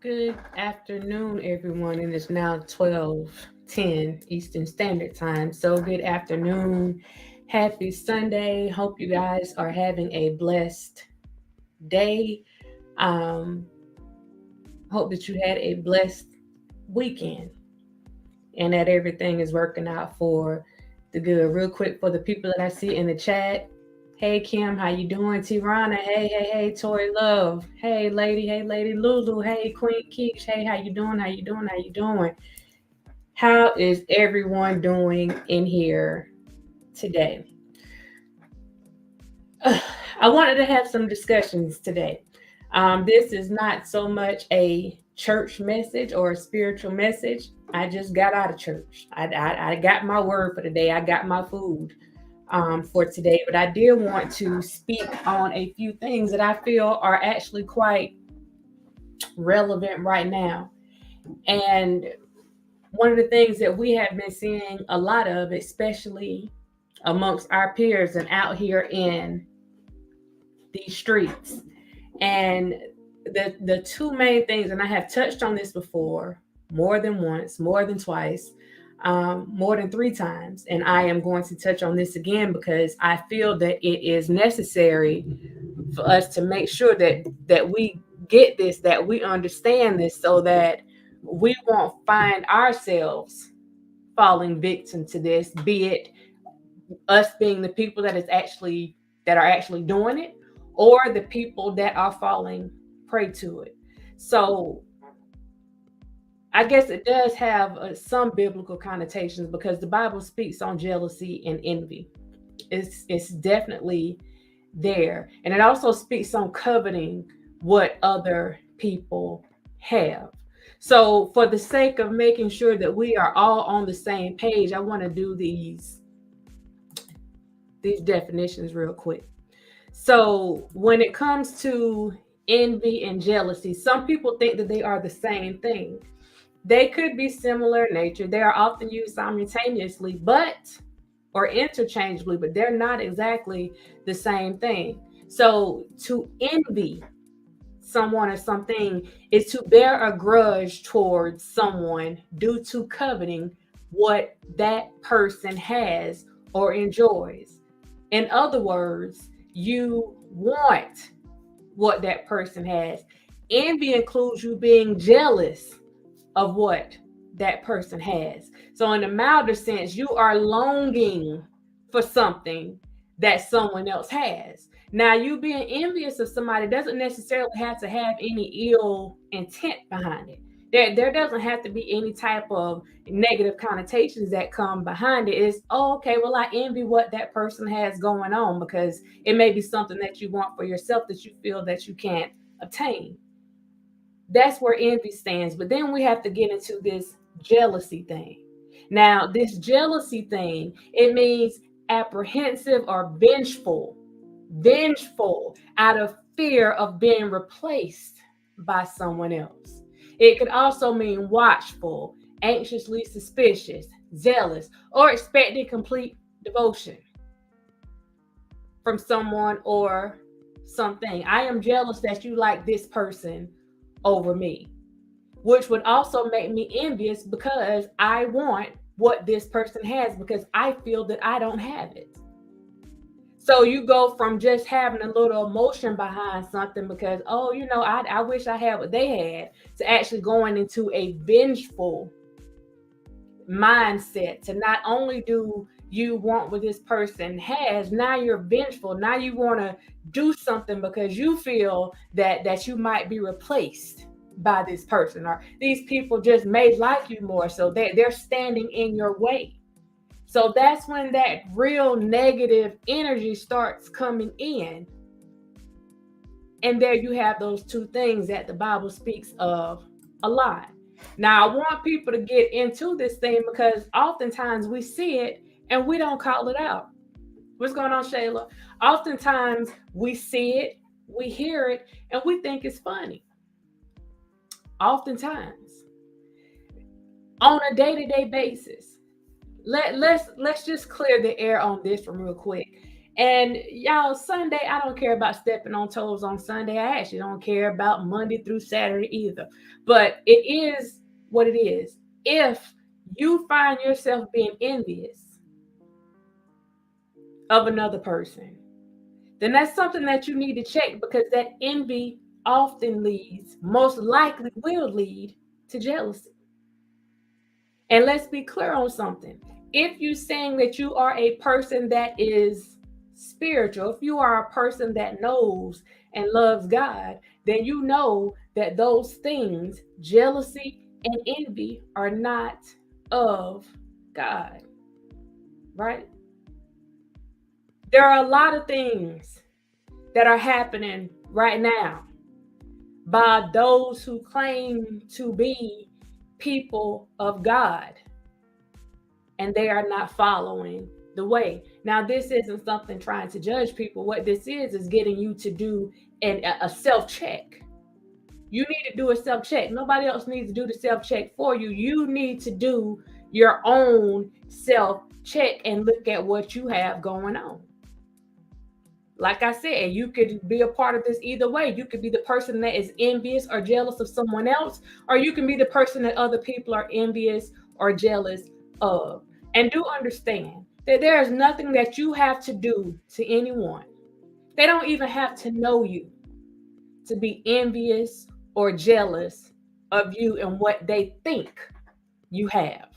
Good afternoon, everyone, and it's now 12:10 Eastern Standard Time. So, good afternoon. Happy Sunday. Hope you guys are having a blessed day. Um, hope that you had a blessed weekend and that everything is working out for the good. Real quick for the people that I see in the chat. Hey Kim, how you doing? Tirana, hey, Tori Love, hey lady Lulu, hey Queen Keeks, hey, how you doing? How you doing? How is everyone doing in here today? I wanted to have some discussions today. This is not so much a church message or a spiritual message. I just got out of church. I got my word for the day. I got my food for today. But I did want to speak on a few things that I feel are actually quite relevant right now. And one of the things that we have been seeing a lot of, especially amongst our peers and out here in these streets. And the two main things, and I have touched on this before more than once, more than twice, more than three times, and I am going to touch on this again because I feel that it is necessary for us to make sure that we get this, that we understand this, so that we won't find ourselves falling victim to this, be it us being the people that are actually doing it, or the people that are falling prey to it. So I guess it does have some biblical connotations because the Bible speaks on jealousy and envy. It's definitely there, and it also speaks on coveting what other people have. So for the sake of making sure that we are all on the same page, I want to do these definitions real quick. So when it comes to envy and jealousy, some people think that they are the same thing. They could be similar in nature. They are often used simultaneously, or interchangeably, but they're not exactly the same thing. So to envy someone or something is to bear a grudge towards someone due to coveting what that person has or enjoys. In other words, you want what that person has. Envy includes you being jealous of what that person has. So, in a milder sense, you are longing for something that someone else has. Now, you being envious of somebody doesn't necessarily have to have any ill intent behind it. There doesn't have to be any type of negative connotations that come behind it. It's, oh, okay, well, I envy what that person has going on because it may be something that you want for yourself that you feel that you can't obtain. That's where envy stands. But then we have to get into this jealousy thing. Now, this jealousy thing, it means apprehensive or vengeful out of fear of being replaced by someone else. It could also mean watchful, anxiously suspicious, zealous, or expecting complete devotion from someone or something. I am jealous that you like this person over me, which would also make me envious because I want what this person has because I feel that I don't have it. So you go from just having a little emotion behind something because, oh, I wish I had what they had, to actually going into a vengeful mindset. To not only do you want what this person has, now you're vengeful. Now you want to do something because you feel that you might be replaced by this person, or these people just may like you more, so they're standing in your way. So that's when that real negative energy starts coming in. And there you have those two things that the Bible speaks of a lot. Now, I want people to get into this thing because oftentimes we see it and we don't call it out. What's going on, Shayla? Oftentimes we see it, we hear it, and we think it's funny. Oftentimes, on a day-to-day basis. Let's just clear the air on this from real quick. And y'all, Sunday, I don't care about stepping on toes on Sunday. I actually don't care about Monday through Saturday either. But it is what it is. If you find yourself being envious of another person, then that's something that you need to check, because that envy often leads, most likely will lead to jealousy. And let's be clear on something. If you're saying that you are a person that is spiritual, if you are a person that knows and loves God, then you know that those things, jealousy and envy, are not of God, right? There are a lot of things that are happening right now by those who claim to be people of God, and they are not following the way. Now, this isn't something trying to judge people. What this is getting you to do a self-check. You need to do a self-check. Nobody else needs to do the self-check for you. You need to do your own self-check and look at what you have going on. Like I said, you could be a part of this either way. You could be the person that is envious or jealous of someone else, or you can be the person that other people are envious or jealous of. And do understand that there is nothing that you have to do to anyone. They don't even have to know you to be envious or jealous of you and what they think you have.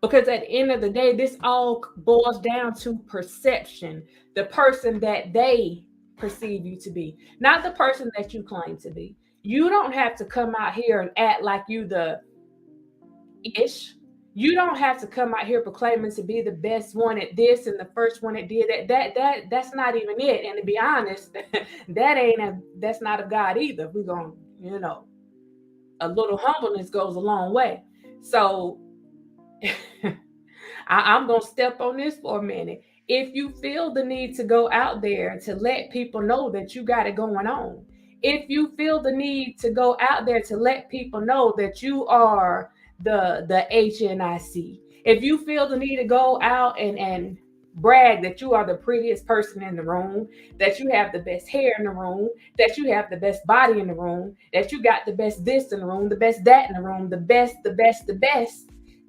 Because at the end of the day, this all boils down to perception, the person that they perceive you to be, not the person that you claim to be. You don't have to come out here and act like you the ish. You don't have to come out here proclaiming to be the best one at this and the first one that did that. That's not even it. And to be honest, that's not of God either. We're going, a little humbleness goes a long way. So I'm going to step on this for a minute. If you feel the need to go out there to let people know that you got it going on, if you feel the need to go out there to let people know that you are the HNIC, if you feel the need to go out and brag that you are the prettiest person in the room, that you have the best hair in the room, that you have the best body in the room, that you got the best this in the room, the best that in the room, the best,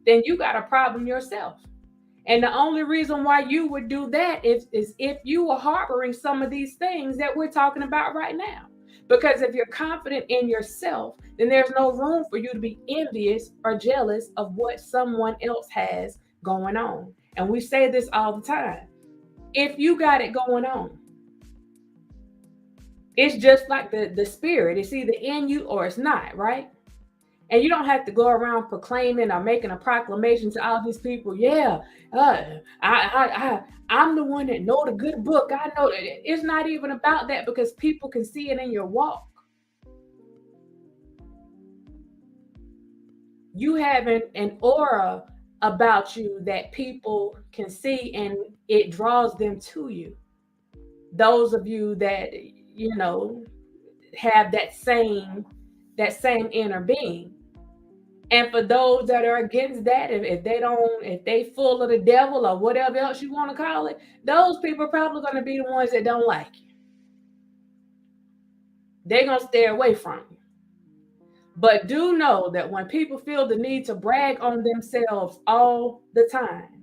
then you got a problem yourself. And the only reason why you would do that is if you were harboring some of these things that we're talking about right now. Because if you're confident in yourself, then there's no room for you to be envious or jealous of what someone else has going on. And we say this all the time. If you got it going on, it's just like the spirit. It's either in you or it's not, right? And you don't have to go around proclaiming or making a proclamation to all these people. Yeah, I'm the one that know the good book. I know that it's not even about that, because people can see it in your walk. You have an aura about you that people can see, and it draws them to you. Those of you that, have that same inner being. And for those that are against that, if they full of the devil or whatever else you want to call it, those people are probably going to be the ones that don't like you. They're going to stay away from you. But do know that when people feel the need to brag on themselves all the time,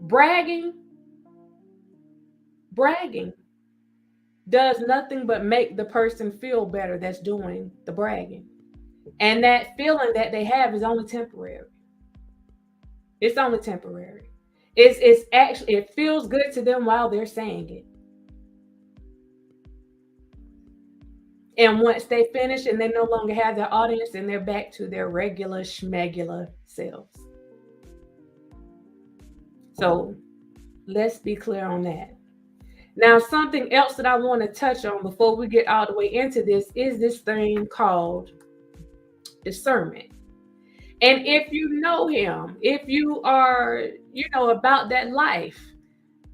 bragging does nothing but make the person feel better that's doing the bragging. And that feeling that they have is only temporary. It's only temporary. It's actually, it feels good to them while they're saying it. And once they finish and they no longer have their audience, then they're back to their regular schmegular selves. So let's be clear on that. Now, something else that I want to touch on before we get all the way into this is this thing called discernment. And if you know him, if you are, about that life,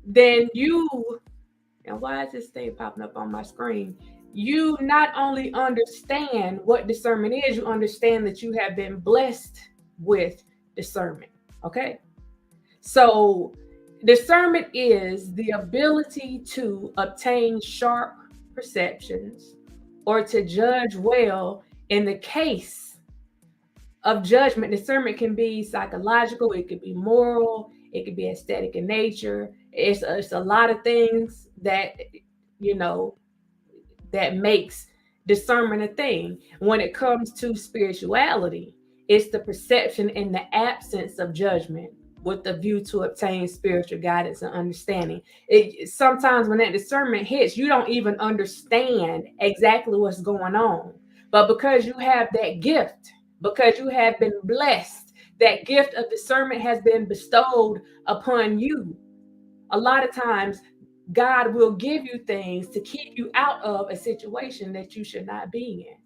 then and why is this thing popping up on my screen? You not only understand what discernment is, you understand that you have been blessed with discernment. Okay. So Discernment is the ability to obtain sharp perceptions or to judge well. In the case of judgment, discernment can be psychological, it could be moral, it could be aesthetic in nature. It's a lot of things that, you know, that makes discernment a thing. When it comes to spirituality, it's the perception in the absence of judgment with the view to obtain spiritual guidance and understanding. Sometimes when that discernment hits, you don't even understand exactly what's going on. But because you have that gift, because you have been blessed, that gift of discernment has been bestowed upon you. A lot of times God will give you things to keep you out of a situation that you should not be in.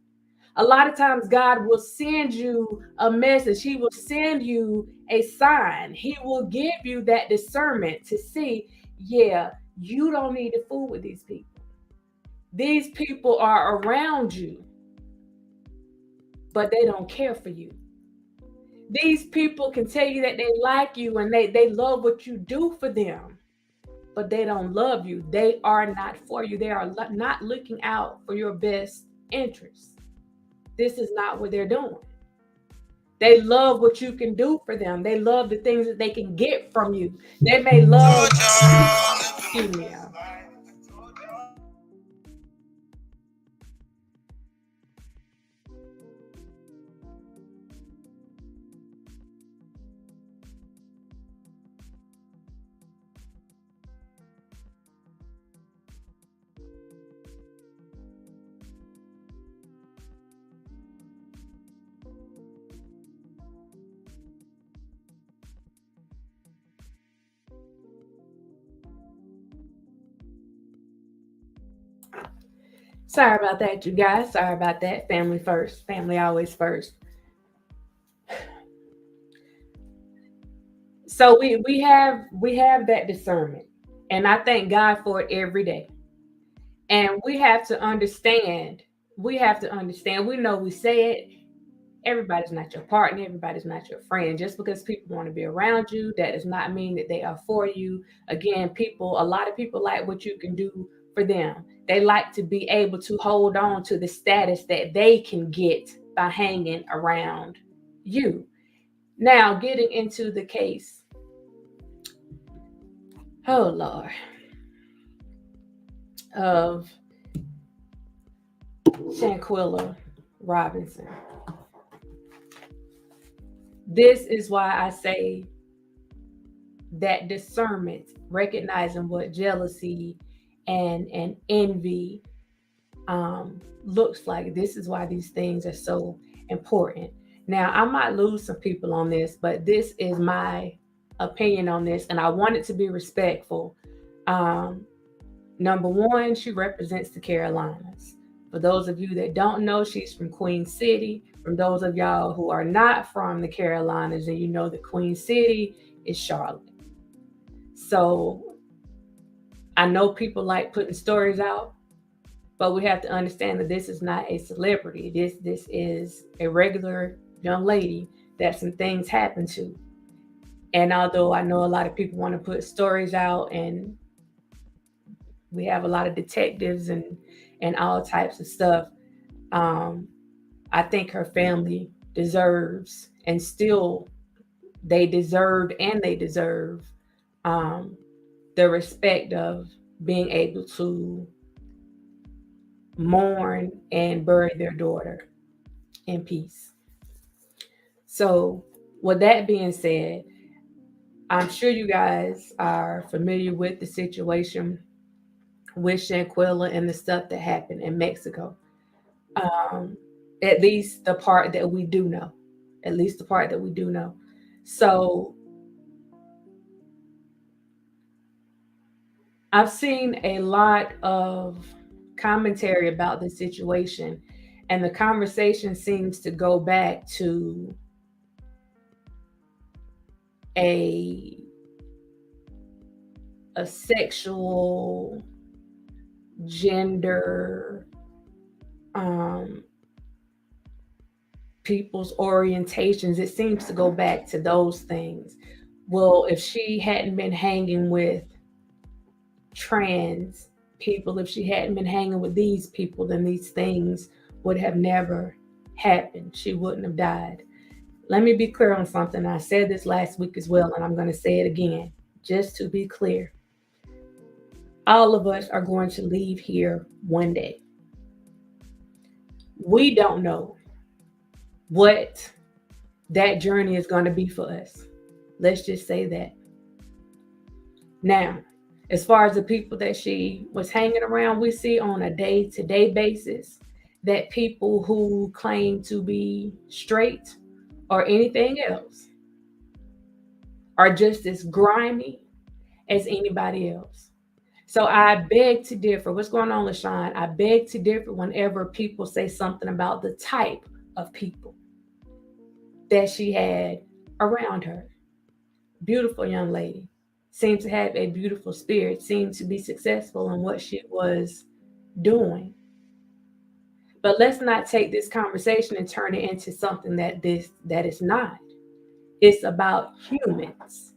A lot of times, God will send you a message. He will send you a sign. He will give you that discernment to see, yeah, you don't need to fool with these people. These people are around you, but they don't care for you. These people can tell you that they like you and they love what you do for them, but they don't love you. They are not for you. They are not looking out for your best interests. This is not what they're doing. They love what you can do for them. They love the things that they can get from you. They may love, excuse me, y'all. Sorry about that, you guys. Sorry about that. Family first. Family always first. So we have that discernment, and I thank God for it every day. And we have to understand. We have to understand. We know we say it. Everybody's not your partner. Everybody's not your friend. Just because people want to be around you, that does not mean that they are for you. Again, a lot of people like what you can do for them. They like to be able to hold on to the status that they can get by hanging around you. Now, getting into the case. Oh, Lord. Of Shanquella Robinson. This is why I say that discernment, recognizing what jealousy and envy looks like. This is why these things are so important. Now, I might lose some people on this, but this is my opinion on this, and I want it to be respectful. Um, Number one, she represents the Carolinas. For those of you that don't know, she's from Queen City. For those of y'all who are not from the Carolinas, and you know that Queen City is Charlotte. So I know people like putting stories out, but we have to understand that this is not a celebrity. This is a regular young lady that some things happen to. And although I know a lot of people want to put stories out, and we have a lot of detectives and all types of stuff, um, I think her family deserves, and still they deserved and they deserve um, the respect of being able to mourn and bury their daughter in peace. So, with that being said, I'm sure you guys are familiar with the situation with Shanquella and the stuff that happened in Mexico. Um, at least the part that we do know. At least the part that we do know. So I've seen a lot of commentary about the situation, and the conversation seems to go back to a a sexual gender, um, people's orientations. It seems to go back to those things. Well, if she hadn't been hanging with trans people, if she hadn't been hanging with these people, then these things would have never happened. She wouldn't have died. Let me be clear on something. I said this last week as well, and I'm going to say it again, just to be clear. All of us are going to leave here one day. We don't know what that journey is going to be for us. Let's just say that. Now, as far as the people that she was hanging around, we see on a day-to-day basis that people who claim to be straight or anything else are just as grimy as anybody else. So I beg to differ. What's going on, LaShawn? I beg to differ whenever people say something about the type of people that she had around her. Beautiful young lady. Seemed to have a beautiful spirit, seemed to be successful in what she was doing. But let's not take this conversation and turn it into something that is not. It's about humans.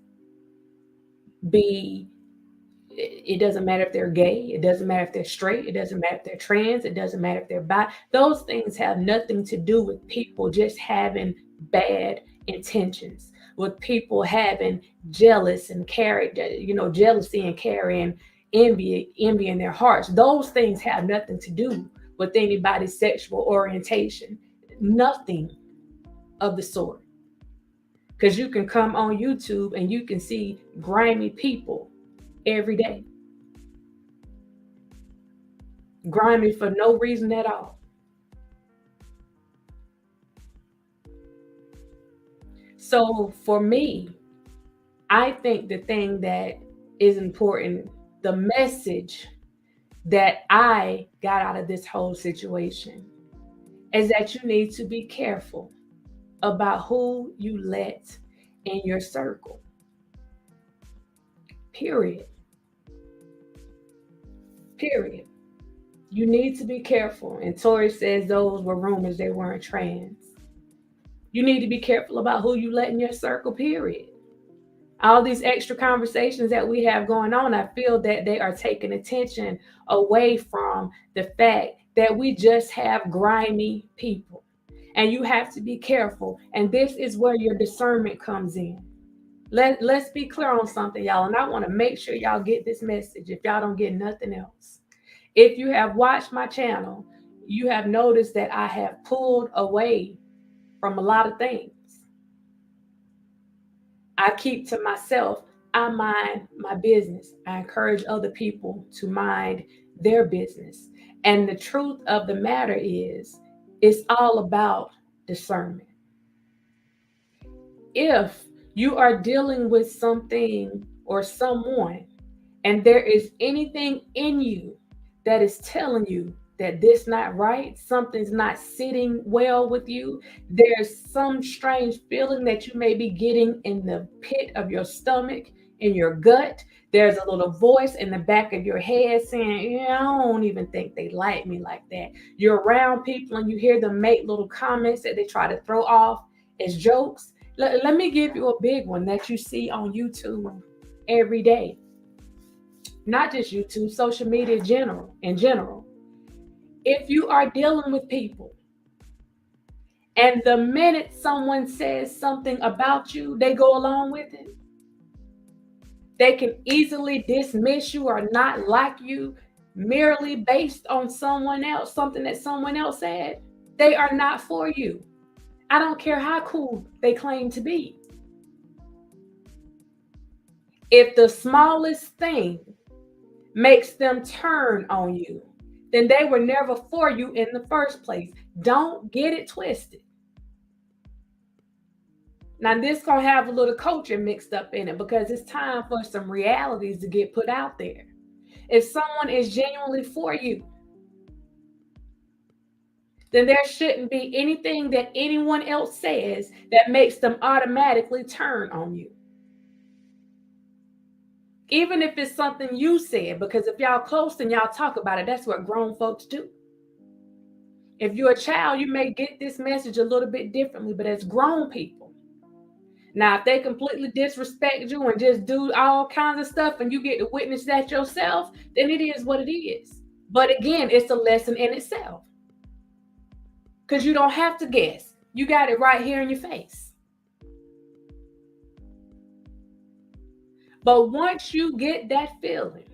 It doesn't matter if they're gay, it doesn't matter if they're straight, it doesn't matter if they're trans, it doesn't matter if they're bi. Those things have nothing to do with people just having bad intentions, with people having jealousy and carrying envy in their hearts. Those things have nothing to do with anybody's sexual orientation. Nothing of the sort. Because you can come on YouTube and you can see grimy people every day. Grimy for no reason at all. So for me, I think the thing that is important, the message that I got out of this whole situation is that you need to be careful about who you let in your circle. Period. You need to be careful. And Tori says those were rumors, they weren't trans. You need to be careful about who you let in your circle, period. All these extra conversations that we have going on, I feel that they are taking attention away from the fact that we just have grimy people. And you have to be careful. And this is where your discernment comes in. Let's be clear on something, y'all. And I want to make sure y'all get this message if y'all don't get nothing else. If you have watched my channel, you have noticed that I have pulled away from a lot of things. I keep to myself. I mind my business. I encourage other people to mind their business. And the truth of the matter is, it's all about discernment. If you are dealing with something or someone, and there is anything in you that is telling you that this not right, something's not sitting well with you, there's some strange feeling that you may be getting in the pit of your stomach, in your gut, there's a little voice in the back of your head saying, yeah, I don't even think they like me like that. You're around people and you hear them make little comments that they try to throw off as jokes. Let me give you a big one that you see on YouTube every day. Not just YouTube, social media in general. If you are dealing with people and the minute someone says something about you, they go along with it. They can easily dismiss you or not like you merely based on someone else, something that someone else said. They are not for you. I don't care how cool they claim to be. If the smallest thing makes them turn on you, then they were never for you in the first place. Don't get it twisted. Now, this gonna have a little culture mixed up in it because it's time for some realities to get put out there. If someone is genuinely for you, then there shouldn't be anything that anyone else says that makes them automatically turn on you. Even if it's something you said, because if y'all close and y'all talk about it, that's what grown folks do. If you're a child, you may get this message a little bit differently, but as grown people, Now, if they completely disrespect you and just do all kinds of stuff and you get to witness that yourself, then it is what it is. But again, it's a lesson in itself. Because you don't have to guess. You got it right here in your face. But once you get that feeling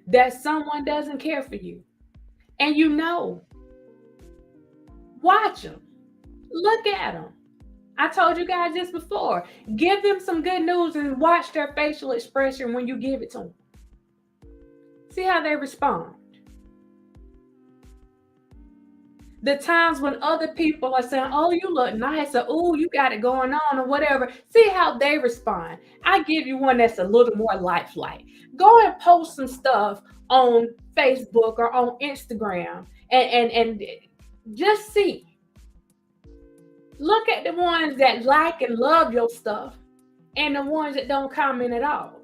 that someone doesn't care for you, and you know, watch them. Look at them. I told you guys this before. Give them some good news and watch their facial expression when you give it to them. See how they respond. The times when other people are saying, oh, you look nice, or oh, you got it going on, or whatever. See how they respond. I give you one that's a little more lifelike. Go and post some stuff on Facebook or on Instagram and just see. Look at the ones that like and love your stuff and the ones that don't comment at all.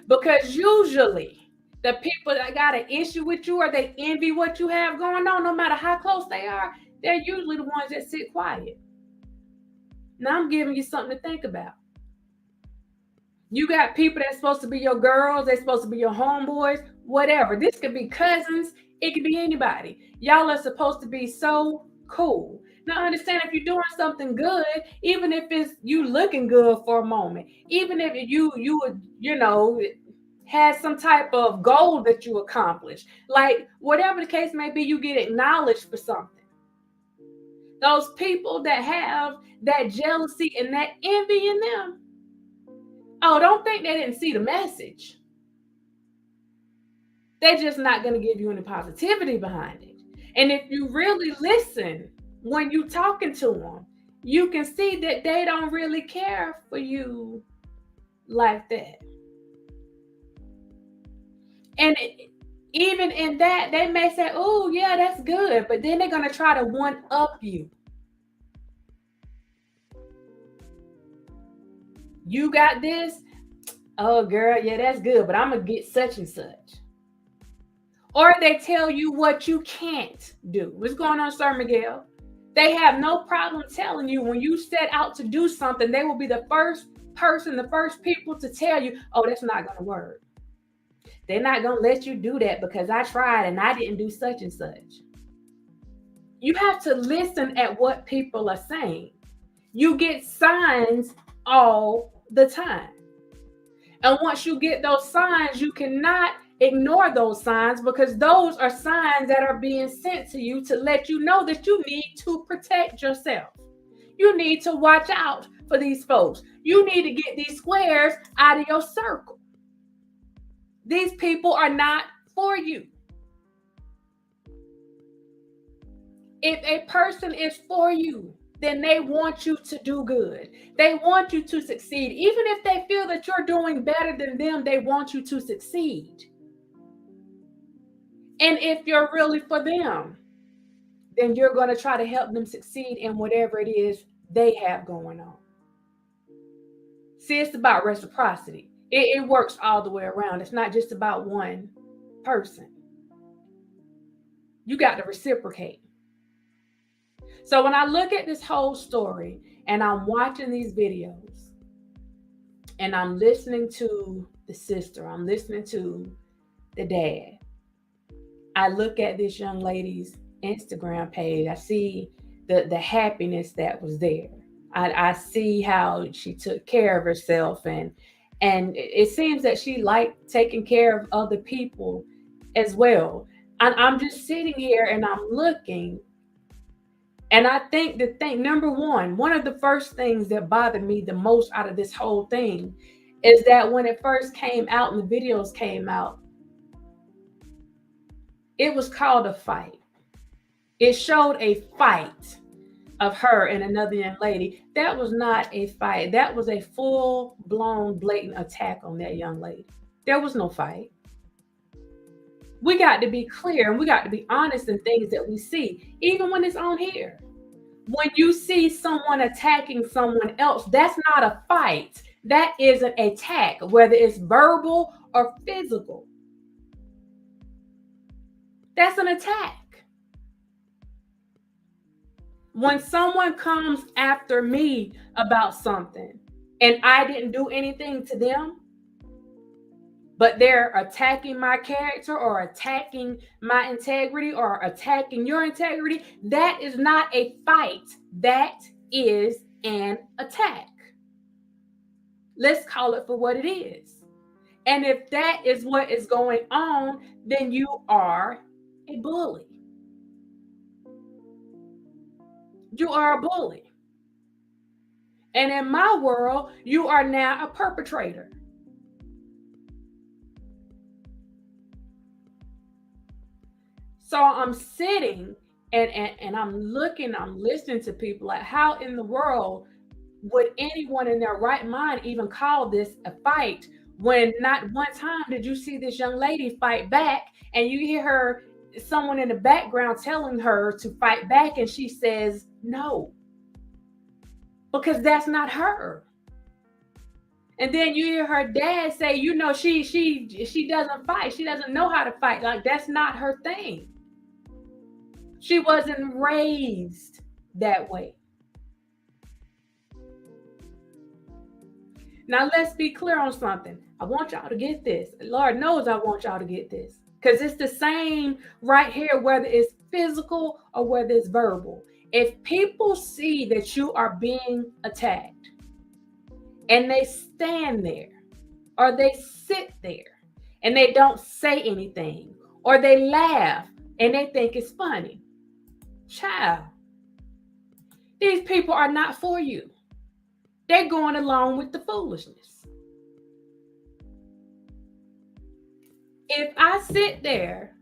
Because usually the people that got an issue with you or they envy what you have going on, no matter how close they are, they're usually the ones that sit quiet. Now I'm giving you something to think about. You got people that's supposed to be your girls, they're supposed to be your homeboys, whatever. This could be cousins, it could be anybody. Y'all are supposed to be so cool. Now understand, if you're doing something good, even if it's you looking good for a moment, even if you had some type of goal that you accomplished, like whatever the case may be, you get acknowledged for something. Those people that have that jealousy and that envy in them, oh, don't think they didn't see the message. They're just not going to give you any positivity behind it. And if you really listen when you're talking to them, you can see that they don't really care for you like that. And even in that, they may say, oh, yeah, that's good. But then they're going to try to one-up you. You got this? Oh, girl, yeah, that's good. But I'm going to get such and such. Or they tell you what you can't do. What's going on, Sir Miguel? They have no problem telling you when you set out to do something, they will be the first person, the first people to tell you, oh, that's not going to work. They're not going to let you do that because I tried and I didn't do such and such. You have to listen at what people are saying. You get signs all the time. And once you get those signs, you cannot ignore those signs because those are signs that are being sent to you to let you know that you need to protect yourself. You need to watch out for these folks. You need to get these squares out of your circle. These people are not for you. If a person is for you, then they want you to do good. They want you to succeed. Even if they feel that you're doing better than them, they want you to succeed. And if you're really for them, then you're going to try to help them succeed in whatever it is they have going on. See, it's about reciprocity. It works all the way around. It's not just about one person. You got to reciprocate. So when I look at this whole story and I'm watching these videos and I'm listening to the sister, I'm listening to the dad, I look at this young lady's Instagram page. I see the happiness that was there. I see how she took care of herself and it seems that she liked taking care of other people as well. And I'm just sitting here and I'm looking. And I think number one of the first things that bothered me the most out of this whole thing is that when it first came out and the videos came out, it was called a fight. It showed a fight of her and another young lady. That was not a fight. That was a full-blown, blatant attack on that young lady. There was no fight. We got to be clear and we got to be honest in things that we see, even when it's on here. When you see someone attacking someone else, that's not a fight. That is an attack, whether it's verbal or physical. That's an attack. When someone comes after me about something and I didn't do anything to them, but they're attacking my character or attacking my integrity or attacking your integrity, that is not a fight. That is an attack. Let's call it for what it is. And if that is what is going on, then you are a bully. You are a bully. And in my world, you are now a perpetrator. So I'm sitting and I'm listening to people like, how in the world would anyone in their right mind even call this a fight when not one time did you see this young lady fight back, and you hear her, someone in the background telling her to fight back, and she says no, because that's not her. And then you hear her dad say, you know, she doesn't fight. She doesn't know how to fight. Like, that's not her thing. She wasn't raised that way. Now, let's be clear on something. I want y'all to get this. Lord knows I want y'all to get this. Because it's the same right here, whether it's physical or whether it's verbal. If people see that you are being attacked and they stand there or they sit there and they don't say anything, or they laugh and they think it's funny, child, these people are not for you. They're going along with the foolishness. If I sit there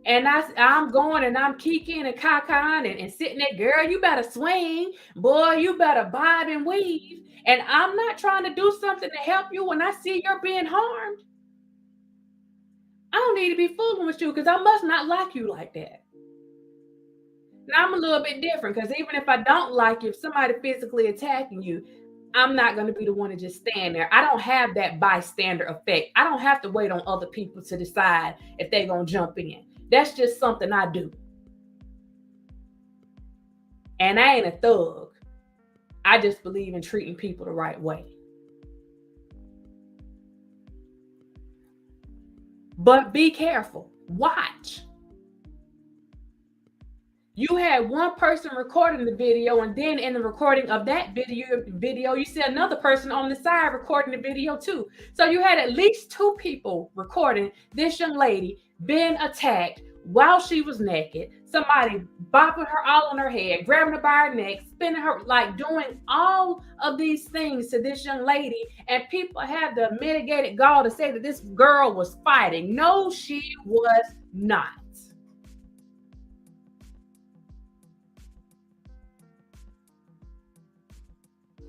and I'm going and I'm kicking and cacaing and sitting there, girl, you better swing, boy, you better bob and weave, and I'm not trying to do something to help you when I see you're being harmed, I don't need to be fooling with you, because I must not like you like that. Now, I'm a little bit different, because even if I don't like you, if somebody physically attacking you, I'm not going to be the one to just stand there. I don't have that bystander effect. I don't have to wait on other people to decide if they're going to jump in. That's just something I do. And I ain't a thug. I just believe in treating people the right way. But be careful. Watch. You had one person recording the video, and then in the recording of that video, you see another person on the side recording the video too. So you had at least two people recording this young lady being attacked while she was naked. Somebody bopping her all on her head, grabbing her by her neck, spinning her, like doing all of these things to this young lady. And people have the mitigated gall to say that this girl was fighting. No, she was not.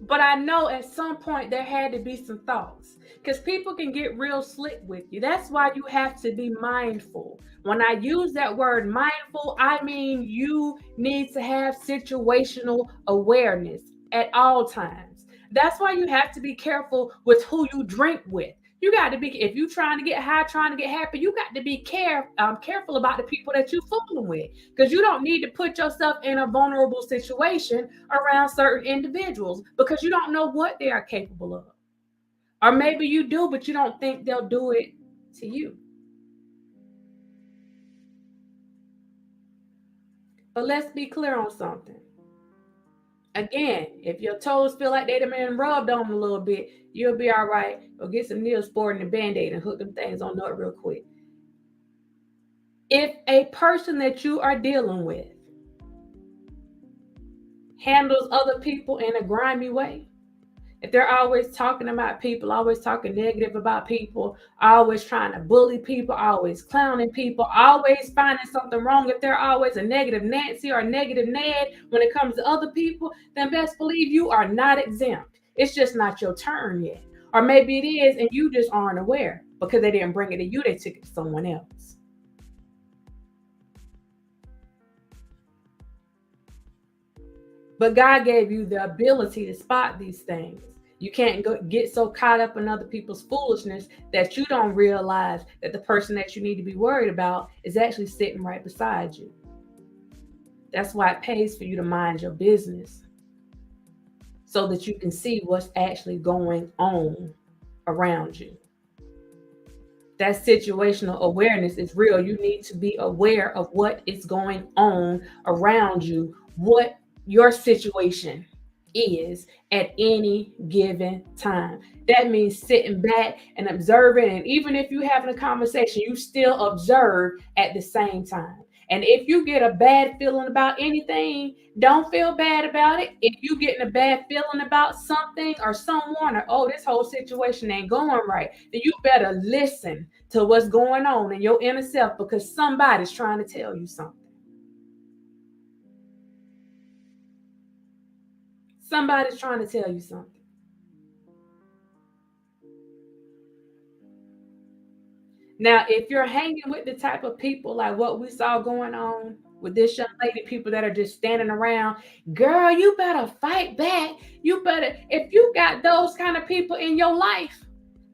But I know at some point there had to be some thoughts, because people can get real slick with you. That's why you have to be mindful. When I use that word mindful, I mean you need to have situational awareness at all times. That's why you have to be careful with who you drink with. You got to be, if you're trying to get high, trying to get happy, you got to be careful about the people that you're fooling with, because you don't need to put yourself in a vulnerable situation around certain individuals, because you don't know what they are capable of. Or maybe you do, but you don't think they'll do it to you. But let's be clear on something. Again, if your toes feel like they've been rubbed on a little bit, you'll be all right. Or get some Neosporin and a Band-Aid and hook them things on up real quick. If a person that you are dealing with handles other people in a grimy way, if they're always talking about people, always talking negative about people, always trying to bully people, always clowning people, always finding something wrong, if they're always a negative Nancy or a negative Ned when it comes to other people, then best believe you are not exempt. It's just not your turn yet. Or maybe it is, and you just aren't aware, because they didn't bring it to you, they took it to someone else. But God gave you the ability to spot these things. You can't get so caught up in other people's foolishness that you don't realize that the person that you need to be worried about is actually sitting right beside you. That's why it pays for you to mind your business, so that you can see what's actually going on around you. That situational awareness is real. You need to be aware of what is going on around you, what your situation is at any given time. That means sitting back and observing. And even if you're having a conversation, you still observe at the same time. And if you get a bad feeling about anything, don't feel bad about it. If you're getting a bad feeling about something or someone, or oh, this whole situation ain't going right, then you better listen to what's going on in your inner self, because somebody's trying to tell you something. Somebody's trying to tell you something. Now, if you're hanging with the type of people like what we saw going on with this young lady, people that are just standing around, girl, you better fight back. You better, if you got those kind of people in your life,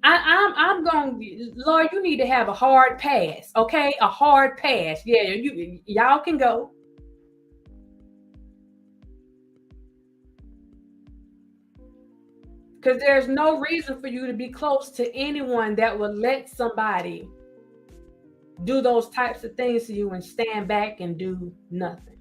I'm going, Lord, you need to have a hard pass, okay? A hard pass. Yeah, y'all can go. Because there's no reason for you to be close to anyone that would let somebody do those types of things to you and stand back and do nothing.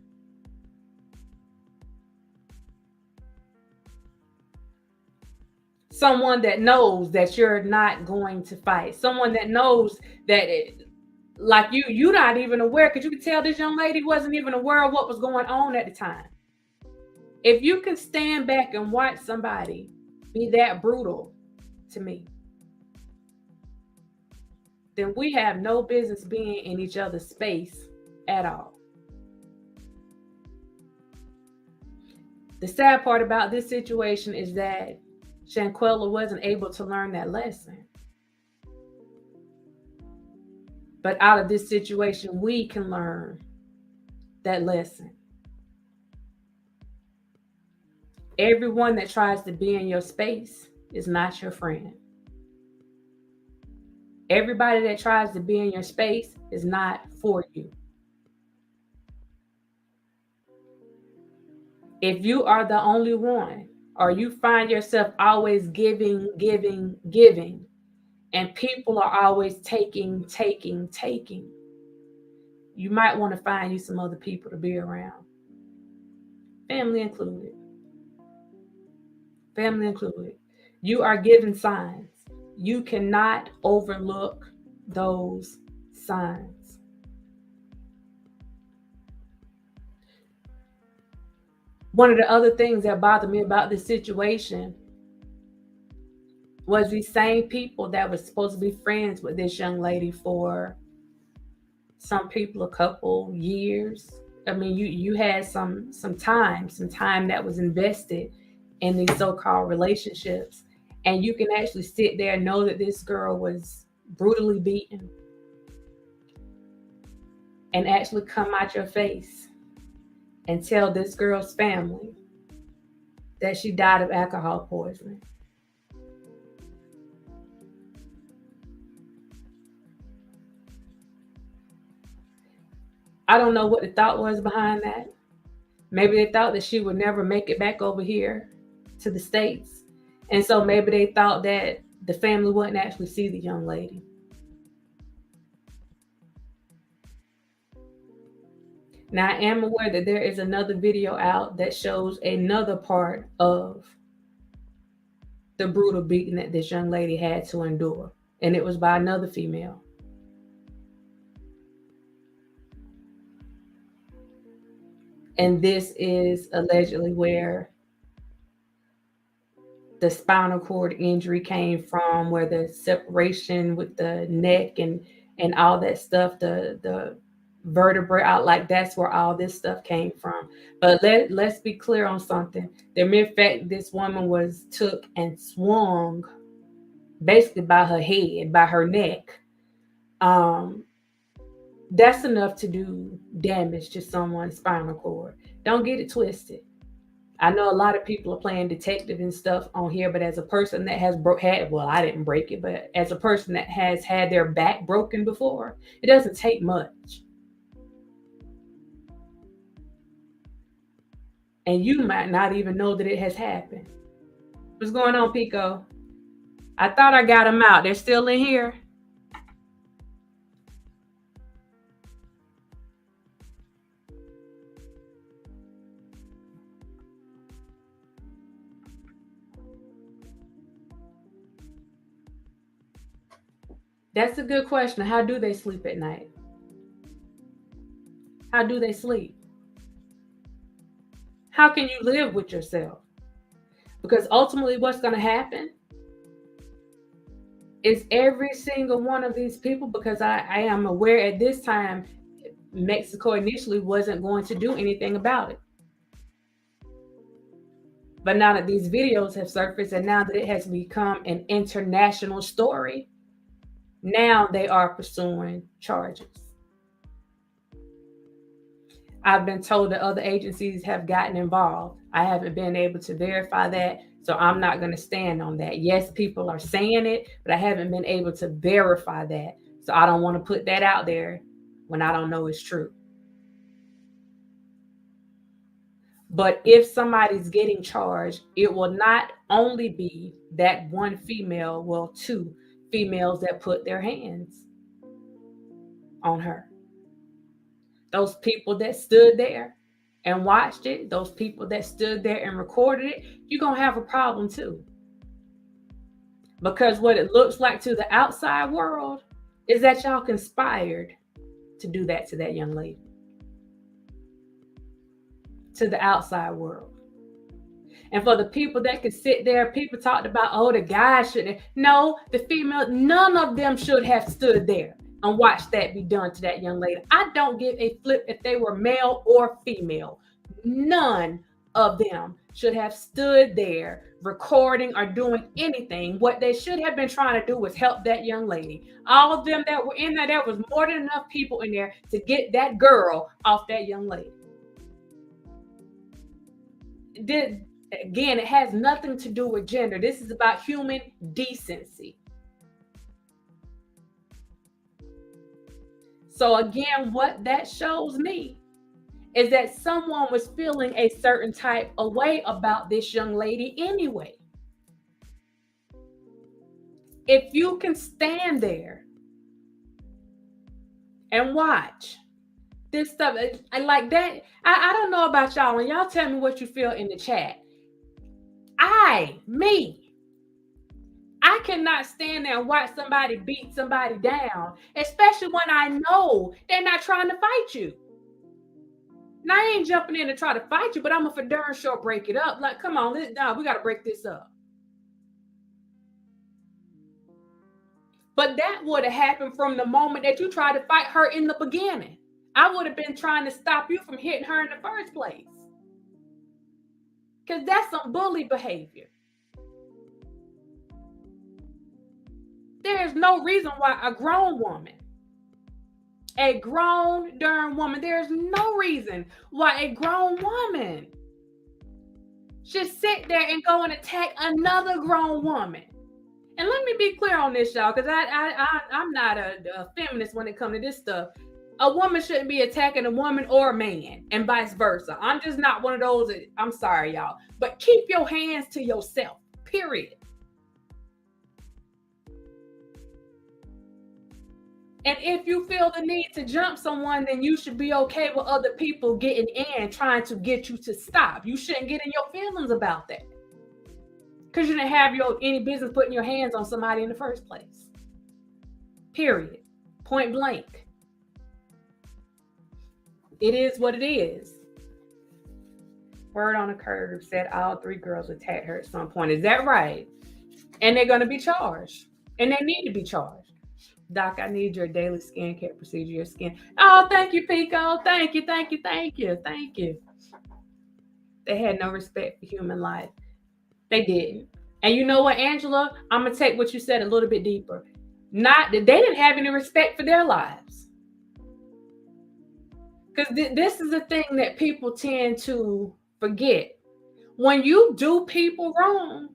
Someone that knows that you're not going to fight. Someone that knows that like you're not even aware, because you could tell this young lady wasn't even aware of what was going on at the time. If you can stand back and watch somebody be that brutal to me, then we have no business being in each other's space at all. The sad part about this situation is that Shanquella wasn't able to learn that lesson. But out of this situation, we can learn that lesson. Everyone that tries to be in your space is not your friend. Everybody that tries to be in your space is not for you. If you are the only one, or you find yourself always giving, and people are always taking, you might want to find you some other people to be around. Family included. Family included. You are given signs. You cannot overlook those signs. One of the other things that bothered me about this situation was these same people that were supposed to be friends with this young lady for some people a couple years. I mean, you had some time that was invested in these so-called relationships, and you can actually sit there and know that this girl was brutally beaten, and actually come out your face and tell this girl's family that she died of alcohol poisoning. I don't know what the thought was behind that. Maybe they thought that she would never make it back over here to the States. And so maybe they thought that the family wouldn't actually see the young lady. Now, I am aware that there is another video out that shows another part of the brutal beating that this young lady had to endure. And it was by another female. And this is allegedly where the spinal cord injury came from, where the separation with the neck and all that stuff, the vertebrae out, like that's where all this stuff came from. But let's be clear on something. The mere fact this woman was took and swung basically by her head, by her neck, that's enough to do damage to someone's spinal cord. Don't get it twisted. I know a lot of people are playing detective and stuff on here, but as a person that has I didn't break it, but as a person that has had their back broken before, it doesn't take much. And you might not even know that it has happened. What's going on, Pico? I thought I got them out. They're still in here. That's a good question. How do they sleep at night? How do they sleep? How can you live with yourself? Because ultimately, what's going to happen is every single one of these people, because I am aware at this time, Mexico initially wasn't going to do anything about it. But now that these videos have surfaced and now that it has become an international story, now they are pursuing charges. I've been told that other agencies have gotten involved. I haven't been able to verify that, so I'm not going to stand on that. Yes, people are saying it, but I haven't been able to verify that. So I don't want to put that out there when I don't know it's true. But if somebody's getting charged, it will not only be that one female, well, two females that put their hands on her. Those people that stood there and watched it, those people that stood there and recorded it, you're going to have a problem too. Because what it looks like to the outside world is that y'all conspired to do that to that young lady. To the outside world. And for the people that could sit there, people talked about, oh, the guy shouldn't. No, the female, none of them should have stood there and watched that be done to that young lady. I don't give a flip if they were male or female. None of them should have stood there recording or doing anything. What they should have been trying to do was help that young lady. All of them that were in there was more than enough people in there to get that girl off that young lady. Again, it has nothing to do with gender. This is about human decency. So again, what that shows me is that someone was feeling a certain type of way about this young lady anyway. If you can stand there and watch this stuff, I like that. I don't know about y'all, and y'all tell me what you feel in the chat. I cannot stand there and watch somebody beat somebody down, especially when I know they're not trying to fight you. Now, I ain't jumping in to try to fight you, but I'm gonna for darn sure break it up. Like, come on, we got to break this up. But that would have happened from the moment that you tried to fight her in the beginning. I would have been trying to stop you from hitting her in the first place. Because that's some bully behavior. There's no reason why a grown darn woman, there's no reason why a grown woman should sit there and go and attack another grown woman. And let me be clear on this, y'all, because I'm not a feminist when it comes to this stuff. A woman shouldn't be attacking a woman or a man and vice versa. I'm just not one of those. I'm sorry, y'all. But keep your hands to yourself, period. And if you feel the need to jump someone, then you should be okay with other people getting in, trying to get you to stop. You shouldn't get in your feelings about that. Because you didn't have any business putting your hands on somebody in the first place. Period. Point blank. It is what it is. Word on a curve said all three girls attacked her at some point. Is that right? And they're going to be charged. And they need to be charged. Doc, I need your daily skincare procedure. Your skin. Oh, thank you, Pico. Thank you. They had no respect for human life. They didn't. And you know what, Angela? I'm going to take what you said a little bit deeper. Not that they didn't have any respect for their lives. Because this is the thing that people tend to forget. When you do people wrong,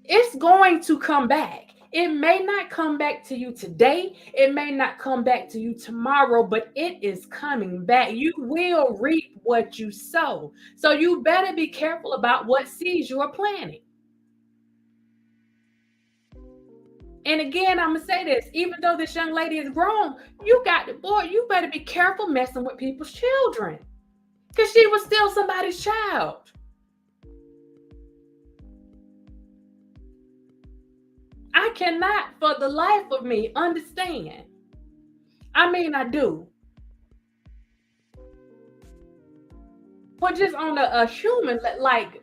it's going to come back. It may not come back to you today. It may not come back to you tomorrow, but it is coming back. You will reap what you sow. So you better be careful about what seeds you are planting. And again, I'm gonna say this: even though this young lady is grown, you better be careful messing with people's children, because she was still somebody's child. I cannot, for the life of me, understand. I mean, I do, but just on a human, like,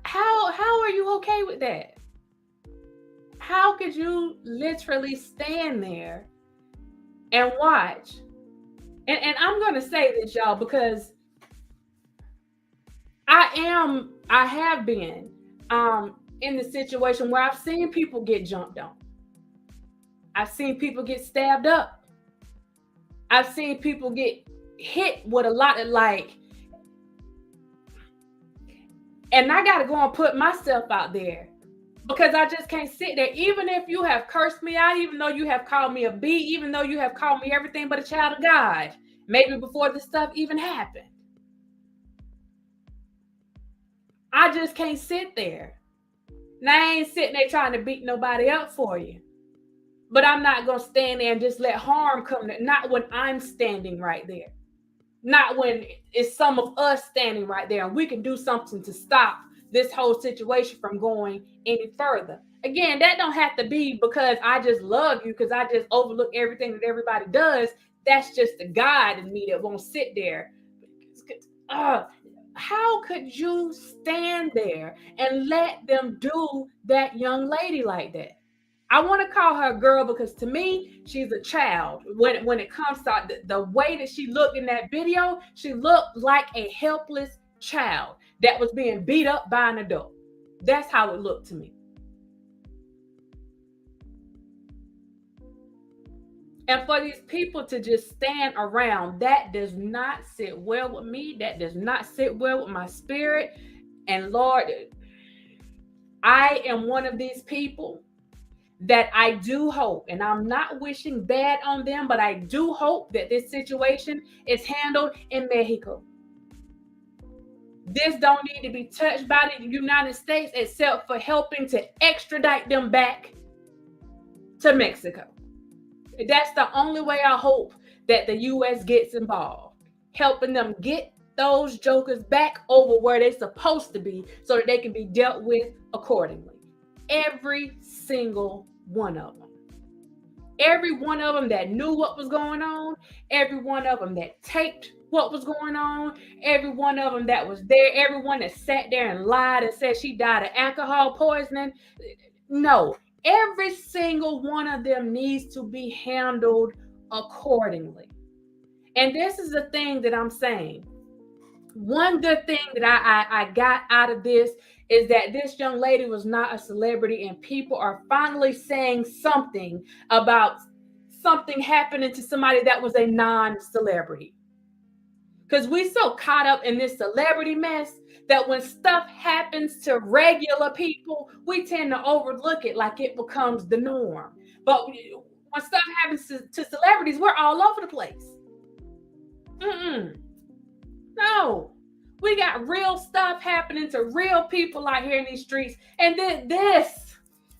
how are you okay with that? How could you literally stand there and watch? And I'm gonna say this, y'all, because I have been in the situation where I've seen people get jumped on. I've seen people get stabbed up. I've seen people get hit with a lot of, like, and I gotta go and put myself out there, because I just can't sit there. Even if you have cursed me out, even though you have called me a B, even though you have called me everything but a child of God, maybe before this stuff even happened, I just can't sit there. Now, I ain't sitting there trying to beat nobody up for you, but I'm not gonna stand there and just let harm come to, not when I'm standing right there. Not when it's some of us standing right there and we can do something to stop this whole situation from going any further. Again, that don't have to be because I just love you, because I just overlook everything that everybody does. That's just the God in me that won't sit there. How could you stand there and let them do that young lady like that? I want to call her a girl because to me, she's a child. When it comes to the way that she looked in that video, she looked like a helpless child that was being beat up by an adult. That's how it looked to me. And for these people to just stand around, that does not sit well with me. That does not sit well with my spirit. And Lord, I am one of these people that I do hope, and I'm not wishing bad on them, but I do hope that this situation is handled in Mexico. This don't need to be touched by the United States except for helping to extradite them back to Mexico. That's the only way I hope that the U.S. gets involved, helping them get those jokers back over where they're supposed to be so that they can be dealt with accordingly. Every single one of them. Every one of them that knew what was going on, every one of them that taped what was going on, every one of them that was there, everyone that sat there and lied and said she died of alcohol poisoning. No, every single one of them needs to be handled accordingly. And this is the thing that I'm saying. One good thing that I got out of this is that this young lady was not a celebrity, and people are finally saying something about something happening to somebody that was a non-celebrity. Because we so caught up in this celebrity mess that when stuff happens to regular people, we tend to overlook it like it becomes the norm. But when stuff happens to celebrities, we're all over the place. No, we got real stuff happening to real people out here in these streets. And this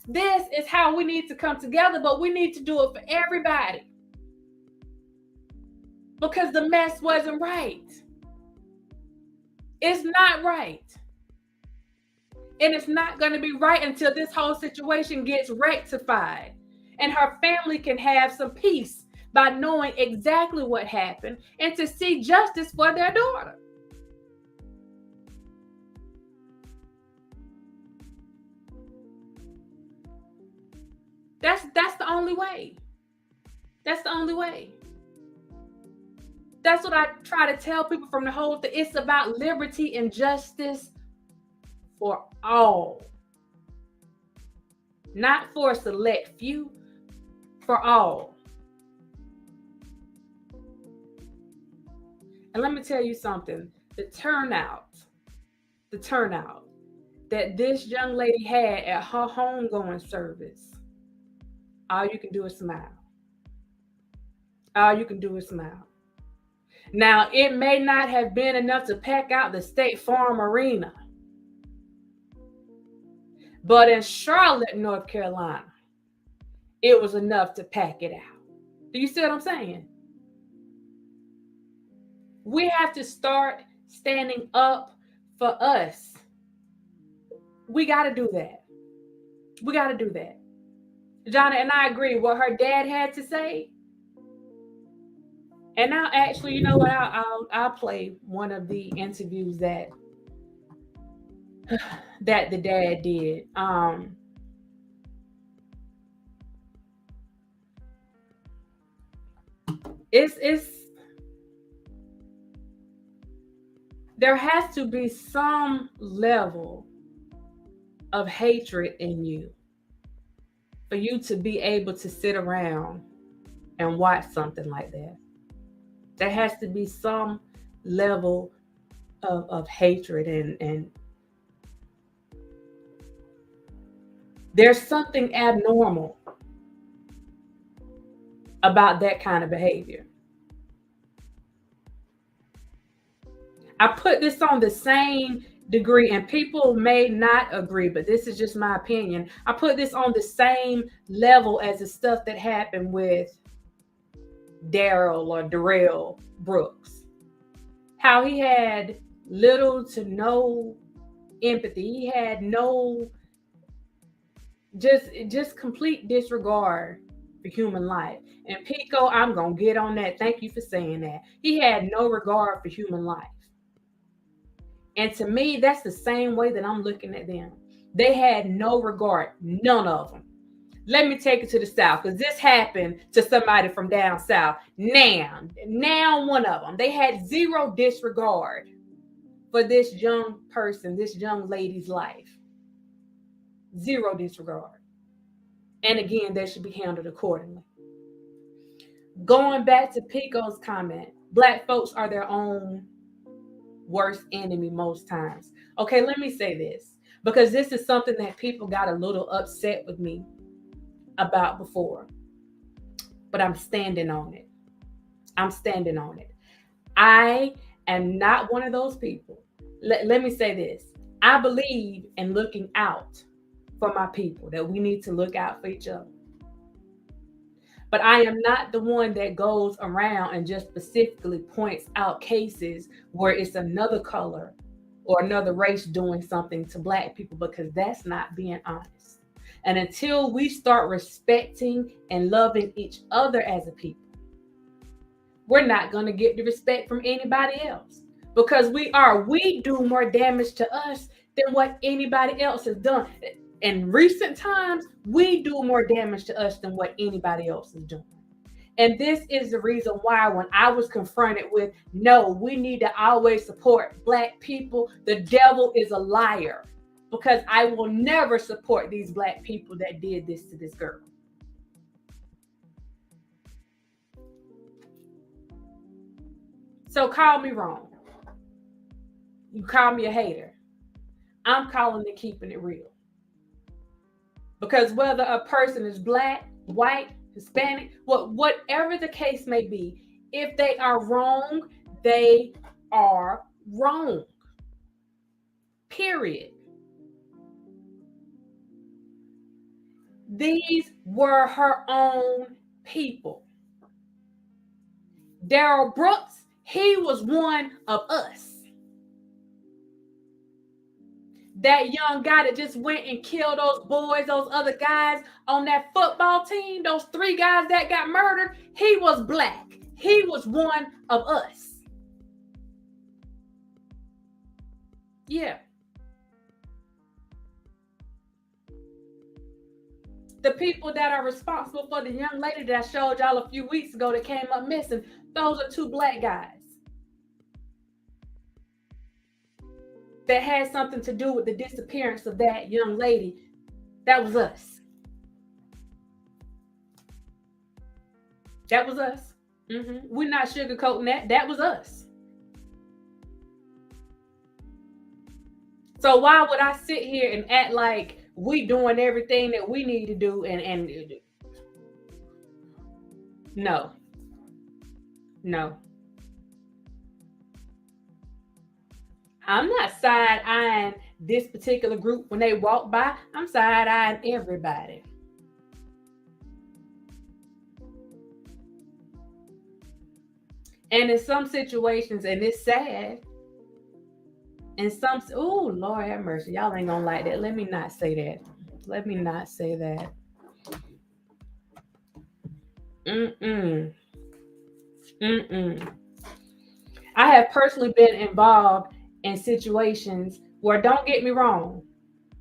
is how we need to come together, but we need to do it for everybody. Because the mess wasn't right. It's not right. And it's not going to be right until this whole situation gets rectified and her family can have some peace by knowing exactly what happened and to see justice for their daughter. That's the only way. That's the only way. That's what I try to tell people from the whole thing. It's about liberty and justice for all. Not for a select few, for all. And let me tell you something. The turnout that this young lady had at her homegoing service, all you can do is smile. All you can do is smile. Now, it may not have been enough to pack out the State Farm Arena, but in Charlotte, North Carolina, it was enough to pack it out. Do you see what I'm saying? We have to start standing up for us. We got to do that. We got to do that. Jonna and I agree what her dad had to say. And now, actually, you know what? I'll play one of the interviews that the dad did. It's there has to be some level of hatred in you for you to be able to sit around and watch something like that. There has to be some level of hatred and there's something abnormal about that kind of behavior. I put this on the same degree, and people may not agree, but this is just my opinion. I put this on the same level as the stuff that happened with Daryl or Darrell Brooks. How he had little to no empathy. He had no, just complete disregard for human life. And Pico, I'm going to get on that. Thank you for saying that. He had no regard for human life. And to me, that's the same way that I'm looking at them. They had no regard, none of them. Let me take it to the South, because this happened to somebody from down South. Now one of them. They had zero disregard for this young person, this young lady's life. Zero disregard. And again, they should be handled accordingly. Going back to Pico's comment, Black folks are their own worst enemy most times. Okay, let me say this, because this is something that people got a little upset with me about before, but I'm standing on it. I'm standing on it. I am not one of those people. Let me say this. I believe in looking out for my people, that we need to look out for each other. But I am not the one that goes around and just specifically points out cases where it's another color or another race doing something to Black people, because that's not being honest. And until we start respecting and loving each other as a people, we're not going to get the respect from anybody else, because we do more damage to us than what anybody else has done. In recent times, we do more damage to us than what anybody else is doing. And this is the reason why when I was confronted with, no, we need to always support Black people, the devil is a liar, because I will never support these Black people that did this to this girl. So call me wrong. You call me a hater. I'm calling it keeping it real. Because whether a person is Black, white, Hispanic, whatever the case may be, if they are wrong, they are wrong. Period. These were her own people. Daryl Brooks, he was one of us. That young guy that just went and killed those boys, those other guys on that football team, those 3 guys that got murdered, he was Black. He was one of us. Yeah. The people that are responsible for the young lady that I showed y'all a few weeks ago that came up missing, those are 2 Black guys that had something to do with the disappearance of that young lady. That was us. That was us. We're not sugarcoating that. That was us. So why would I sit here and act like we doing everything that we need to do and no, no. I'm not side eyeing this particular group when they walk by. I'm side eyeing everybody. And in some situations, and it's sad, in some, oh, Lord have mercy. Y'all ain't gonna like that. Let me not say that. Let me not say that. Mm-mm. Mm-mm. I have personally been involved in situations where, don't get me wrong,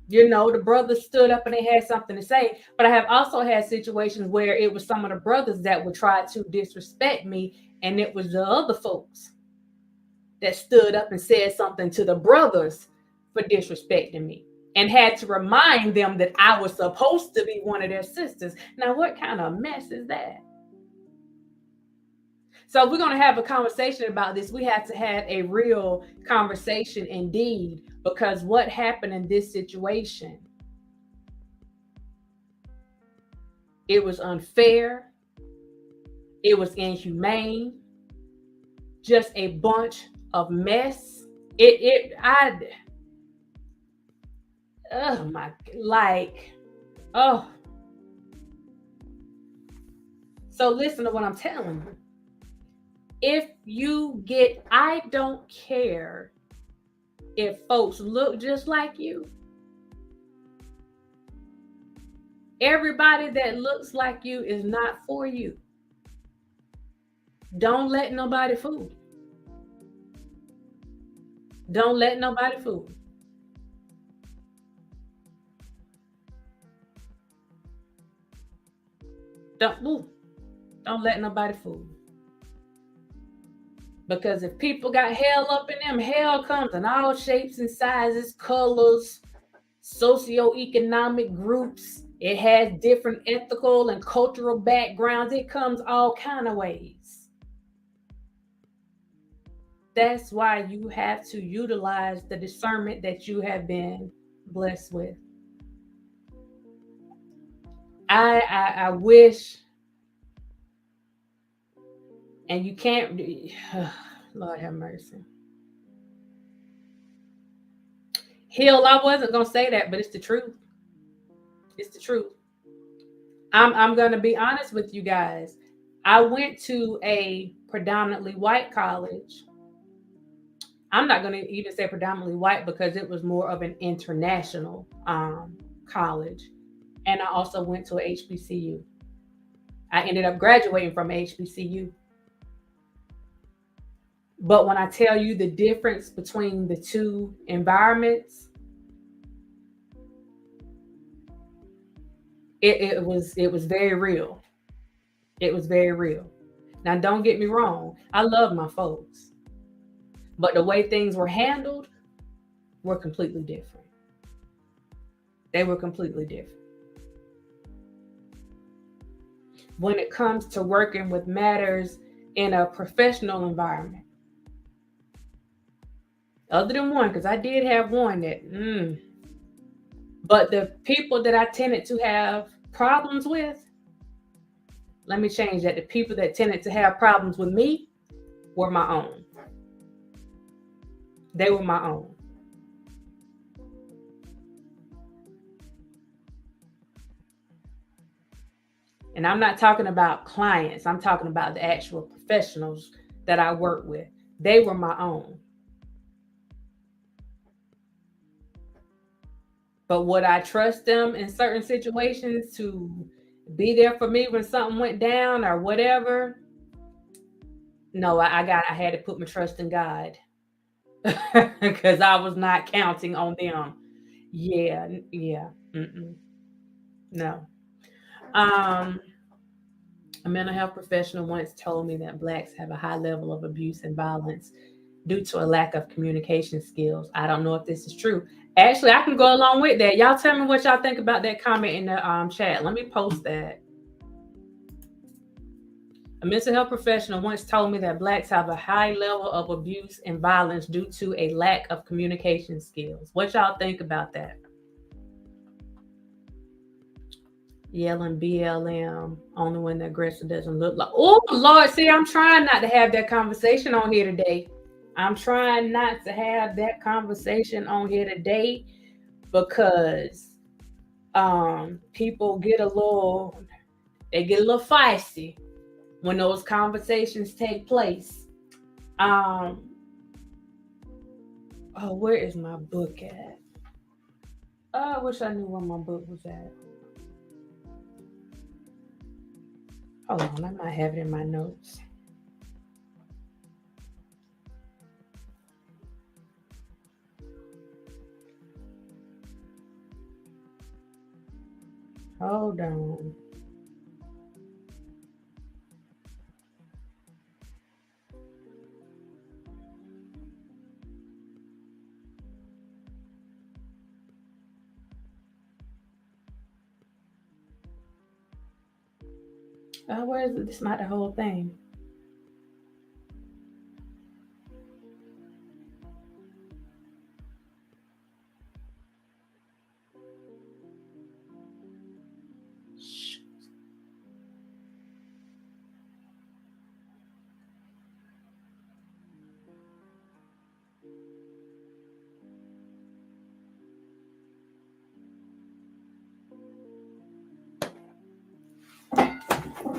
you know, the brothers stood up and they had something to say, but I have also had situations where it was some of the brothers that would try to disrespect me, and it was the other folks that stood up and said something to the brothers for disrespecting me and had to remind them that I was supposed to be one of their sisters. Now, what kind of mess is that? So if we're going to have a conversation about this, we have to have a real conversation indeed, because what happened in this situation, it was unfair, it was inhumane, just a bunch of mess. Oh my, like, oh. So listen to what I'm telling you. If you get, I don't care if folks look just like you. Everybody that looks like you is not for you. Don't let nobody fool you. Don't let nobody fool you. Don't let nobody fool you. Because if people got hell up in them, hell comes in all shapes and sizes, colors, socioeconomic groups. It has different ethical and cultural backgrounds. It comes all kind of ways. That's why you have to utilize the discernment that you have been blessed with. I wish, and you can't, Lord have mercy. Hill, I wasn't gonna say that, but it's the truth. It's the truth. I'm gonna be honest with you guys. I went to a predominantly white college. I'm not gonna even say predominantly white because it was more of an international college. And I also went to a HBCU. I ended up graduating from HBCU. But when I tell you the difference between the two environments, it was very real. It was very real. Now, don't get me wrong. I love my folks, but the way things were handled were completely different. They were completely different. When it comes to working with matters in a professional environment, other than one, because I did have one that, but the people that I tended to have problems with, let me change that. The people that tended to have problems with me were my own. They were my own. And I'm not talking about clients. I'm talking about the actual professionals that I work with. They were my own. But would I trust them in certain situations to be there for me when something went down or whatever? No, I had to put my trust in God because I was not counting on them. Yeah, yeah. No. Um, a mental health professional once told me that Blacks have a high level of abuse and violence due to a lack of communication skills. I don't know if this is true. Actually, I can go along with that. Y'all tell me what y'all think about that comment in the chat. Let me post that. A mental health professional once told me that Blacks have a high level of abuse and violence due to a lack of communication skills. What y'all think about that? Yelling BLM, only when the aggressor doesn't look like. Oh, Lord, see, I'm trying not to have that conversation on here today. I'm trying not to have that conversation on here today because people get a little feisty when those conversations take place. Oh, where is my book at? Oh, I wish I knew where my book was at. Hold on, I might have it in my notes. Hold on. Where is it? This is not the whole thing.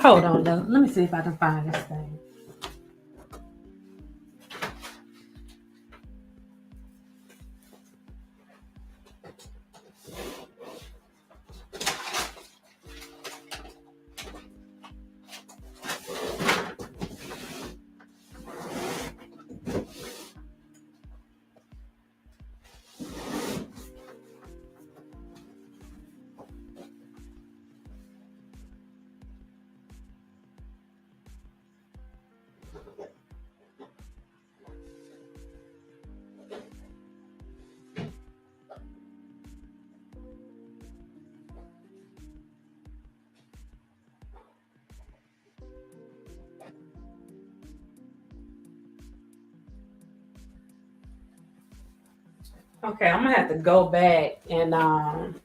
Hold on, though. Let me see if I can find this thing. Okay, I'm gonna have to go back and I'm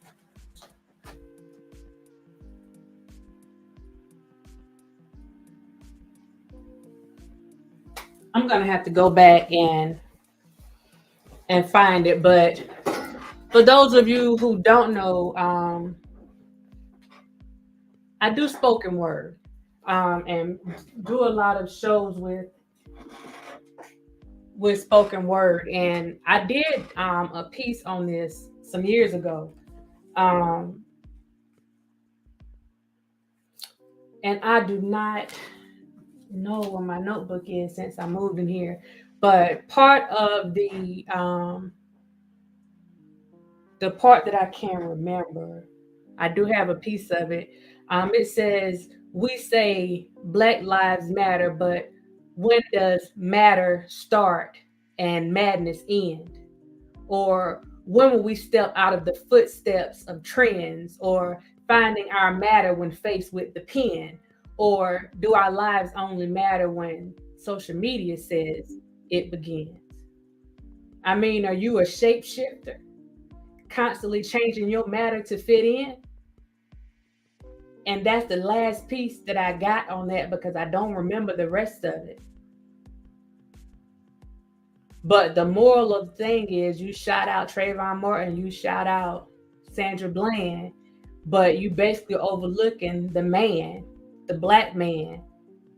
gonna have to go back and find it. But for those of you who don't know, I do spoken word and do a lot of shows with spoken word, and I did a piece on this some years ago. And I do not know where my notebook is since I moved in here, but part of the part that I can remember, I do have a piece of it. It says, "We say Black Lives Matter, but when does matter start and madness end? Or when will we step out of the footsteps of trends, or finding our matter when faced with the pen? Or do our lives only matter when social media says it begins?" I mean, are you a shapeshifter, constantly changing your matter to fit in? And that's the last piece that I got on that because I don't remember the rest of it. But the moral of the thing is, you shout out Trayvon Martin, you shout out Sandra Bland, but you basically overlooking the man, the Black man,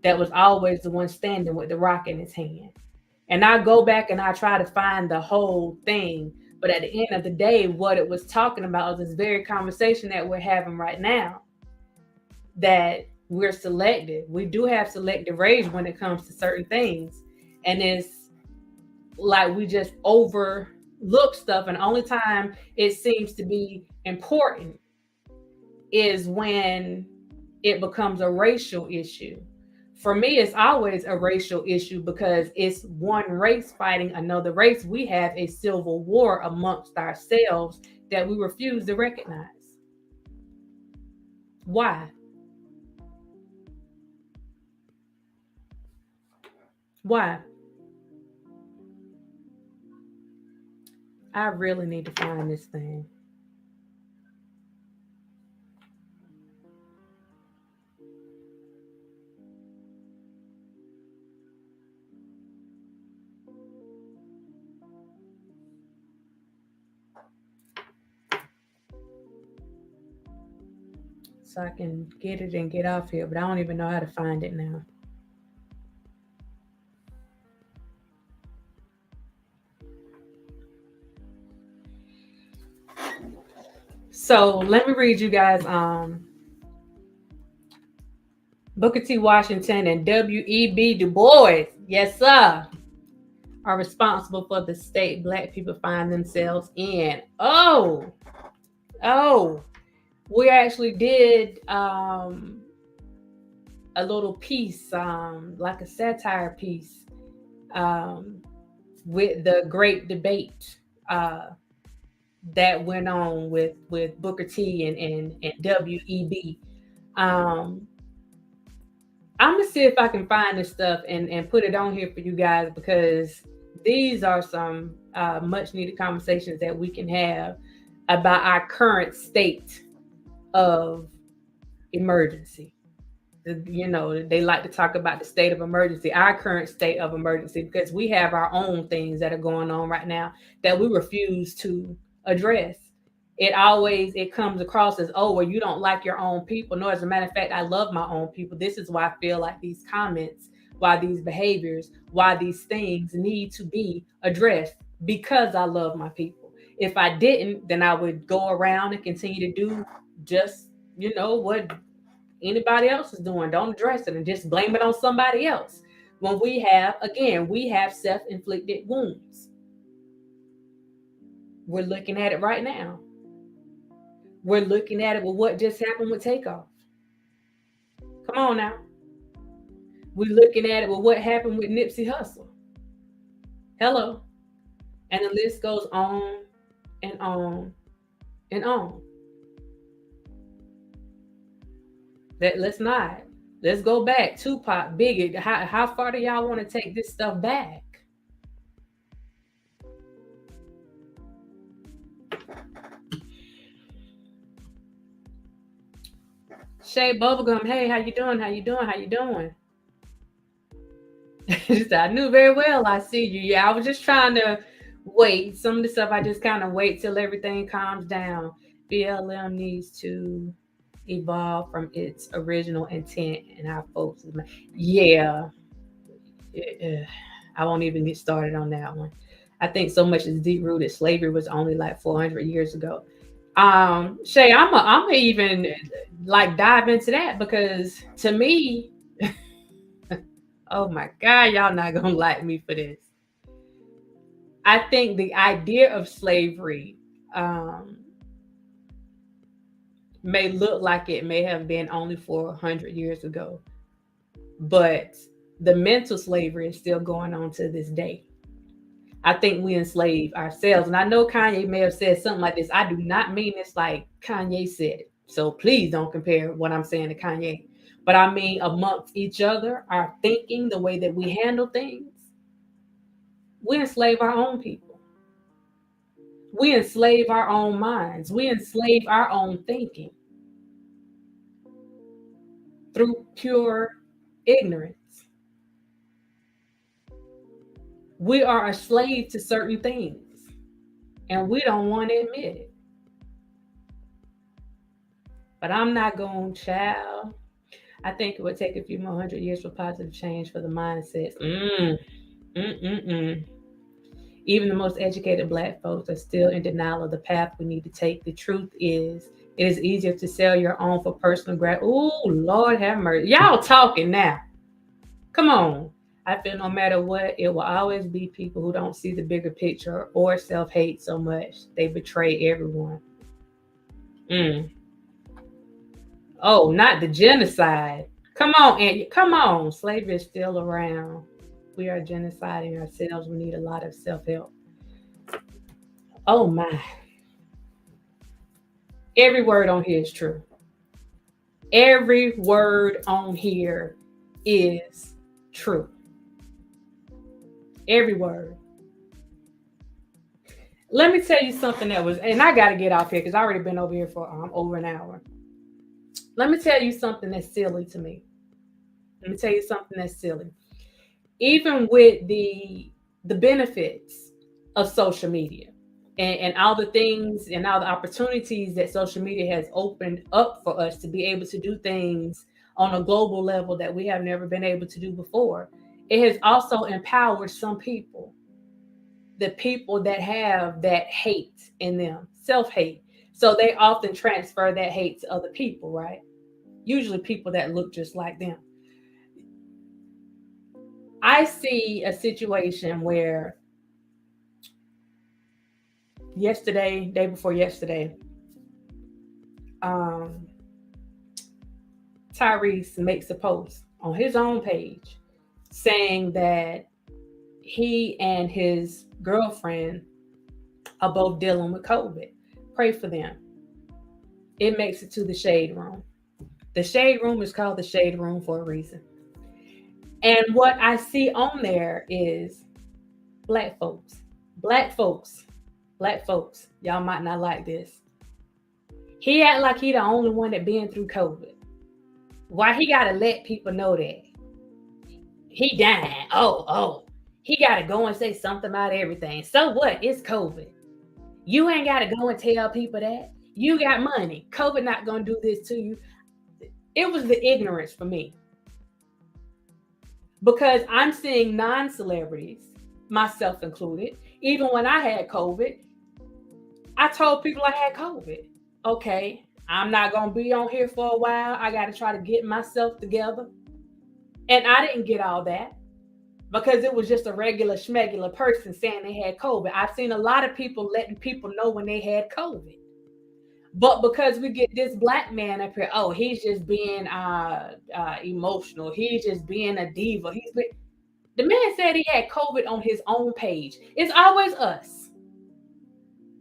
that was always the one standing with the rock in his hand. And I go back and I try to find the whole thing. But at the end of the day, what it was talking about was this very conversation that we're having right now, that we're selective. We do have selective rage when it comes to certain things. And it's like we just overlook stuff. And the only time it seems to be important is when it becomes a racial issue. For me, it's always a racial issue because it's one race fighting another race. We have a civil war amongst ourselves that we refuse to recognize. Why? Why? I really need to find this thing. So I can get it and get off here, but I don't even know how to find it now. So let me read you guys Booker T. Washington and W.E.B. Du Bois, yes sir, are responsible for the state Black people find themselves in. Oh, we actually did a little piece, like a satire piece, with the great debate that went on with Booker T and WEB. I'm gonna see if I can find this stuff and put it on here for you guys, because these are some much needed conversations that we can have about our current state of emergency. You know, they like to talk about the state of emergency, our current state of emergency, because we have our own things that are going on right now that we refuse to address. It comes across as, oh, well, you don't like your own people. No, as a matter of fact, I love my own people. This is why I feel like these comments, why these behaviors, why these things need to be addressed, because I love my people. If I didn't, then I would go around and continue to do just, what anybody else is doing. Don't address it and just blame it on somebody else. When we have self-inflicted wounds. We're looking at it right now. We're looking at it with what just happened with Takeoff. Come on now. We're looking at it with what happened with Nipsey Hussle. Hello. And the list goes on and on and on. Let's go back. Tupac, Biggie. How far do y'all want to take this stuff back? Shay Bubblegum, hey, how you doing? I knew very well I see you. Yeah, I was just trying to wait. Some of the stuff I just kind of wait till everything calms down. BLM needs to evolve from its original intent and our folks. Yeah. I won't even get started on that one. I think so much is deep rooted. Slavery was only like 400 years ago. Shay, I'm even like dive into that, because to me, oh my God, y'all not gonna like me for this. I think the idea of slavery may look like it may have been only 400 years ago, but the mental slavery is still going on to this day. I think we enslave ourselves. And I know Kanye may have said something like this. I do not mean this like Kanye said it. So please don't compare what I'm saying to Kanye. But I mean, amongst each other, our thinking, the way that we handle things, we enslave our own people. We enslave our own minds. We enslave our own thinking through pure ignorance. We are a slave to certain things, and we don't want to admit it. But I'm not going, child. I think it would take a few more hundred years for positive change for the mindsets. Even the most educated Black folks are still in denial of the path we need to take. The truth is, it is easier to sell your own for personal grab. Oh, Lord have mercy. Y'all talking now. Come on. I feel no matter what, it will always be people who don't see the bigger picture or self-hate so much. They betray everyone. Oh, not the genocide. Come on, Aunt. Come on. Slavery is still around. We are genociding ourselves. We need a lot of self-help. Oh my. Every word on here is true. Every word on here is true. Every word. Let me tell you something that was, and I got to get off here because I already been over here for over an hour. Let me tell you something that's silly to me. Let me tell you something that's silly. Even with the benefits of social media and all the things and all the opportunities that social media has opened up for us to be able to do things on a global level that we have never been able to do before, it has also empowered some people, the people that have that hate in them, self-hate. So they often transfer that hate to other people, right? Usually people that look just like them. I see a situation where day before yesterday, Tyrese makes a post on his own page saying that he and his girlfriend are both dealing with COVID. Pray for them. It makes it to the shade room. The shade room is called the shade room for a reason. And what I see on there is black folks. Y'all might not like this. He act like he the only one that been through COVID. Why he gotta let people know that? He dying. He gotta go and say something about everything. So what? It's COVID. You ain't gotta go and tell people that. You got money. COVID not gonna do this to you. It was the ignorance for me. Because I'm seeing non-celebrities, myself included, even when I had COVID, I told people I had COVID. Okay, I'm not going to be on here for a while. I got to try to get myself together. And I didn't get all that because it was just a regular schmegular person saying they had COVID. I've seen a lot of people letting people know when they had COVID. But because we get this black man up here, he's just being emotional. He's just being a diva. The man said he had COVID on his own page. It's always us.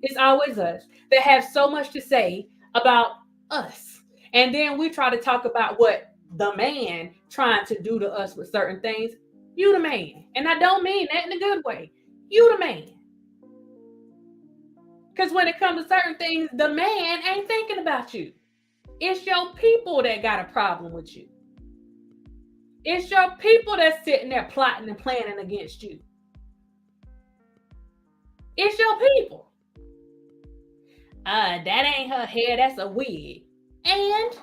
It's always us that have so much to say about us. And then we try to talk about what the man trying to do to us with certain things. You the man. And I don't mean that in a good way. You the man. Because when it comes to certain things, the man ain't thinking about you. It's your people that got a problem with you. It's your people that's sitting there plotting and planning against you. It's your people. That ain't her hair, that's a wig. And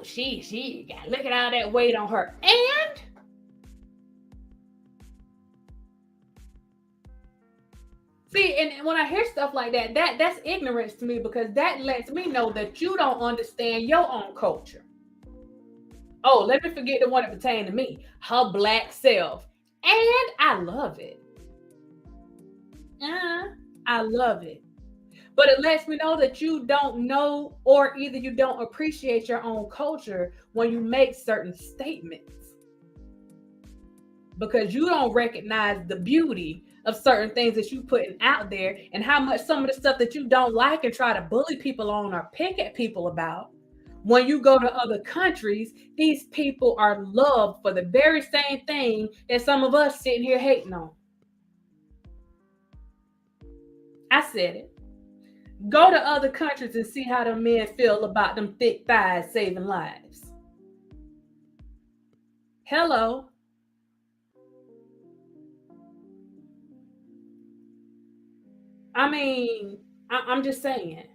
she got, look at all that weight on her. And see, and when I hear stuff like that, that's ignorance to me, because that lets me know that you don't understand your own culture. Let me forget the one that pertained to me, her black self. And I love it. I love it. But it lets me know that you don't know, or either you don't appreciate your own culture when you make certain statements. Because you don't recognize the beauty of certain things that you putting out there, and how much some of the stuff that you don't like and try to bully people on or pick at people about. When you go to other countries, these people are loved for the very same thing that some of us sitting here hating on. I said it. Go to other countries and see how the men feel about them thick thighs saving lives. Hello. I mean, I'm just saying.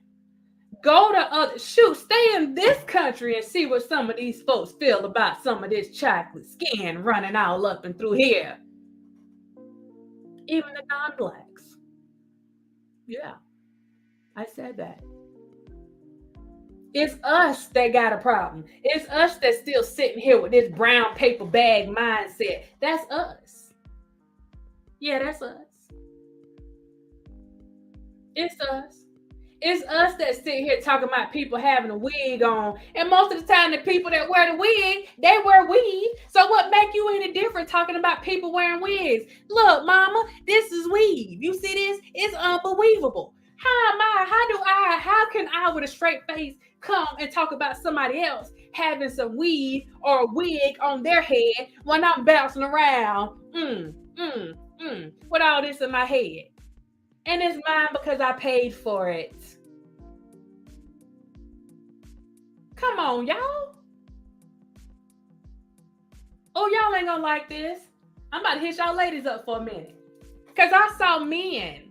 Go to stay in this country and see what some of these folks feel about some of this chocolate skin running all up and through here. Even the non-blacks. Yeah, I said that. It's us that got a problem. It's us that's still sitting here with this brown paper bag mindset. That's us. Yeah, that's us. It's us. It's us that sit here talking about people having a wig on. And most of the time, the people that wear the wig, they wear weave. So what make you any different talking about people wearing wigs? Look, mama, this is weave. You see this? It's unbelievable. How can I with a straight face come and talk about somebody else having some weed or a wig on their head when I'm bouncing around with all this in my head? And it's mine because I paid for it. Come on, y'all. Oh, y'all ain't gonna like this. I'm about to hit y'all ladies up for a minute. Because I saw men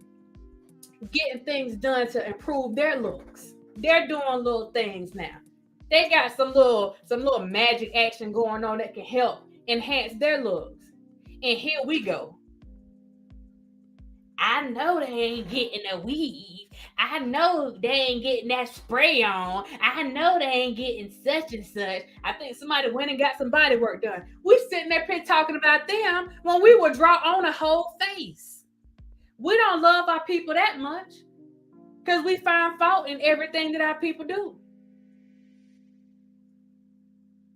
getting things done to improve their looks. They're doing little things now. They got some little magic action going on that can help enhance their looks. And here we go. I know they ain't getting a weave. I know they ain't getting that spray on. I know they ain't getting such and such. I think somebody went and got some body work done. We sitting there talking about them when we would draw on a whole face. We don't love our people that much because we find fault in everything that our people do.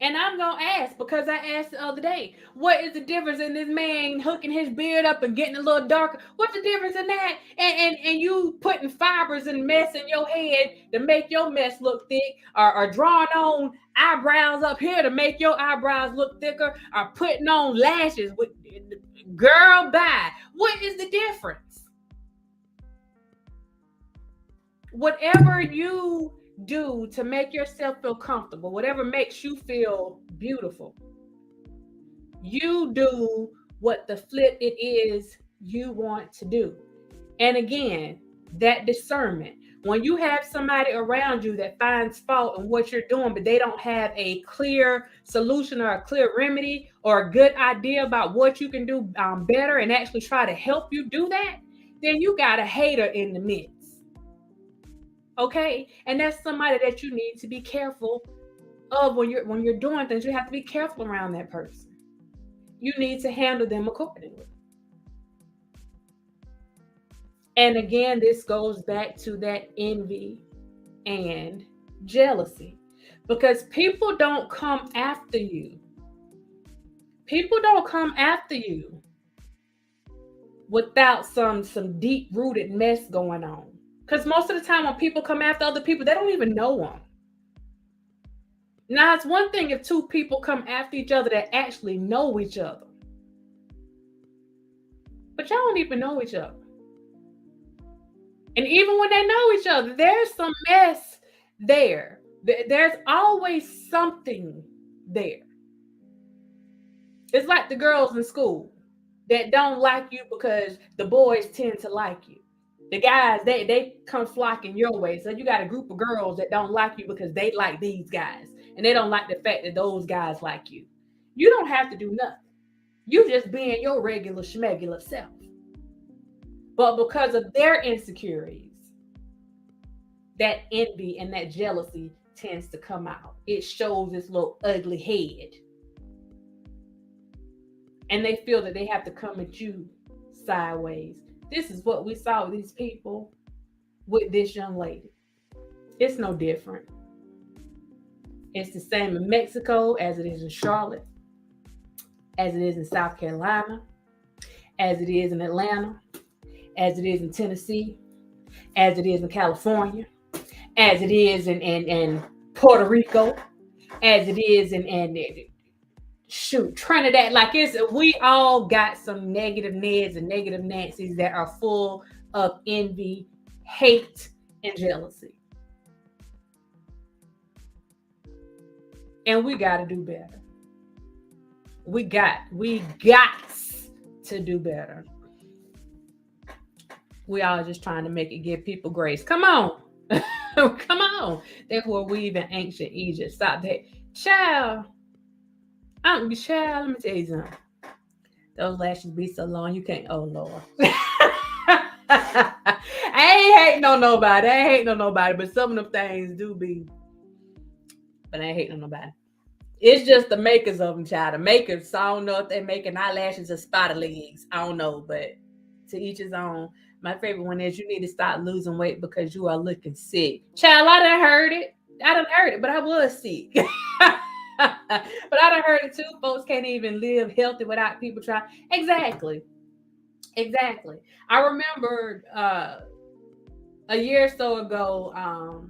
And I'm going to ask, because I asked the other day, what is the difference in this man hooking his beard up and getting a little darker? What's the difference in that? And you putting fibers and mess in your head to make your mess look thick, or drawing on eyebrows up here to make your eyebrows look thicker, or putting on lashes. Girl, bye. What is the difference? Whatever you do to make yourself feel comfortable, whatever makes you feel beautiful, you do what the flip it is you want to do. And again, that discernment. When you have somebody around you that finds fault in what you're doing, but they don't have a clear solution or a clear remedy or a good idea about what you can do better and actually try to help you do that, then you got a hater in the midst. Okay, and that's somebody that you need to be careful of when you're doing things. You have to be careful around that person. You need to handle them accordingly. And again, this goes back to that envy and jealousy, because people don't come after you. People don't come after you without some deep rooted mess going on. Because most of the time when people come after other people, they don't even know them. Now, it's one thing if two people come after each other that actually know each other. But y'all don't even know each other. And even when they know each other, there's some mess there. There's always something there. It's like the girls in school that don't like you because the boys tend to like you. The guys, they come flocking your way. So you got a group of girls that don't like you because they like these guys. And they don't like the fact that those guys like you. You don't have to do nothing. You just being your regular schmegular self. But because of their insecurities, that envy and that jealousy tends to come out. It shows this little ugly head. And they feel that they have to come at you sideways. This is what we saw with these people with this young lady. It's no different. It's the same in Mexico as it is in Charlotte, as it is in South Carolina, as it is in Atlanta, as it is in Tennessee, as it is in California, as it is in Puerto Rico, as it is in Trinidad. Like we all got some negative Neds and negative Nancys that are full of envy, hate, and jealousy. And we got to do better. We got to do better. We all just trying to make it give people grace. Come on. Come on. That's where we even ancient Egypt. Stop that. Child, let me tell you something. Those lashes be so long, you can't. Oh, Lord. I ain't hating on nobody. But some of them things do be. But I ain't hating on nobody. It's just the makers of them, child. The makers, I don't know if they're making eyelashes or spider legs. I don't know, but to each his own. My favorite one is you need to start losing weight because you are looking sick. Child, I done heard it, but I was sick. But I done heard it too. Folks can't even live healthy without people trying. Exactly. I remember a year or so ago,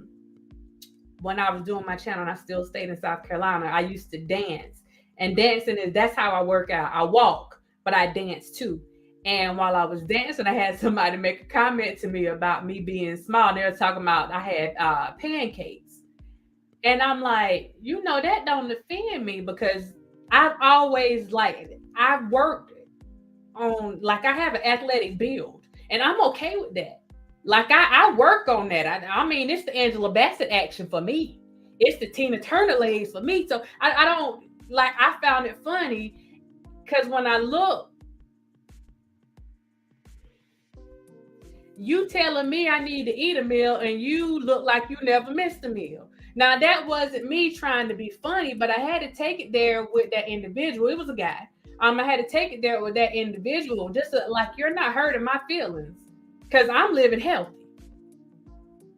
when I was doing my channel and I still stayed in South Carolina, I used to dance. And dancing that's how I work out. I walk, but I dance too. And while I was dancing, I had somebody make a comment to me about me being small. And they were talking about I had pancakes. And I'm like, that don't offend me because I've always I've worked on, like, I have an athletic build and I'm okay with that. Like I work on that. I mean, it's the Angela Bassett action for me. It's the Tina Turner legs for me. So I don't like, I found it funny because when I look, you telling me I need to eat a meal and you look like you never missed a meal. Now that wasn't me trying to be funny, but I had to take it there with that individual. It was a guy. I had to take it there with that individual, just like, you're not hurting my feelings because I'm living healthy.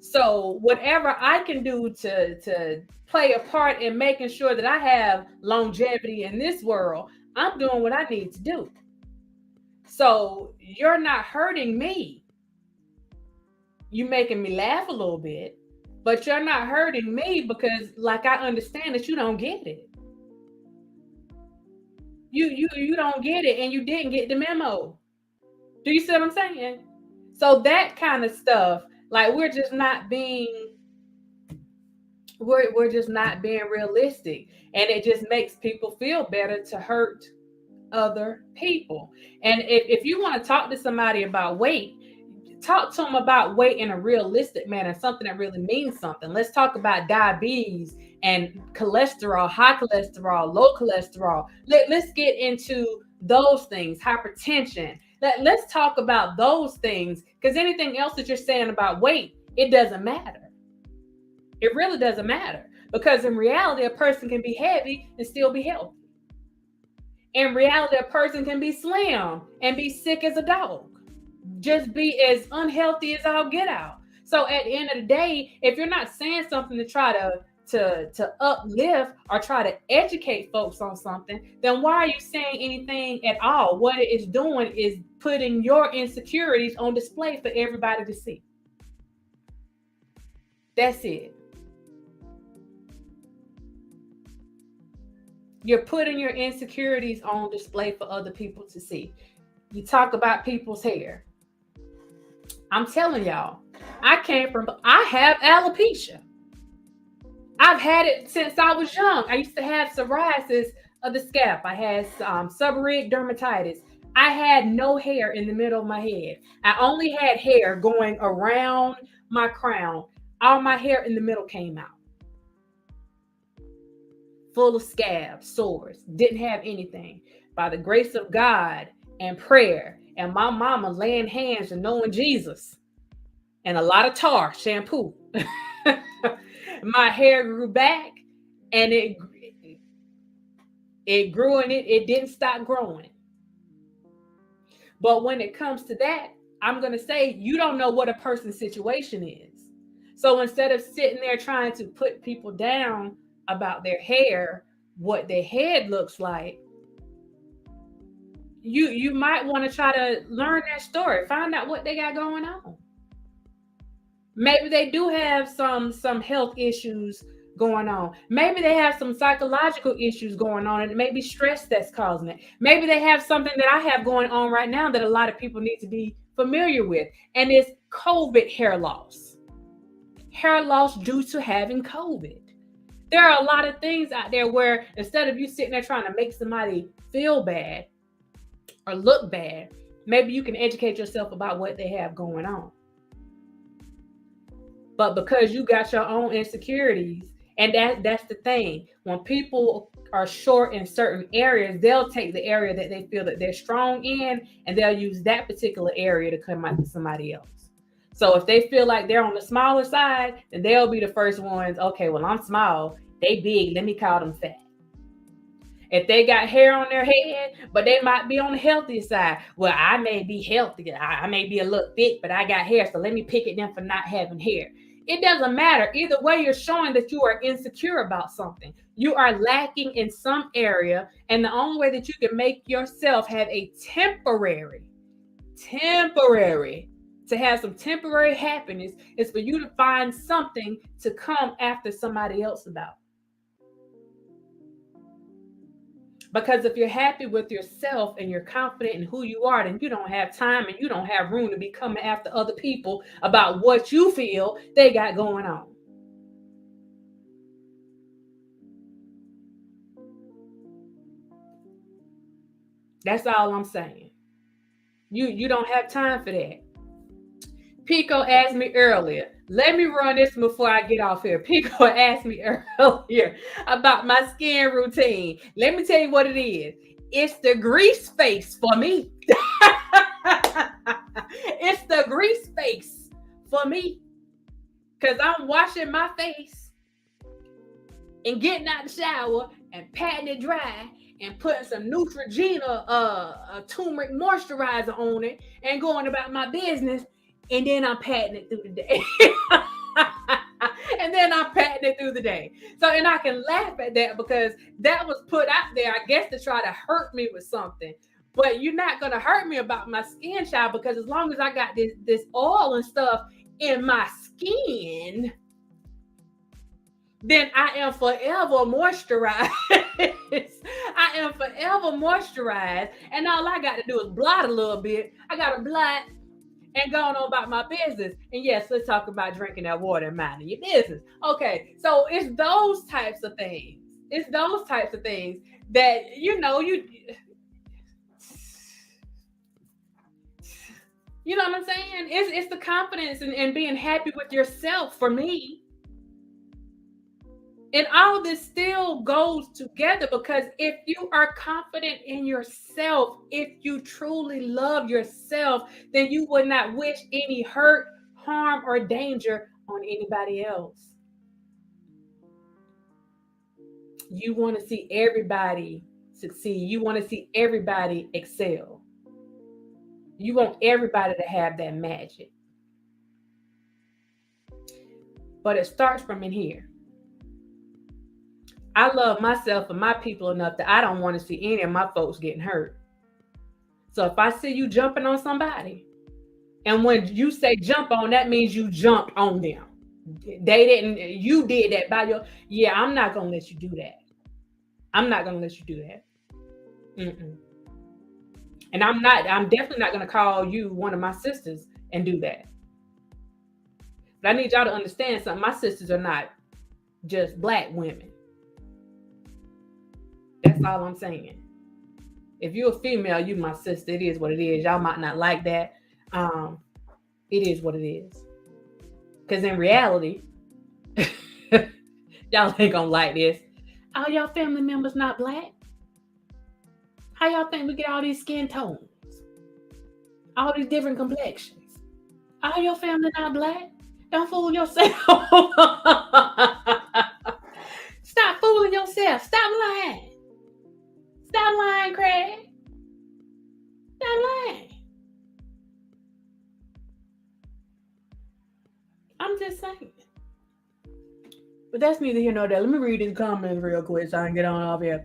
So whatever I can do to play a part in making sure that I have longevity in this world, I'm doing what I need to do. So you're not hurting me. You making me laugh a little bit, but you're not hurting me because, like, I understand that you don't get it. You don't get it, and you didn't get the memo. Do you see what I'm saying? So that kind of stuff, like, we're just not being realistic, and it just makes people feel better to hurt other people. And if you want to talk to somebody about weight, talk to them about weight in a realistic manner, something that really means something. Let's talk about diabetes and cholesterol, high cholesterol, low cholesterol. Let's get into those things, hypertension. Let's talk about those things, because anything else that you're saying about weight, it doesn't matter. It really doesn't matter, because in reality, a person can be heavy and still be healthy. In reality, a person can be slim and be sick as a dog. Just be as unhealthy as all get out. So at the end of the day, if you're not saying something to try to uplift or try to educate folks on something, then why are you saying anything at all? What it is doing is putting your insecurities on display for everybody to see. That's it. You're putting your insecurities on display for other people to see. You talk about people's hair. I'm telling y'all, I have alopecia. I've had it since I was young. I used to have psoriasis of the scalp. I had seborrheic dermatitis. I had no hair in the middle of my head. I only had hair going around my crown. All my hair in the middle came out. Full of scabs, sores, didn't have anything. By the grace of God and prayer and my mama laying hands and knowing Jesus and a lot of tar shampoo, my hair grew back, and it grew, and it didn't stop growing. But when it comes to that, I'm going to say, you don't know what a person's situation is. So instead of sitting there trying to put people down about their hair, what their head looks like, you might want to try to learn their story, find out what they got going on. Maybe they do have some health issues going on. Maybe they have some psychological issues going on, and it may be stress that's causing it. Maybe they have something that I have going on right now that a lot of people need to be familiar with, and it's COVID hair loss. Hair loss due to having COVID. There are a lot of things out there where instead of you sitting there trying to make somebody feel bad or look bad, maybe you can educate yourself about what they have going on. But because you got your own insecurities, and that's the thing. When people are short in certain areas, they'll take the area that they feel that they're strong in, and they'll use that particular area to come out to somebody else. So if they feel like they're on the smaller side, then they'll be the first ones. Okay, well, I'm small. They big. Let me call them fat. If they got hair on their head, but they might be on the healthy side. Well, I may be healthy. I may be a little thick, but I got hair. So let me pick at them for not having hair. It doesn't matter. Either way, you're showing that you are insecure about something. You are lacking in some area. And the only way that you can make yourself have a temporary to have some temporary happiness is for you to find something to come after somebody else about. Because if you're happy with yourself and you're confident in who you are, then you don't have time and you don't have room to be coming after other people about what you feel they got going on. That's all I'm saying. You don't have time for that. Pico asked me earlier. Let me run this before I get off here. Pico asked me earlier about my skin routine. Let me tell you what it is. It's the grease face for me. It's the grease face for me. Because I'm washing my face and getting out the shower and patting it dry and putting some Neutrogena turmeric moisturizer on it and going about my business. And then I'm patting it through the day. And then I'm patting it through the day. So, and I can laugh at that because that was put out there, I guess, to try to hurt me with something. But you're not going to hurt me about my skin, child, because as long as I got this oil and stuff in my skin, then I am forever moisturized. I am forever moisturized. And all I got to do is blot a little bit. I got to blot and going on about my business. And yes, let's talk about drinking that water and minding your business. Okay, so it's those types of things. It's those types of things that, you know what I'm saying? It's the confidence and being happy with yourself for me. And all this still goes together because if you are confident in yourself, if you truly love yourself, then you would not wish any hurt, harm, or danger on anybody else. You want to see everybody succeed. You want to see everybody excel. You want everybody to have that magic. But it starts from in here. I love myself and my people enough that I don't want to see any of my folks getting hurt. So if I see you jumping on somebody, and when you say jump on, that means you jumped on them. They didn't, you did that by I'm not going to let you do that. I'm not going to let you do that. And I'm definitely not going to call you one of my sisters and do that. But I need y'all to understand something. My sisters are not just Black women. That's all I'm saying. If you're a female, you my sister. It is what it is. Y'all might not like that. It is what it is. Because in reality, y'all ain't gonna like this. All y'all family members not Black? How y'all think we get all these skin tones? All these different complexions? All your family not Black? Don't fool yourself. Stop fooling yourself. Stop lying. Stop lying, Craig. Stop lying. I'm just saying. But that's neither here nor there. Let me read these comments real quick so I can get on off here.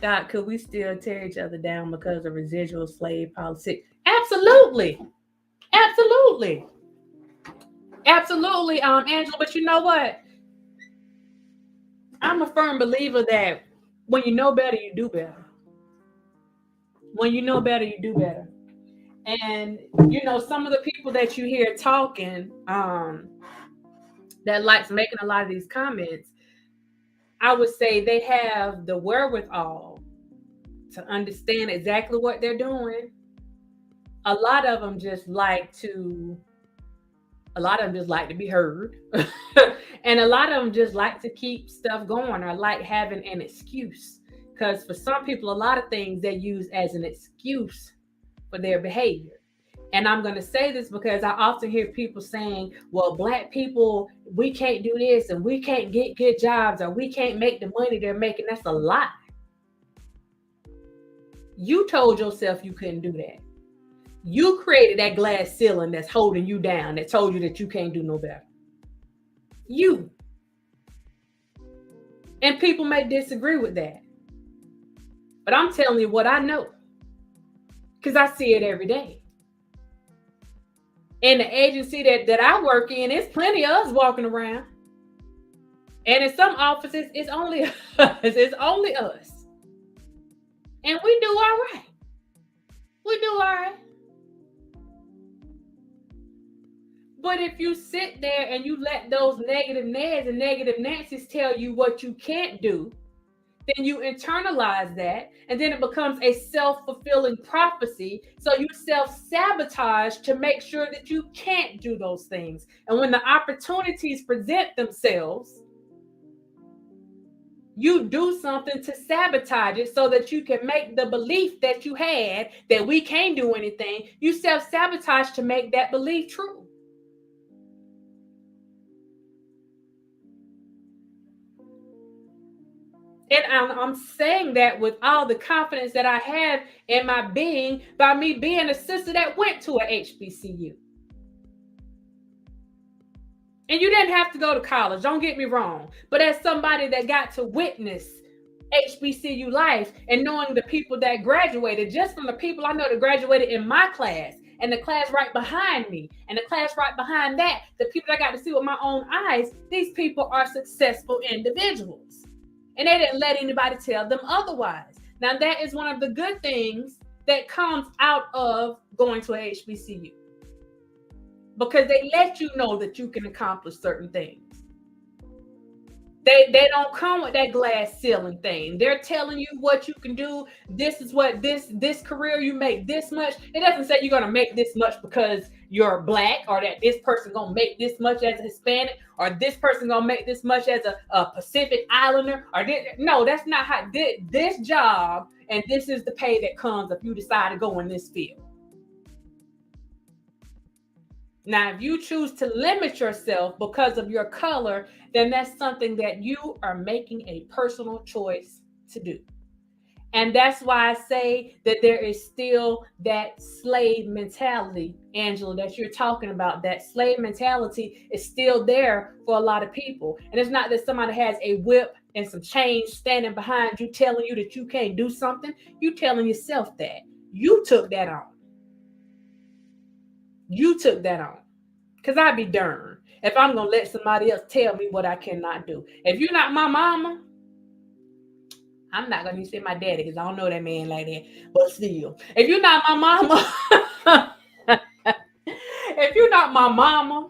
God, could we still tear each other down because of residual slave policy? Absolutely. Absolutely. Absolutely, Angela. But you know what? I'm a firm believer that when you know better, you do better. When you know better, you do better. And, some of the people that you hear talking that likes making a lot of these comments, I would say they have the wherewithal to understand exactly what they're doing. A lot of them just like to be heard. And a lot of them just like to keep stuff going or like having an excuse. Because for some people, a lot of things they use as an excuse for their behavior. And I'm going to say this because I often hear people saying, well, Black people, we can't do this and we can't get good jobs or we can't make the money they're making. That's a lie. You told yourself you couldn't do that. You created that glass ceiling that's holding you down, that told you that you can't do no better. You. And people may disagree with that. But I'm telling you what I know. Because I see it every day. In the agency that I work in, there's plenty of us walking around. And in some offices, it's only us. It's only us. And we do all right. We do all right. But if you sit there and you let those negative Neds and negative Nancy's tell you what you can't do, then you internalize that, and then it becomes a self-fulfilling prophecy. So you self-sabotage to make sure that you can't do those things. And when the opportunities present themselves, you do something to sabotage it so that you can make the belief that you had that we can't do anything. You self-sabotage to make that belief true. And I'm saying that with all the confidence that I have in my being by me being a sister that went to a HBCU. And you didn't have to go to college, don't get me wrong. But as somebody that got to witness HBCU life and knowing the people that graduated, just from the people I know that graduated in my class and the class right behind me and the class right behind that, the people I got to see with my own eyes, these people are successful individuals. And they didn't let anybody tell them otherwise. Now, that is one of the good things that comes out of going to a HBCU, because they let you know that you can accomplish certain things. They don't come with that glass ceiling thing. They're telling you what you can do. This is what this career, you make this much. It doesn't say you're gonna make this much because you're Black, or that this person gonna make this much as a Hispanic, or this person gonna make this much as a Pacific Islander, or no, that's not how this job, and this is the pay that comes if you decide to go in this field. Now, if you choose to limit yourself because of your color, then that's something that you are making a personal choice to do. And that's why I say that there is still that slave mentality, Angela, that you're talking about. That slave mentality is still there for a lot of people. And it's not that somebody has a whip and some chains standing behind you telling you that you can't do something. You telling yourself that. You took that on. You took that on. Because I'd be darned if I'm going to let somebody else tell me what I cannot do. If you're not my mama, I'm not going to say my daddy, because I don't know that man like that. But still, if you're not my mama, if you're not my mama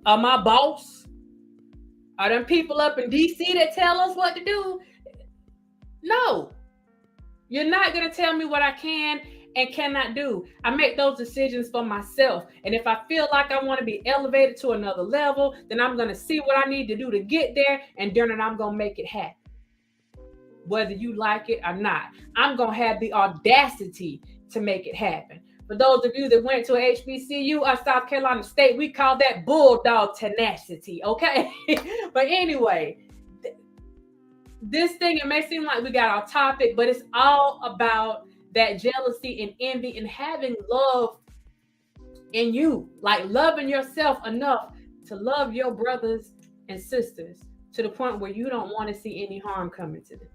or my boss or them people up in DC that tell us what to do, no, you're not going to tell me what I can and cannot do. I make those decisions for myself. And if I feel like I want to be elevated to another level, then I'm going to see what I need to do to get there. And then I'm going to make it happen. Whether you like it or not, I'm going to have the audacity to make it happen. For those of you that went to a HBCU or South Carolina State, we call that bulldog tenacity. Okay. But anyway, this thing, it may seem like we got off topic, but it's all about that jealousy and envy and having love in you, like loving yourself enough to love your brothers and sisters to the point where you don't want to see any harm coming to them.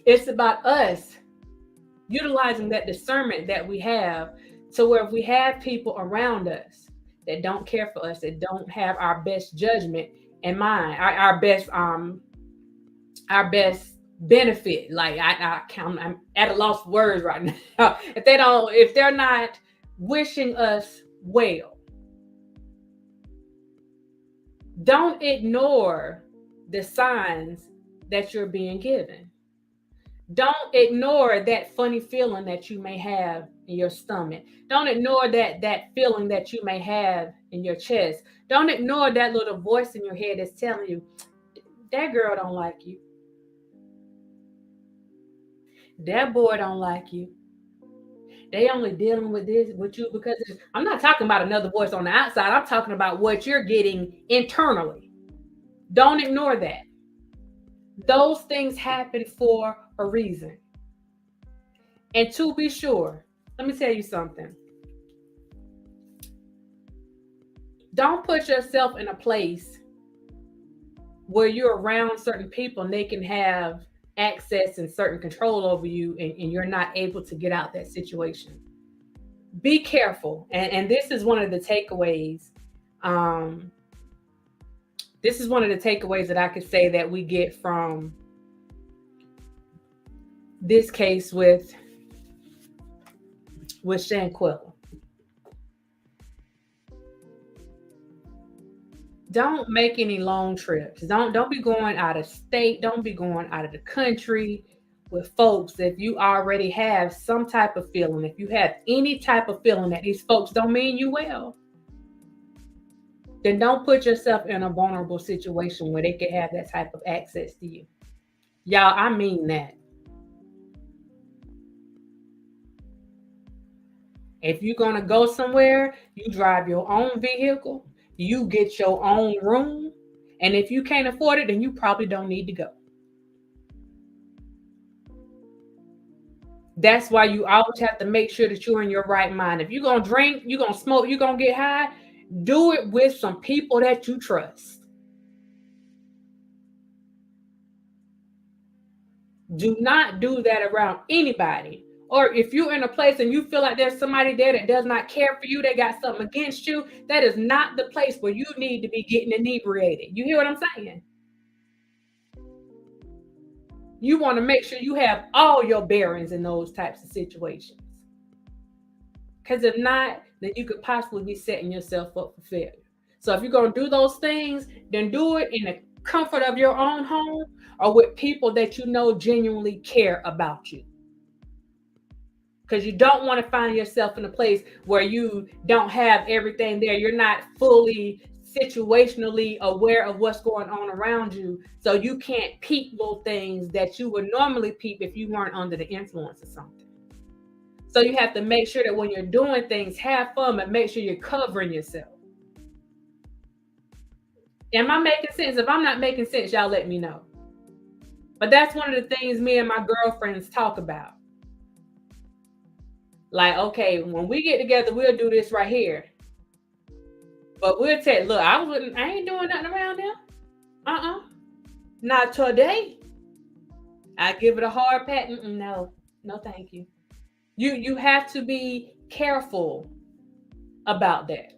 It's about us utilizing that discernment that we have, to where if we have people around us that don't care for us, that don't have our best judgment in mind, our best benefit. Like I'm at a loss of words right now. If they're not wishing us well, don't ignore the signs that you're being given. Don't ignore that funny feeling that you may have in your stomach. Don't ignore that feeling that you may have in your chest. Don't ignore that little voice in your head that's telling you, that girl don't like you. That boy don't like you. They only dealing with this with you because I'm not talking about another voice on the outside. I'm talking about what you're getting internally. Don't ignore that. Those things happen for a reason. And to be sure, let me tell you something. Don't put yourself in a place where you're around certain people and they can have access and certain control over you, and you're not able to get out that situation. be careful. And this is one of the takeaways. This is one of the takeaways that I could say that we get from this case with Shanquella. Don't make any long trips. Don't be going out of state. Don't be going out of the country with folks if you already have some type of feeling. If you have any type of feeling that these folks don't mean you well, then don't put yourself in a vulnerable situation where they can have that type of access to you. Y'all, I mean that. If you're going to go somewhere, you drive your own vehicle, you get your own room, and if you can't afford it, then you probably don't need to go. That's why you always have to make sure that you're in your right mind. If you're going to drink, you're going to smoke, you're going to get high, do it with some people that you trust. Do not do that around anybody. Or if you're in a place and you feel like there's somebody there that does not care for you, they got something against you, that is not the place where you need to be getting inebriated. You hear what I'm saying? You want to make sure you have all your bearings in those types of situations. Because if not, then you could possibly be setting yourself up for failure. So if you're going to do those things, then do it in the comfort of your own home or with people that you know genuinely care about you. Because you don't want to find yourself in a place where you don't have everything there. You're not fully situationally aware of what's going on around you. So you can't peep little things that you would normally peep if you weren't under the influence of something. So you have to make sure that when you're doing things, have fun, but make sure you're covering yourself. Am I making sense? If I'm not making sense, y'all let me know. But that's one of the things me and my girlfriends talk about. Like, okay, when we get together, we'll do this right here. But we'll tell, look, I ain't doing nothing around there. Not today. I give it a hard pat. No, thank you. You have to be careful about that.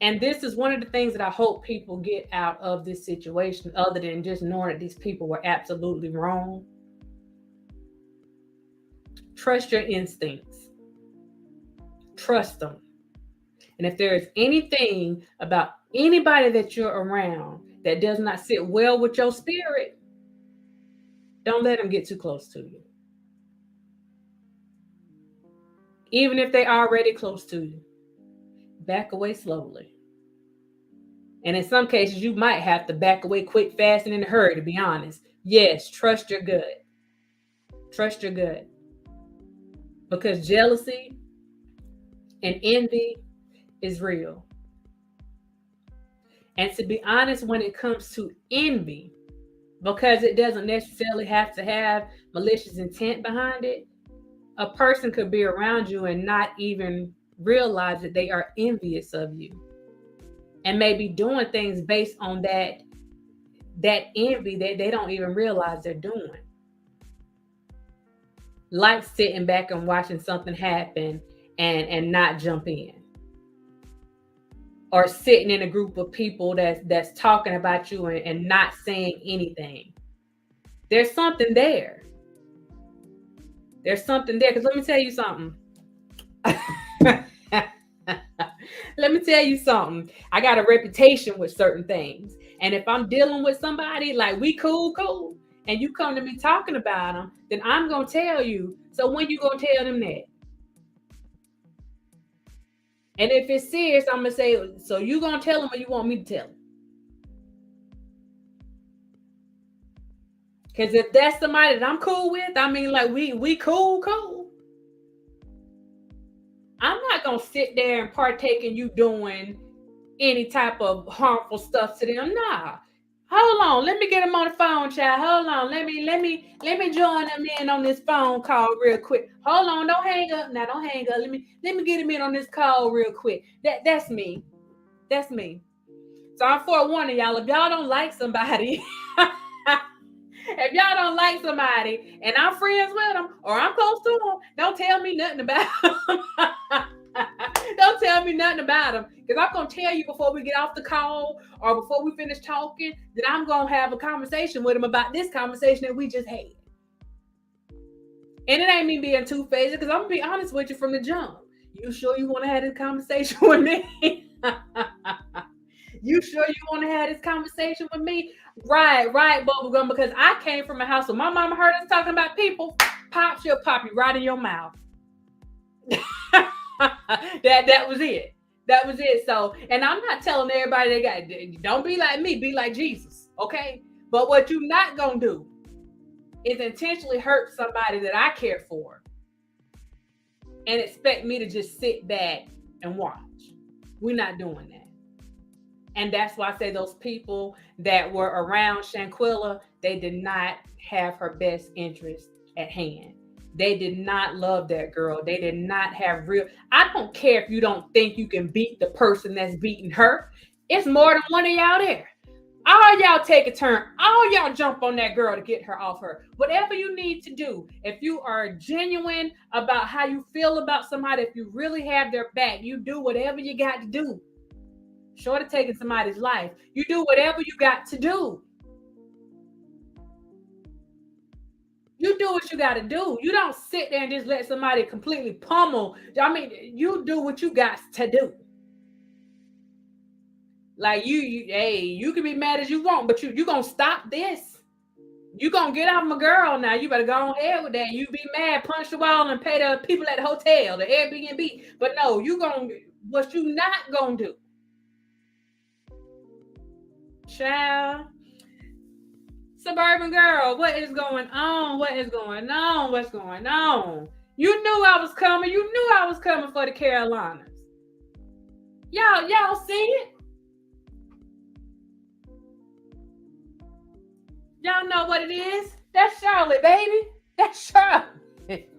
And this is one of the things that I hope people get out of this situation, other than just knowing that these people were absolutely wrong. Trust your instincts. Trust them. And if there is anything about anybody that you're around that does not sit well with your spirit, don't let them get too close to you. Even if they're already close to you, back away slowly. And in some cases, you might have to back away quick, fast, and in a hurry, to be honest. Yes, trust your gut. Trust your gut. Because jealousy and envy is real. And to be honest, when it comes to envy, because it doesn't necessarily have to have malicious intent behind it, a person could be around you and not even realize that they are envious of you, and maybe doing things based on that envy that they don't even realize they're doing. Like sitting back and watching something happen and not jump in. Or sitting in a group of people that's talking about you and not saying anything. There's something there. There's something there. Because let me tell you something. Let me tell you something. I got a reputation with certain things. And if I'm dealing with somebody like we cool, and you come to me talking about them, then I'm going to tell you. So when you going to tell them that? And if it's serious, I'm going to say, so you going to tell them or you want me to tell them? Because if that's somebody that I'm cool with, I mean, like we cool. I'm not going to sit there and partake in you doing any type of harmful stuff to them. Nah. Hold on. Let me get them on the phone, child. Hold on. Let me join them in on this phone call real quick. Hold on. Don't hang up. Now, don't hang up. Let me get them in on this call real quick. That's me. So I'm forewarning y'all. If y'all don't like somebody, If y'all don't like somebody and I'm friends with them or I'm close to them, don't tell me nothing about them. Don't tell me nothing about them, because I'm going to tell you before we get off the call or before we finish talking that I'm going to have a conversation with them about this conversation that we just had. And it ain't me being two-faced, because I'm going to be honest with you from the jump. You sure you want to have this conversation with me? You sure you want to have this conversation with me? Right, bubblegum, because I came from a house where my mama heard us talking about people. Pop, she'll pop you right in your mouth. that was it. That was it. So, and I'm not telling everybody they got, don't be like me, be like Jesus, okay? But what you're not gonna do is intentionally hurt somebody that I care for and expect me to just sit back and watch. We're not doing that. And that's why I say those people that were around Shanquella, they did not have her best interest at hand. They did not love that girl. They did not have real. I don't care if you don't think you can beat the person that's beating her. It's more than one of y'all there. All y'all take a turn. All y'all jump on that girl to get her off her. Whatever you need to do. If you are genuine about how you feel about somebody, if you really have their back, you do whatever you got to do. Short of taking somebody's life, you do whatever you got to do. You do what you got to do. You don't sit there and just let somebody completely pummel. I mean, you do what you got to do. Like you can be mad as you want, but you gonna stop this. You gonna get off my girl now. You better go ahead with that. You be mad, punch the wall, and pay the people at the hotel, the Airbnb. But no, what you not gonna do. Child. Suburban girl, what is going on? What's going on? You knew I was coming. You knew I was coming for the Carolinas. Y'all see it? Y'all know what it is? That's Charlotte, baby. That's Charlotte.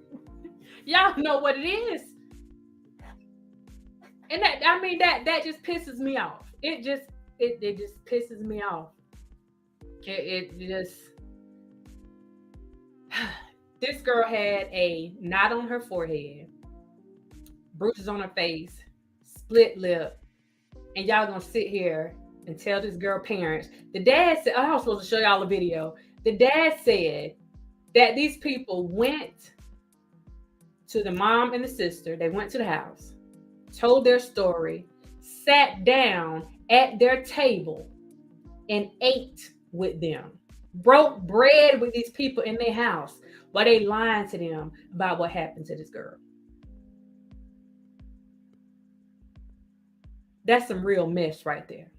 Y'all know what it is. And that just pisses me off. It just pisses me off. It just, this girl had a knot on her forehead, bruises on her face, split lip, and y'all gonna sit here and tell this girl parents. The dad said, I was supposed to show y'all a video. The dad said that these people went to the mom and the sister. They went to the house, told their story, sat down at their table and ate with them, broke bread with these people in their house while they lying to them about what happened to this girl. That's some real mess right there.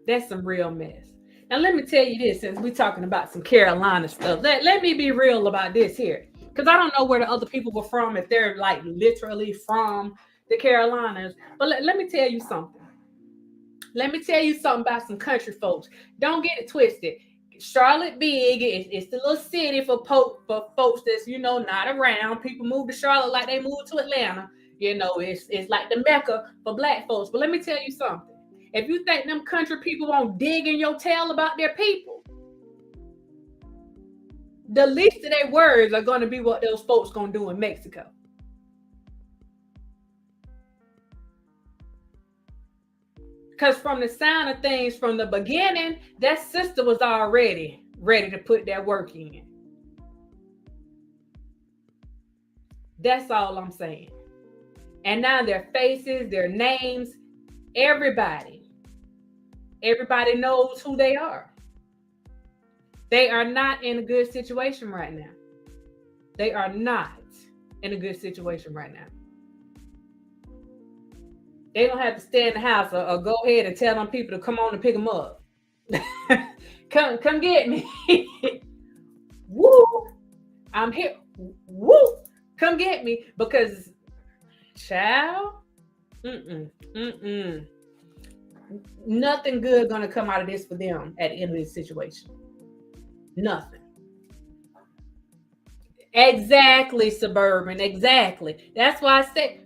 That's some real mess. Now let me tell you this, since we're talking about some Carolina stuff, let me be real about this here, because I don't know where the other people were from, if they're like literally from the Carolinas. But let me tell you something. Let me tell you something about some country folks. Don't get it twisted. Charlotte big. It's the little city for folks that's, not around. People move to Charlotte like they moved to Atlanta. It's like the Mecca for black folks. But let me tell you something. If you think them country people won't dig in your tail about their people, the least of their words are going to be what those folks going to do in Mexico. Because from the sound of things from the beginning, that sister was already ready to put that work in. That's all I'm saying. And now their faces, their names, everybody knows who they are. They are not in a good situation right now. They are not in a good situation right now. They don't have to stay in the house or go ahead and tell them people to come on and pick them up. come get me. Woo! I'm here. Woo! Come get me, because, child, nothing good gonna come out of this for them at the end of this situation. Nothing. Exactly, Suburban. Exactly. That's why I said,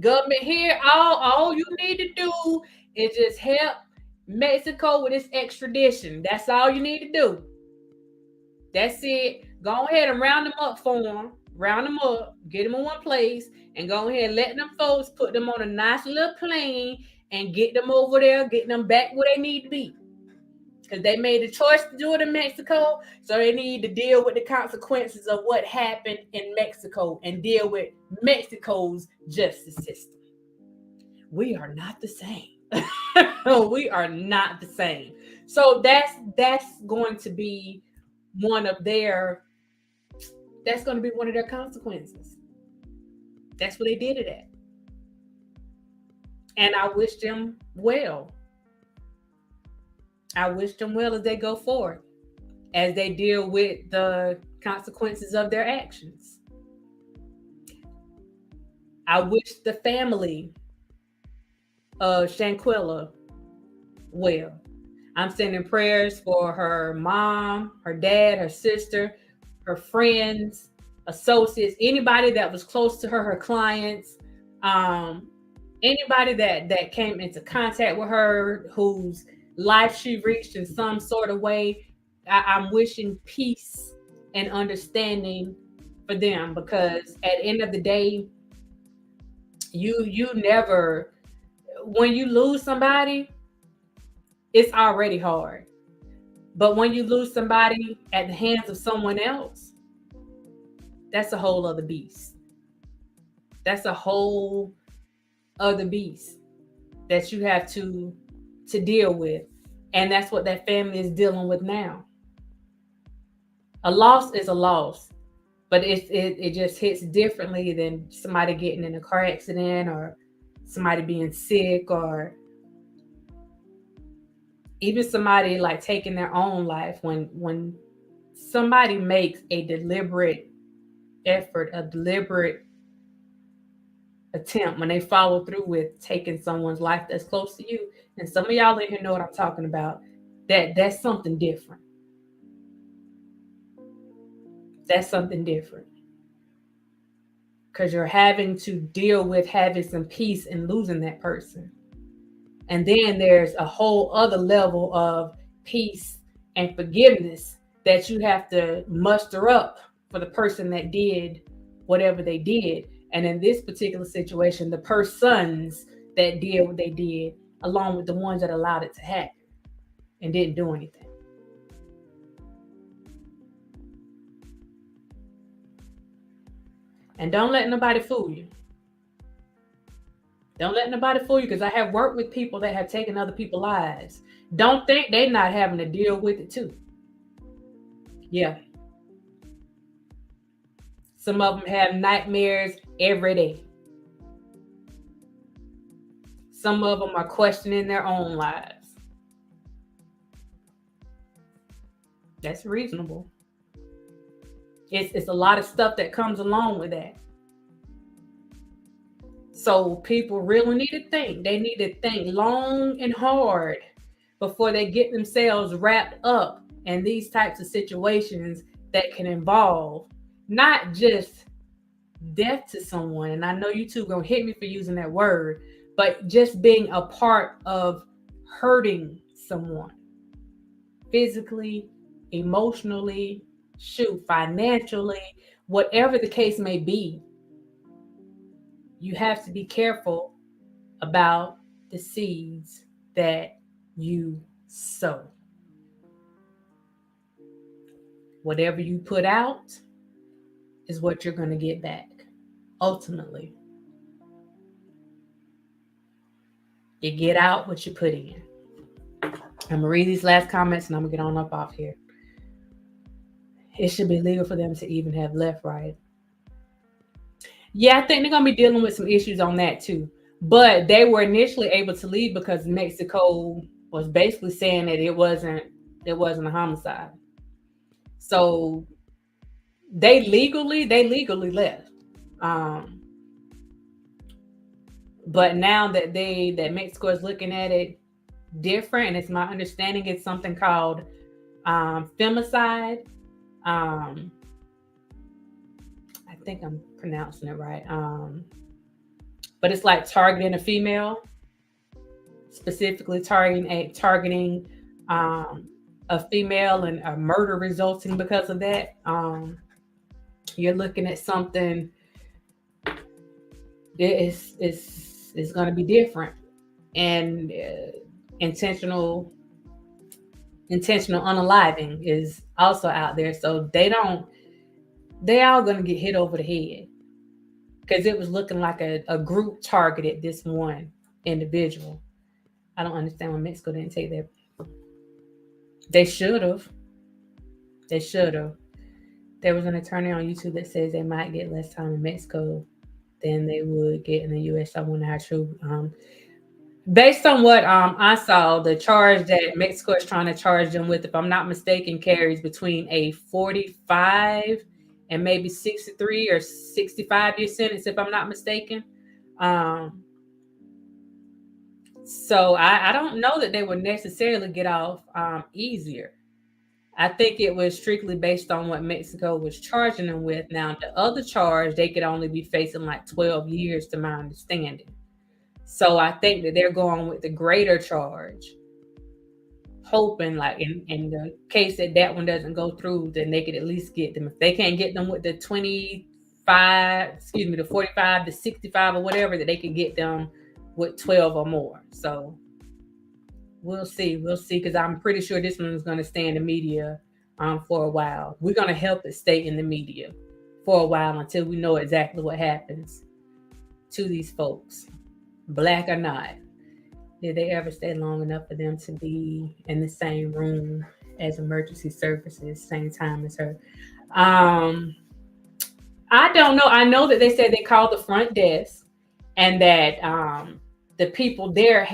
government here, all you need to do is just help Mexico with its extradition. That's all you need to do. That's it. Go ahead and round them up for them. Round them up, get them in one place, and go ahead and let them folks put them on a nice little plane and get them over there, get them back where they need to be. Because they made the choice to do it in Mexico, so they need to deal with the consequences of what happened in Mexico and deal with Mexico's justice system. We are not the same. We are not the same. So that's going to be one of their consequences. That's what they did it at. And I wish them well. I wish them well as they go forward, as they deal with the consequences of their actions. I wish the family of Shanquella well. I'm sending prayers for her mom, her dad, her sister, her friends, associates, anybody that was close to her, her clients, anybody that came into contact with her, whose life she reached in some sort of way. I'm wishing peace and understanding for them, because at the end of the day, you never, when you lose somebody, it's already hard. But when you lose somebody at the hands of someone else, that's a whole other beast. That's a whole other beast that you have to deal with. And that's what that family is dealing with now. A loss is a loss, but it just hits differently than somebody getting in a car accident, or somebody being sick, or even somebody like taking their own life. When somebody makes a deliberate effort, a deliberate attempt, when they follow through with taking someone's life that's close to you, and some of y'all in here know what I'm talking about, that's something different. That's something different. Because you're having to deal with having some peace and losing that person. And then there's a whole other level of peace and forgiveness that you have to muster up for the person that did whatever they did. And in this particular situation, the persons that did what they did, along with the ones that allowed it to happen and didn't do anything. And don't let nobody fool you. Don't let nobody fool you, because I have worked with people that have taken other people's lives. Don't think they're not having to deal with it too. Yeah. Some of them have nightmares every day. Some of them are questioning their own lives. That's reasonable. It's a lot of stuff that comes along with that. So people really need to think. They need to think long and hard before they get themselves wrapped up in these types of situations that can involve not just death to someone. And I know you two gonna hit me for using that word, but just being a part of hurting someone physically, emotionally, financially, whatever the case may be. You have to be careful about the seeds that you sow. Whatever you put out is what you're going to get back, ultimately. You get out what you put in. I'm going to read these last comments and I'm going to get on up off here. It should be legal for them to even have left, right? Yeah, I think they're going to be dealing with some issues on that too. But they were initially able to leave because Mexico was basically saying that it wasn't a homicide. So they legally left. But now that Mexico is looking at it different, and it's my understanding it's something called femicide. I think I'm pronouncing it right. But it's like targeting a female. specifically targeting a female and a murder resulting because of that. You're looking at something is going to be different, and intentional unaliving is also out there. So they all going to get hit over the head, because it was looking like a group targeted this one individual. I don't understand why Mexico didn't take that. They should have. There was an attorney on YouTube that says they might get less time in Mexico than they would get in the US. I wonder how true. Based on what I saw, the charge that Mexico is trying to charge them with, if I'm not mistaken, carries between a 45 and maybe 63 or 65 year sentence, if I'm not mistaken. So I don't know that they would necessarily get off easier. I think it was strictly based on what Mexico was charging them with. Now, the other charge, they could only be facing like 12 years to my understanding. So I think that they're going with the greater charge, hoping like in the case that one doesn't go through, then they could at least get them. If they can't get them with the 45 to 65 or whatever, that they can get them with 12 or more. So we'll see, because I'm pretty sure this one is going to stay in the media for a while. We're going to help it stay in the media for a while until we know exactly what happens to these folks, black or not. Did they ever stay long enough for them to be in the same room as emergency services, same time as her? I don't know. I know that they said they called the front desk, and that the people there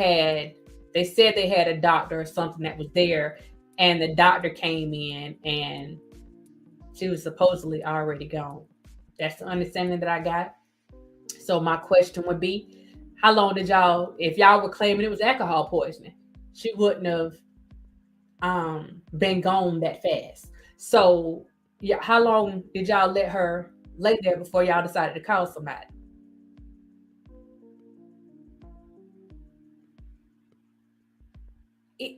they said they had a doctor or something that was there, and the doctor came in and she was supposedly already gone. That's the understanding that I got. So my question would be, how long did if y'all were claiming it was alcohol poisoning, she wouldn't have been gone that fast. So yeah, how long did y'all let her lay there before y'all decided to call somebody?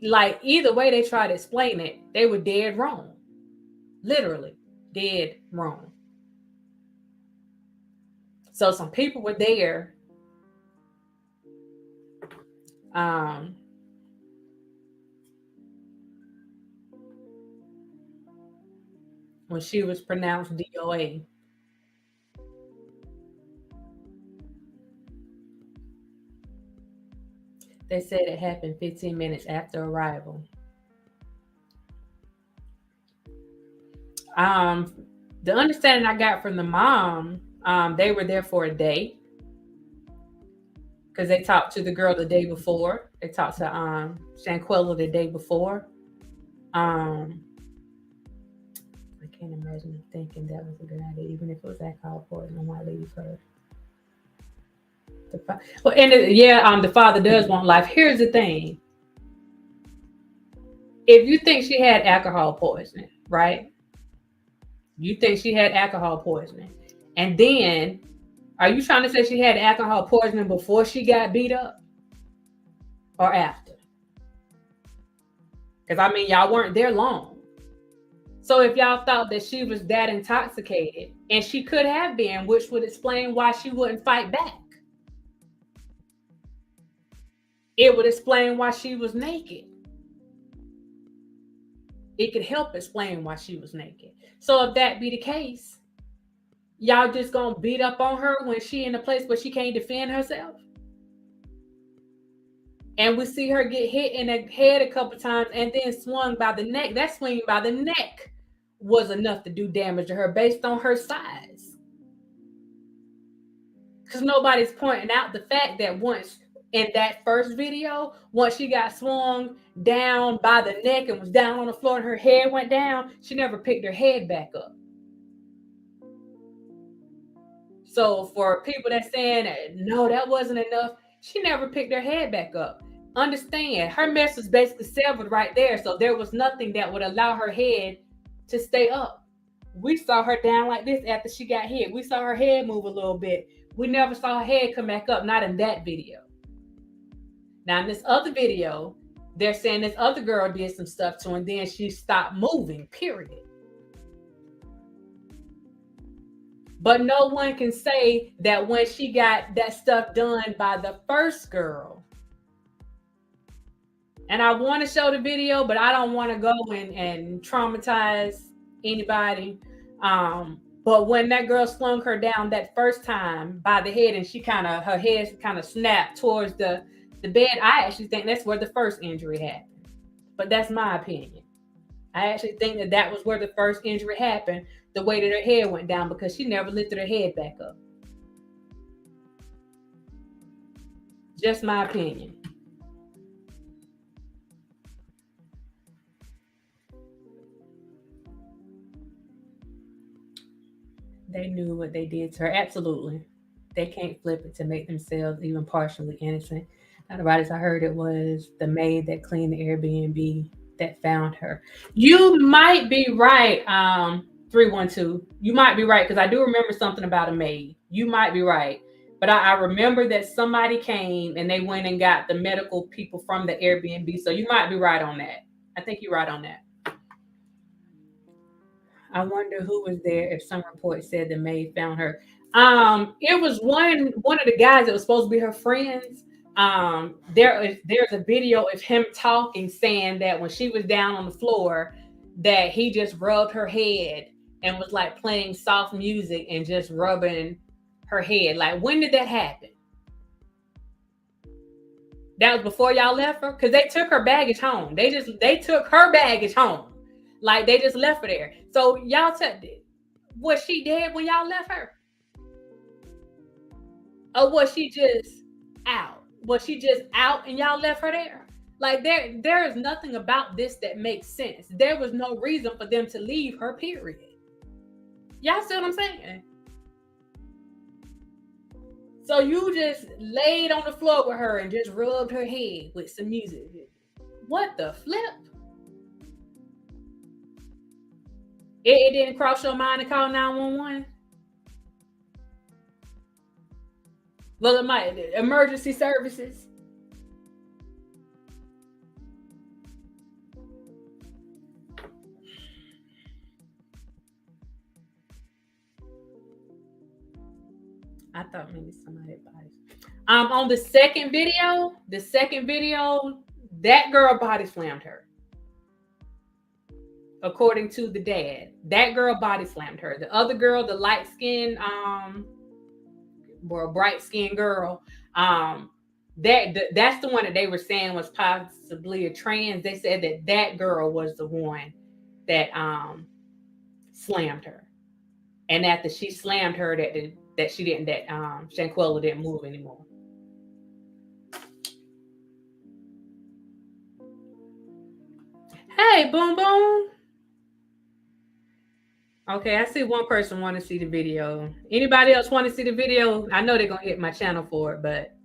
Like, either way they try to explain it, they were dead wrong. Literally dead wrong. So some people were there when she was pronounced DOA. They said it happened 15 minutes after arrival. The understanding I got from the mom, they were there for a day, because they talked to the girl the day before. They talked to Shanquella the day before. I can't imagine thinking that was a good idea, even if it was alcohol poisoning. I might leave her. The father does want life. Here's the thing. If you think she had alcohol poisoning, right? You think she had alcohol poisoning. And then, are you trying to say she had alcohol poisoning before she got beat up? Or after? Because, I mean, y'all weren't there long. So if y'all thought that she was that intoxicated, and she could have been, which would explain why she wouldn't fight back. It would explain why she was naked. It could help explain why she was naked. So if that be the case, y'all just gonna beat up on her when she in a place where she can't defend herself? And we see her get hit in the head a couple times and then swung by the neck. That swing by the neck was enough to do damage to her based on her size. Because nobody's pointing out the fact that once in that first video, once she got swung down by the neck and was down on the floor and her head went down, she never picked her head back up. So for people that saying, no, that wasn't enough, she never picked her head back up. Understand, her mess was basically severed right there. So there was nothing that would allow her head to stay up. We saw her down like this after she got hit. We saw her head move a little bit. We never saw her head come back up, not in that video. Now in this other video, they're saying this other girl did some stuff to her, and then she stopped moving, period. But no one can say that when she got that stuff done by the first girl. And I want to show the video, but I don't want to go and traumatize anybody. But when that girl slung her down that first time by the head, and her head kind of snapped towards the bed, I actually think that's where the first injury happened. But that's my opinion. I actually think that was where the first injury happened, the way that her head went down, because she never lifted her head back up. Just my opinion. They knew what they did to her. Absolutely. They can't flip it to make themselves even partially innocent. Now, the writers, I heard it was the maid that cleaned the Airbnb that found her. You might be right, 312. You might be right, because I do remember something about a maid. You might be right. But I remember that somebody came and they went and got the medical people from the Airbnb. So you might be right on that. I think you're right on that. I wonder who was there if some report said the maid found her. It was one of the guys that was supposed to be her friends. There's a video of him talking, saying that when she was down on the floor, that he just rubbed her head and was like playing soft music and just rubbing her head. Like, when did that happen? That was before y'all left her? Because they took her baggage home. They took her baggage home. Like, they just left her there. So y'all was she dead when y'all left her? Or was she just out? Was she just out and y'all left her there? Like, there is nothing about this that makes sense. There was no reason for them to leave her, period. Y'all see what I'm saying? So you just laid on the floor with her and just rubbed her head with some music. What the flip? It didn't cross your mind to call 911? Well, it might. Emergency services. I thought maybe somebody body. On the second video, that girl body slammed her. According to the dad, that girl body slammed her. The other girl, the light skinned, bright skinned girl, that's the one that they were saying was possibly a trans. They said that girl was the one that slammed her, and after she slammed her, that Shanquella didn't move anymore. Hey, boom boom. Okay, I see one person want to see the video. Anybody else want to see the video? I know they're gonna hit my channel for it, but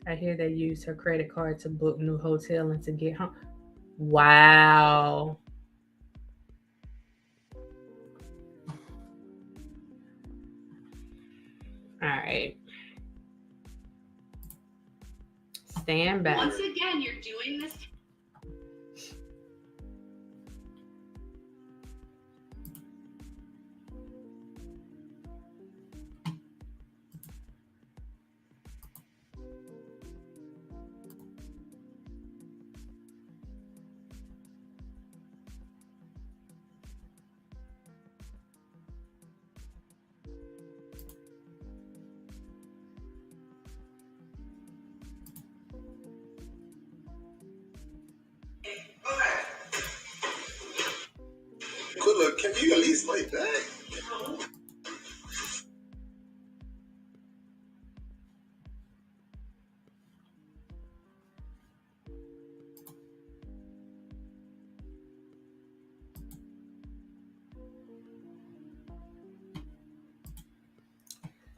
I hear they used her credit card to book new hotel and to get home. Wow. All right. Stand back. Once again, you're doing this. Good look, can you at least like that?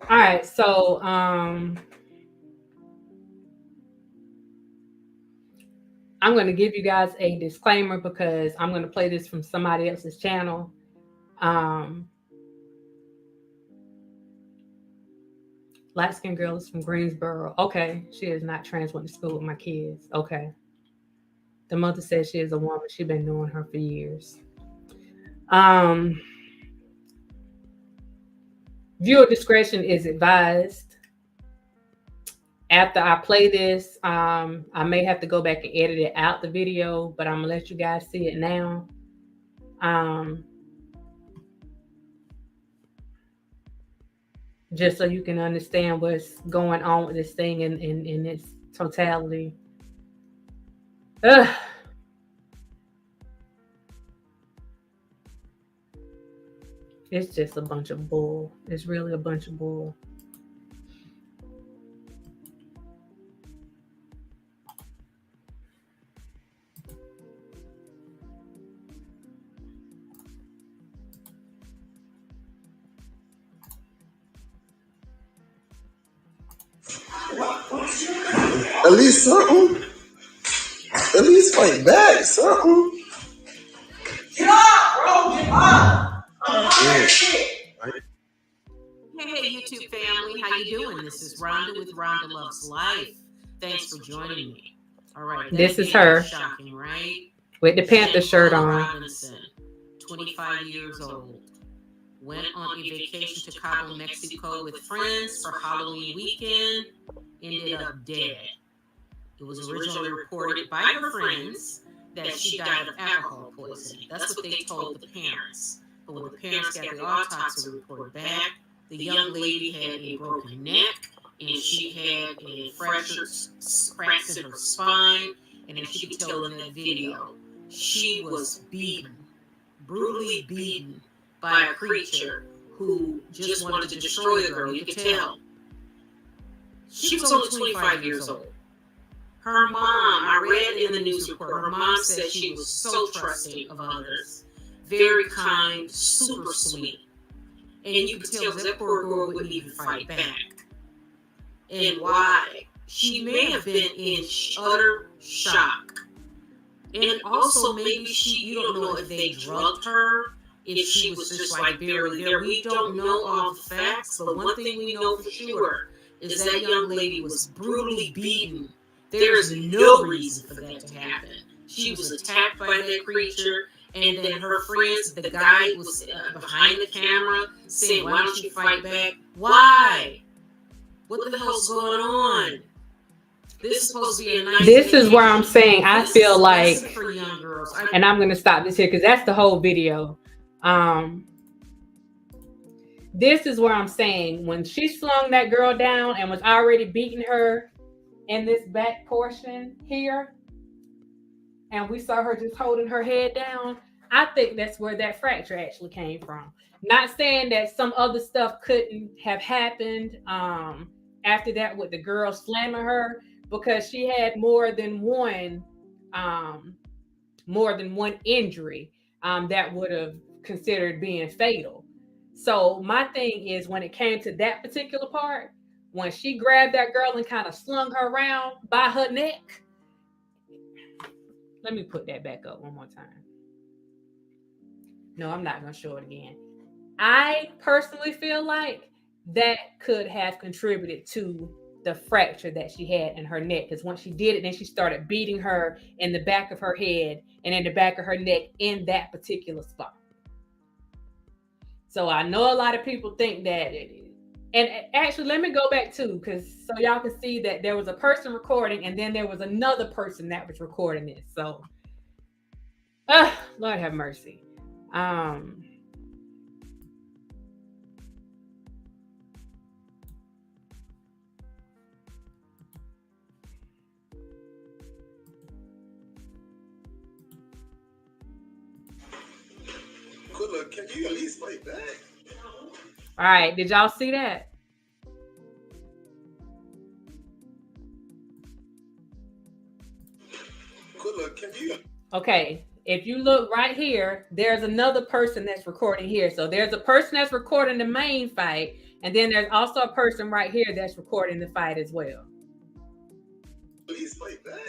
All right, so I'm going to give you guys a disclaimer because I'm going to play this from somebody else's channel. Light-skinned girl is from Greensboro. Okay, she is not trans, went to school with my kids. Okay. The mother says she is a woman. She's been knowing her for years. Viewer discretion is advised. After I play this, I may have to go back and edit it out the video, but I'm gonna let you guys see it now. Just so you can understand what's going on with this thing in its totality. Ugh. It's just a bunch of bull. It's really a bunch of bull. At least something. At least fight back, something. Get up, bro. Get up. Hey, YouTube family, how you doing? This is Rhonda with Rhonda Loves Life. Thanks for joining me. All right, this is her. Shocking, right? With the Panther shirt on. Robinson, 25 years old, went on a vacation to Cabo, Mexico with friends for Halloween weekend, ended up dead. It was originally reported by her friends that she died of alcohol poisoning. That's what they told the parents. But when the parents got the autopsy report back, the young lady had a broken neck, and she had a fractures, cracks in her spine, and as you could tell in that video, she was beaten, brutally beaten by a creature who just wanted to destroy the girl. You could tell. She was only 25 years old. Her mom, I read in the news report, her mom said she was so trusting of others, very kind, super sweet. And you could tell that poor girl wouldn't even fight back. And why? She may have been in utter shock. And also maybe you don't know if they drugged her, if she was just like barely there. We don't know all the facts, but one thing we know for sure is that young lady was brutally beaten. There is no reason for that to happen. She was attacked by that creature. And then her friends, the guy was behind the camera saying, why don't you fight back? Why? What the hell's going on? This is supposed to be a nice This is where I'm saying I feel like, for young girls. and I'm going to stop this here because that's the whole video. This is where I'm saying when she slung that girl down and was already beating her in this back portion here, and we saw her just holding her head down, I think that's where that fracture actually came from. Not saying that some other stuff couldn't have happened after that with the girl slamming her, because she had more than one injury that would have considered being fatal. So my thing is, when it came to that particular part, when she grabbed that girl and kind of slung her around by her neck. Let me put that back up one more time. No, I'm not going to show it again. I personally feel like that could have contributed to the fracture that she had in her neck. Because once she did it, then she started beating her in the back of her head and in the back of her neck in that particular spot. So I know a lot of people think that. And actually, let me go back too, because so y'all can see that there was a person recording and then there was another person that was recording this. So, Lord have mercy. Can you at least fight back? All right, did y'all see that? Okay, if you look right here, there's another person that's recording here. So there's a person that's recording the main fight, and then there's also a person right here that's recording the fight as well. Please fight back.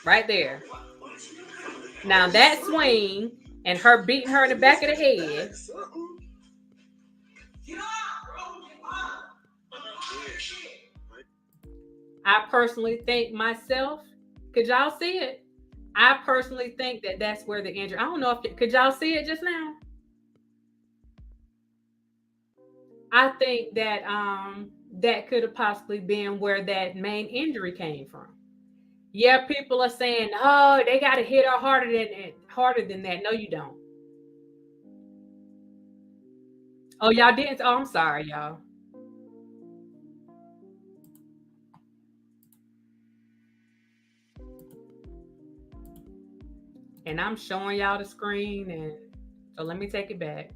Right there. Now that swing and her beating her in the back of the head. Get up, bro. Get up. I personally think myself, could y'all see it? I personally think that that's where the injury, I don't know if, could y'all see it just now? I think that that could have possibly been where that main injury came from. Yeah, people are saying, oh, they got to hit her harder than that. No, you don't. Oh, y'all didn't? Oh, I'm sorry, y'all. And I'm showing y'all the screen, and so let me take it back.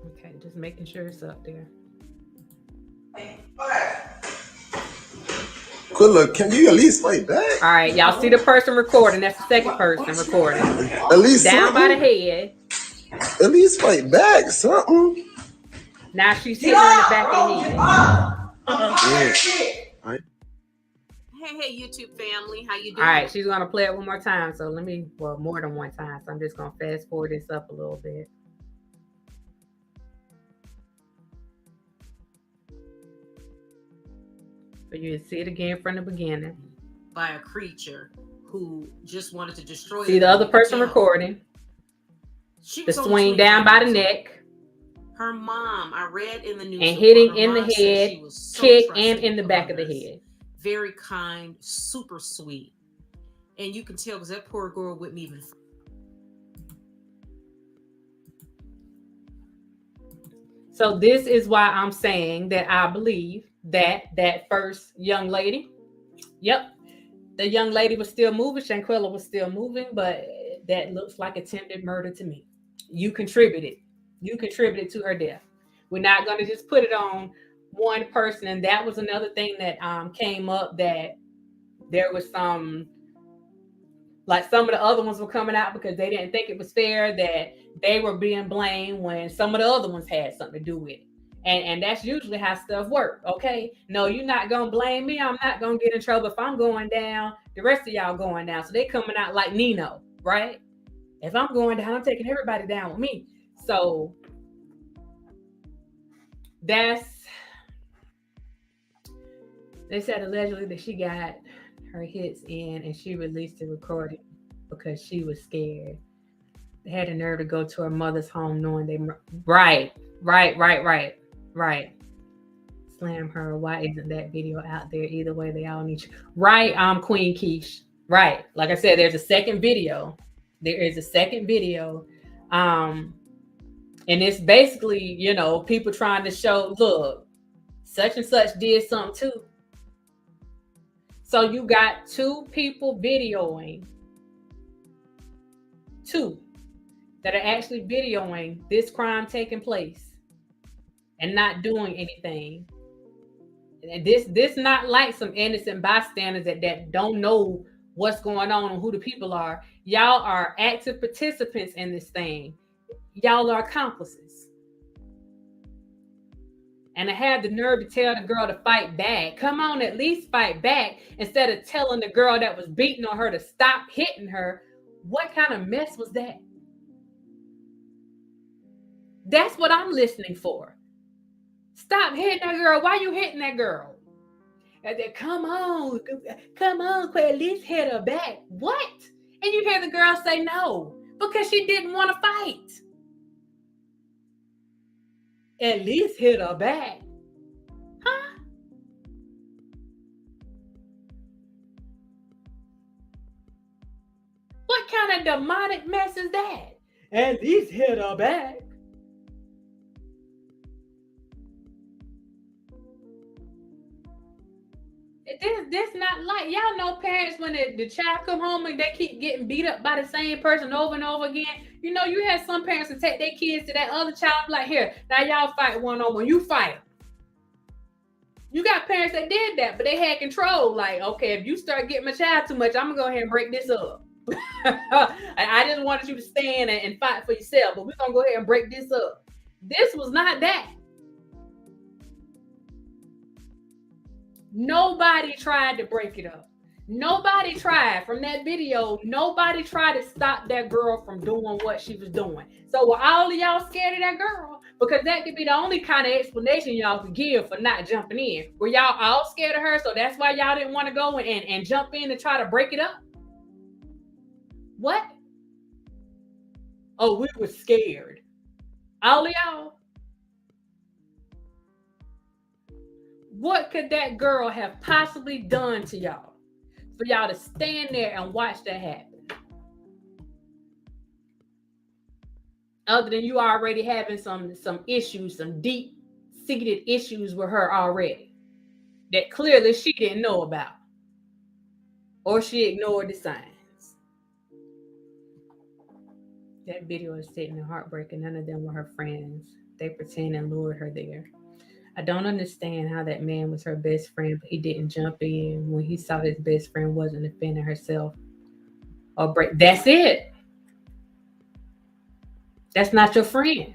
Okay, just making sure it's up there. Good look, can you at least fight back? All right, y'all see the person recording. That's the second person recording. At least down something. by the head. At least fight back, something. Now she's hitting her in the back of the head. Right. Hey, YouTube family, how you doing? All right, she's gonna play it one more time. So let me, well, more than one time. So I'm just gonna fast forward this up a little bit. So you can see it again from the beginning. By a creature who just wanted to destroy. See the other person recording. The swing down by the neck. Her mom, I read in the news. And hitting in the head, kick, and in the back of the head. Very kind, super sweet. And you can tell because that poor girl wouldn't even. So this is why I'm saying that I believe that that first young lady, yep, the young lady was still moving. Shanquella was still moving, but that looks like attempted murder to me. You contributed to her death. We're not going to just put it on one person. And that was another thing that came up, that there was some, like some of the other ones were coming out because they didn't think it was fair that they were being blamed when some of the other ones had something to do with it. And that's usually how stuff works, okay? No, you're not going to blame me. I'm not going to get in trouble. If I'm going down, the rest of y'all going down. So they coming out like Nino, right? If I'm going down, I'm taking everybody down with me. So they said allegedly that she got her hits in and she released the recording because she was scared. They had the nerve to go to her mother's home knowing they... Right. Slam her. Why isn't that video out there? Either way, they all need you. Right, Queen Keish. Right. Like I said, there's a second video. There is a second video. And it's basically, you know, people trying to show, look, such and such did something too. So you got two people videoing, two that are actually videoing this crime taking place and not doing anything. And this not like some innocent bystanders that don't know what's going on and who the people are. Y'all are active participants in this thing. Y'all are accomplices. And I had the nerve to tell the girl to fight back. Come on, at least fight back, instead of telling the girl that was beating on her to stop hitting her. What kind of mess was that? That's what I'm listening for. Stop hitting that girl. Why you hitting that girl? And then, come on, at least hit her back. What? And you hear the girl say no, because she didn't want to fight. At least hit her back. Huh? What kind of demonic mess is that? At least hit her back. This not like, y'all know parents when the child come home and they keep getting beat up by the same person over and over again. You know, you have some parents to take their kids to that other child, like, here, now y'all fight one-on-one. You fight. You got parents that did that, but they had control. Like, okay, if you start getting my child too much, I'm gonna go ahead and break this up. I just wanted you to stand and fight for yourself, but we're gonna go ahead and break this up. This was not that. Nobody tried to break it up. Nobody tried from that video. Nobody tried to stop that girl from doing what she was doing. So were all of y'all scared of that girl? Because that could be the only kind of explanation y'all could give for not jumping in. Were y'all all scared of her? So that's why y'all didn't want to go and jump in and try to break it up? What? Oh, we were scared. All of y'all? What could that girl have possibly done to y'all for y'all to stand there and watch that happen? Other than you already having some issues, some deep-seated issues with her already that clearly she didn't know about, or she ignored the signs. That video is sitting and heartbreaking. None of them were her friends. They pretend and lured her there. I don't understand how that man was her best friend, but he didn't jump in when he saw his best friend wasn't defending herself or break. That's it. That's not your friend.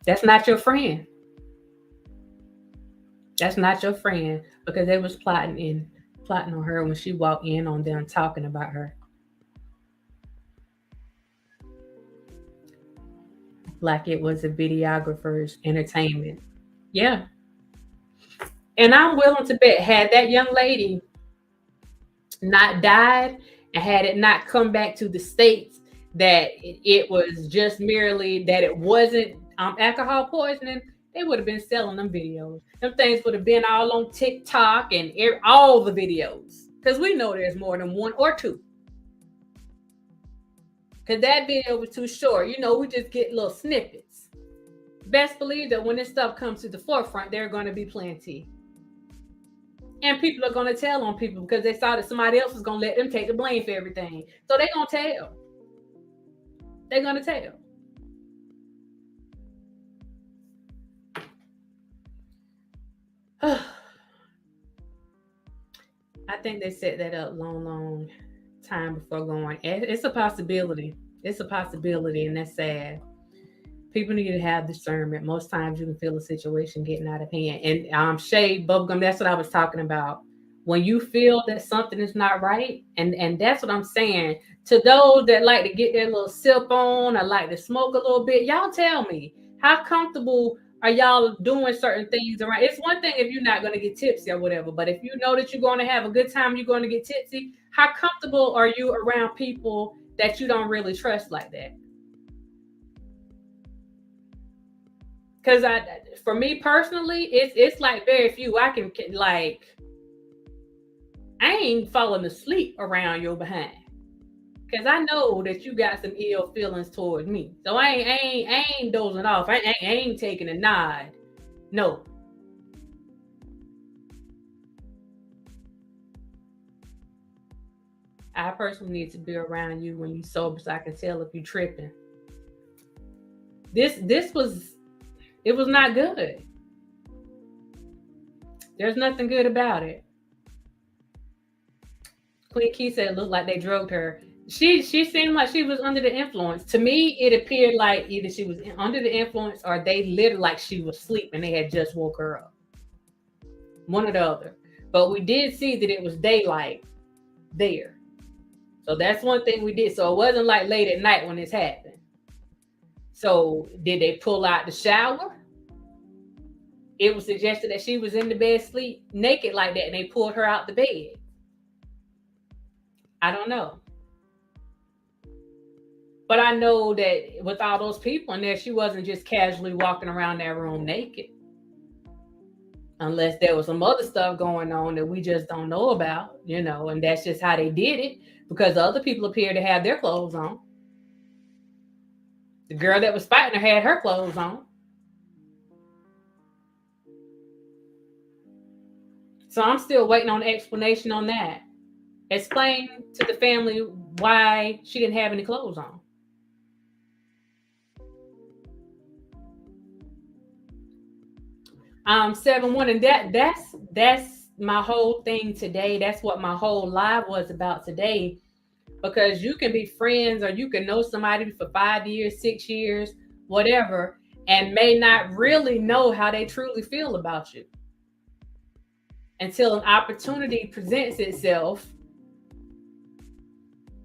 That's not your friend. That's not your friend, because they was plotting on her when she walked in on them talking about her. Like it was a videographer's entertainment. Yeah. And I'm willing to bet, had that young lady not died and had it not come back to the States, that it was just merely that it wasn't alcohol poisoning, they would have been selling them videos. Them things would have been all on TikTok and all the videos. Because we know there's more than one or two. Because that video was too short. You know, we just get little snippets. Best believe that when this stuff comes to the forefront, there are going to be plenty. And people are going to tell on people because they saw that somebody else was going to let them take the blame for everything. So they're going to tell. They're going to tell. I think they set that up long time before going. It's a possibility. It's a possibility, and that's sad. People need to have discernment. Most times you can feel a situation getting out of hand. And shade, bubblegum, that's what I was talking about. When you feel that something is not right, and that's what I'm saying. To those that like to get their little sip on, or like to smoke a little bit, y'all tell me, how comfortable are y'all doing certain things around? It's one thing if you're not going to get tipsy or whatever, but if you know that you're going to have a good time, you're going to get tipsy, how comfortable are you around people that you don't really trust like that? Because for me personally, it's like very few I can, like, I ain't falling asleep around your behind. Because I know that you got some ill feelings toward me. So I ain't dozing off. I ain't taking a nod. No. I personally need to be around you when you sober so I can tell if you tripping. It was not good. There's nothing good about it. Queen Key said it looked like they drugged her. She seemed like she was under the influence. To me, it appeared like either she was under the influence or they literally like she was asleep and they had just woke her up. One or the other. But we did see that it was daylight there. So that's one thing we did. So it wasn't like late at night when this happened. So did they pull out the shower? It was suggested that she was in the bed sleep naked like that and they pulled her out the bed. I don't know. But I know that with all those people in there, she wasn't just casually walking around that room naked. Unless there was some other stuff going on that we just don't know about, you know, and that's just how they did it because other people appeared to have their clothes on. The girl that was fighting her had her clothes on. So I'm still waiting on an explanation on that. Explain to the family why she didn't have any clothes on. Seven one, and that's my whole thing today. That's what my whole live was about today. Because you can be friends or you can know somebody for 5 years, 6 years, whatever, and may not really know how they truly feel about you until an opportunity presents itself,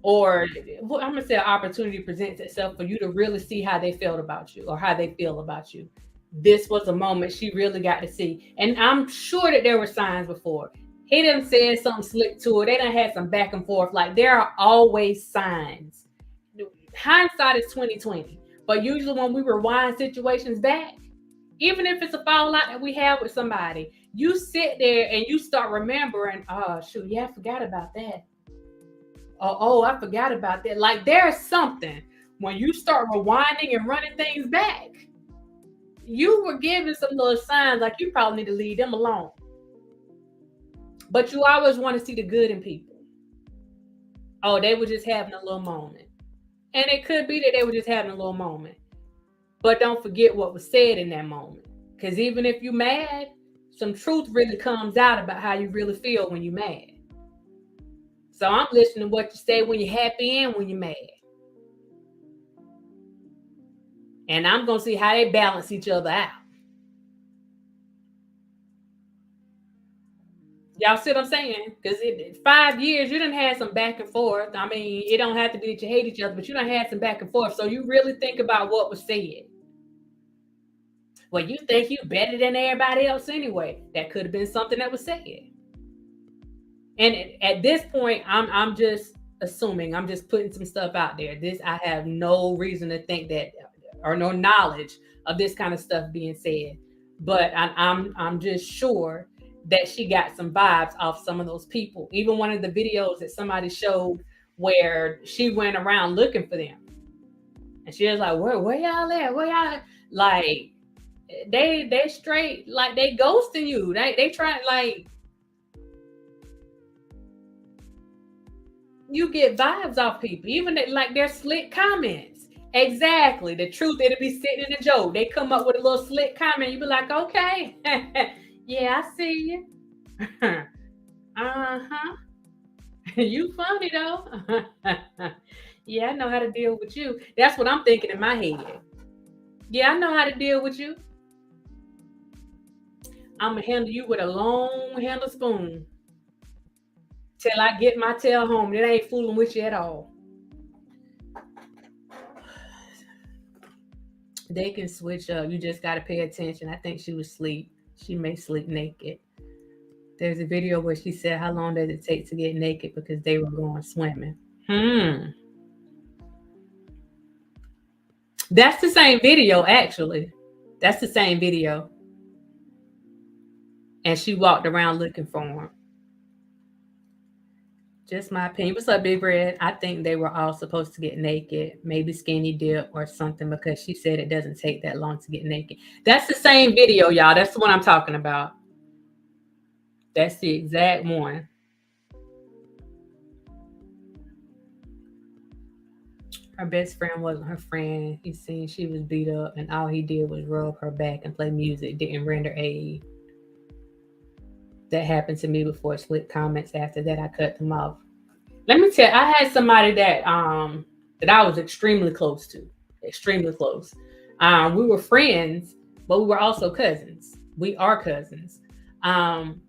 or well, I'm gonna say an opportunity presents itself for you to really see how they felt about you or how they feel about you. This was a moment she really got to see. And I'm sure that there were signs before. He done said something slick to her. They done had some back and forth. Like, there are always signs. Hindsight is 2020. But usually when we rewind situations back, even if it's a fallout that we have with somebody, you sit there and you start remembering, oh shoot, yeah, I forgot about that. Oh, I forgot about that. Like, there's something when you start rewinding and running things back. You were giving some little signs like you probably need to leave them alone. But you always want to see the good in people. Oh, they were just having a little moment. And it could be that they were just having a little moment. But don't forget what was said in that moment. Because even if you're mad, some truth really comes out about how you really feel when you're mad. So I'm listening to what you say when you're happy and when you're mad. And I'm going to see how they balance each other out. Y'all see what I'm saying? Because 5 years, you done had some back and forth. I mean, it don't have to be that you hate each other, but you done had some back and forth. So you really think about what was said. Well, you think you better than everybody else anyway. That could have been something that was said. And at this point, I'm just assuming, I'm just putting some stuff out there. I have no reason to think that, or no knowledge of this kind of stuff being said. But I'm just sure that she got some vibes off some of those people. Even one of the videos that somebody showed where she went around looking for them. And she was like, where y'all at? Where y'all at? Like, they straight, like, they ghosting you. They try, like, you get vibes off people. Even like their slick comments. Exactly. The truth, it'll be sitting in the joke. They come up with a little slick comment. You be like, okay. Yeah, I see you. Uh-huh. You funny though. Yeah, I know how to deal with you. That's what I'm thinking in my head. Yeah, I know how to deal with you. I'm gonna handle you with a long handle spoon till I get my tail home. It ain't fooling with you at all. They can switch up. You just gotta pay attention. I think she was asleep. She may sleep naked. There's a video where she said, how long does it take to get naked? Because they were going swimming. That's the same video, actually. That's the same video. And she walked around looking for him. Just my opinion. What's up, Big Red? I think they were all supposed to get naked, maybe skinny dip or something, because she said it doesn't take that long to get naked. That's the same video, y'all. That's the one I'm talking about. That's the exact one. Her best friend wasn't her friend. He seen she was beat up, and all he did was rub her back and play music, didn't render aid. That happened to me before. Split comments after that, I cut them off. Let me tell you, I had somebody that I was extremely close to. Extremely close. We were friends, but we were also cousins. We are cousins. And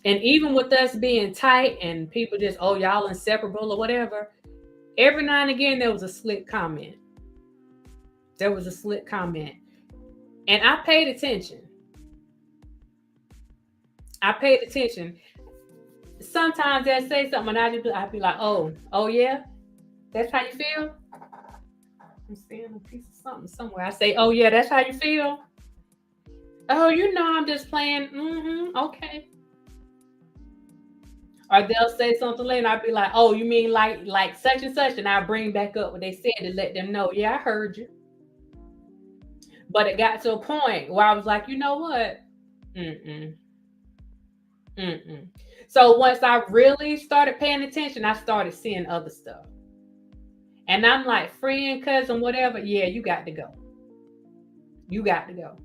even with us being tight and people just, oh, y'all inseparable or whatever, every now and again there was a slick comment. There was a slick comment. And I paid attention. Sometimes they'll say something and I'd be like, oh yeah? That's how you feel? I'm seeing a piece of something somewhere. I say, oh yeah, that's how you feel? Oh, I'm just playing. Okay. Or they'll say something later and I'll be like, oh, you mean like such and such? And I'll bring back up what they said to let them know, yeah, I heard you. But it got to a point where I was like, you know what? So once I really started paying attention, I started seeing other stuff. And I'm like, friend, cousin, whatever. Yeah, you got to go. You got to go.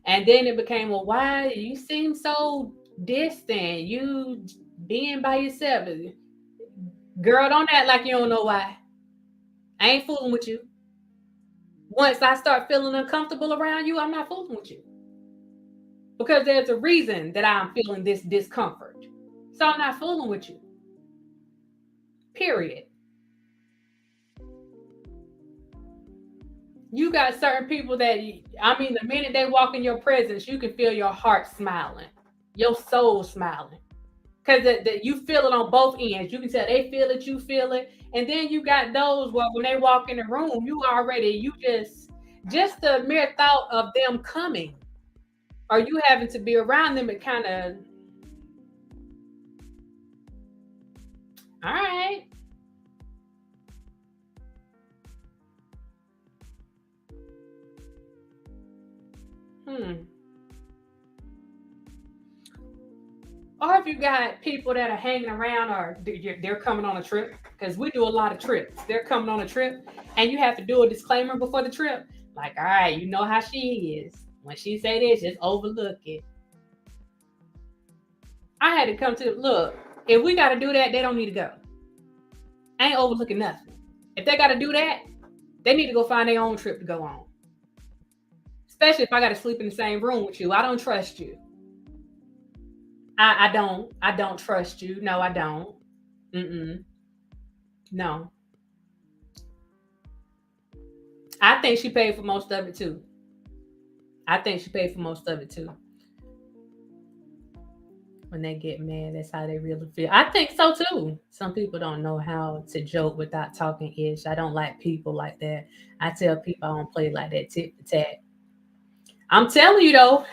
And then it became, well, why you seem so distant? You being by yourself. Girl, don't act like you don't know why. I ain't fooling with you. Once I start feeling uncomfortable around you, I'm not fooling with you. Because there's a reason that I'm feeling this discomfort. So I'm not fooling with you. Period. You got certain people that, the minute they walk in your presence, you can feel your heart smiling, your soul smiling. Because you feel it on both ends. You can tell they feel it, you feel it. And then you got those where when they walk in the room, just the mere thought of them coming or you having to be around them, it kind of, all right. Or if you got people that are hanging around or they're coming on a trip, because we do a lot of trips. They're coming on a trip and you have to do a disclaimer before the trip. Like, all right, you know how she is. When she say this, just overlook it. I had to come to, look, if we got to do that, they don't need to go. I ain't overlooking nothing. If they got to do that, they need to go find their own trip to go on. Especially if I got to sleep in the same room with you. I don't trust you. I don't trust you. No, I don't. No. I think she paid for most of it too. When they get mad, that's how they really feel. I think so too. Some people don't know how to joke without talking ish. I don't like people like that. I tell people I don't play like that tit for tat. I'm telling you though,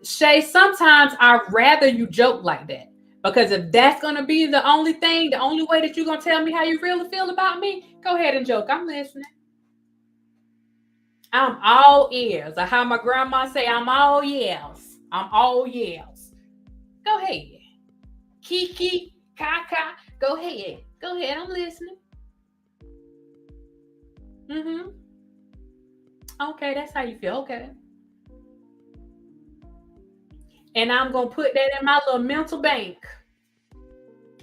Shay, sometimes I'd rather you joke like that. Because if that's going to be the only way that you're going to tell me how you really feel about me, go ahead and joke. I'm listening. I'm all ears. Or how my grandma say, I'm all ears. I'm all ears. Go ahead. Kiki, Kaka, go ahead. Go ahead. I'm listening. Okay, that's how you feel. Okay. And I'm going to put that in my little mental bank.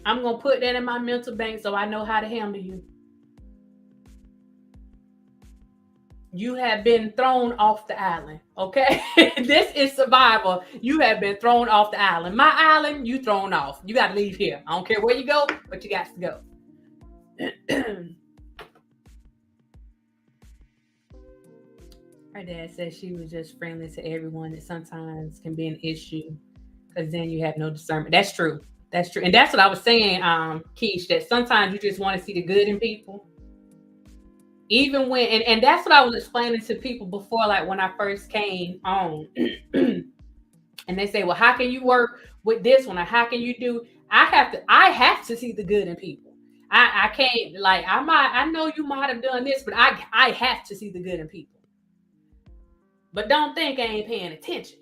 I'm going to put that in my mental bank so I know how to handle you. You have been thrown off the island, okay? This is survival. You have been thrown off the island. My island, you thrown off. You got to leave here. I don't care where you go, but you got to go. Her dad said she was just friendly to everyone. That sometimes can be an issue because then you have no discernment. That's true. That's true. And that's what I was saying, Keish, that sometimes you just want to see the good in people. Even when, and that's what I was explaining to people before, like when I first came on. And they say, well, how can you work with this one? Or how can you do? I have to see the good in people. I can't, like, I know you might have done this, but I have to see the good in people. But don't think I ain't paying attention.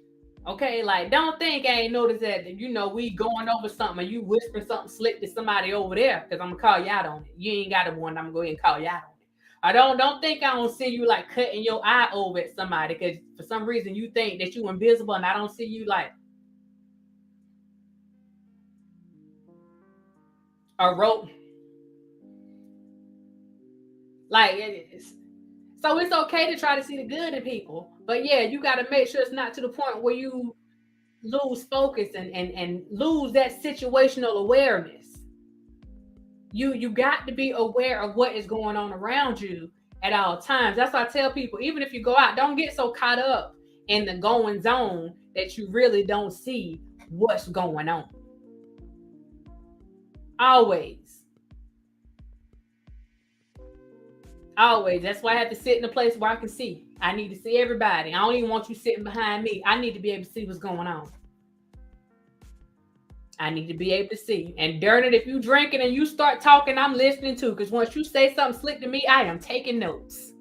Okay, like don't think I ain't noticed that, we going over something and you whispering something slick to somebody over there because I'm gonna call you out on it. You ain't got a one, I'm gonna go ahead and call you out on it. I don't think I don't see you like cutting your eye over at somebody because for some reason you think that you invisible and I don't see you like a rope. Like it is. So it's okay to try to see the good in people. But yeah, you got to make sure it's not to the point where you lose focus and lose that situational awareness. You got to be aware of what is going on around you at all times. That's why I tell people, even if you go out, don't get so caught up in the going zone that you really don't see what's going on. Always. That's why I have to sit in a place where I can see. I need to see everybody. I don't even want you sitting behind me. I need to be able to see what's going on. I need to be able to see. And darn it, if you drinking and you start talking, I'm listening too. Because once you say something slick to me, I am taking notes.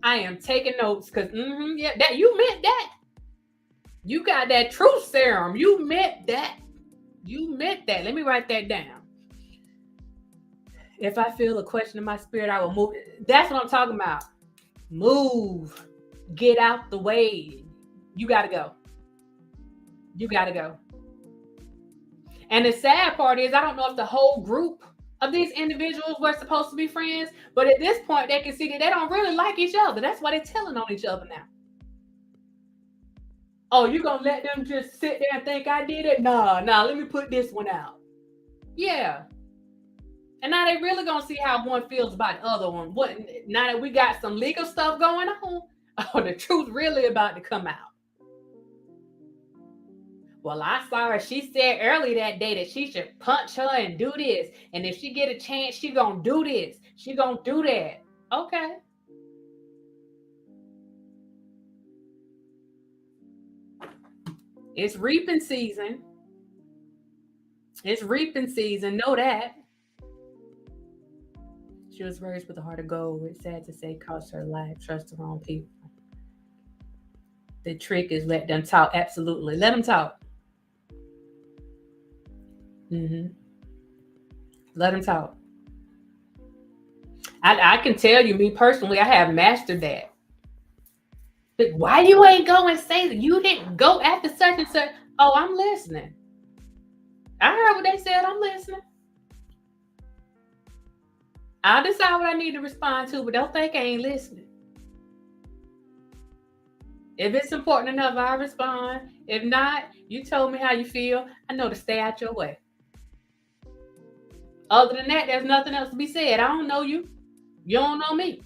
Because yeah, that you meant that. You got that truth serum. You meant that. Let me write that down. If I feel a question in my spirit, I will move. That's what I'm talking about. Move. Get out the way. You got to go. And the sad part is, I don't know if the whole group of these individuals were supposed to be friends, but at this point they can see that they don't really like each other. That's why they're telling on each other now. Oh, you gonna let them just sit there and think I did it? Nah, let me put this one out. Yeah. And now they really gonna see how one feels about the other one. What now that we got some legal stuff going on? Oh, the truth really about to come out. Well, I saw her. She said early that day that she should punch her and do this. And if she get a chance, she gonna do this. She gonna do that. Okay. It's reaping season. It's reaping season. Know that. She was raised with a heart of gold. It's sad to say, cost her life. Trust the wrong people. The trick is let them talk. Absolutely. Let them talk. Let them talk. I can tell you, me personally, I have mastered that. But why you ain't go and say that you didn't go after such and such? Oh, I'm listening. I heard what they said. I'm listening. I'll decide what I need to respond to, but don't think I ain't listening. If it's important enough, I'll respond. If not, you told me how you feel. I know to stay out your way. Other than that, there's nothing else to be said. I don't know you. You don't know me.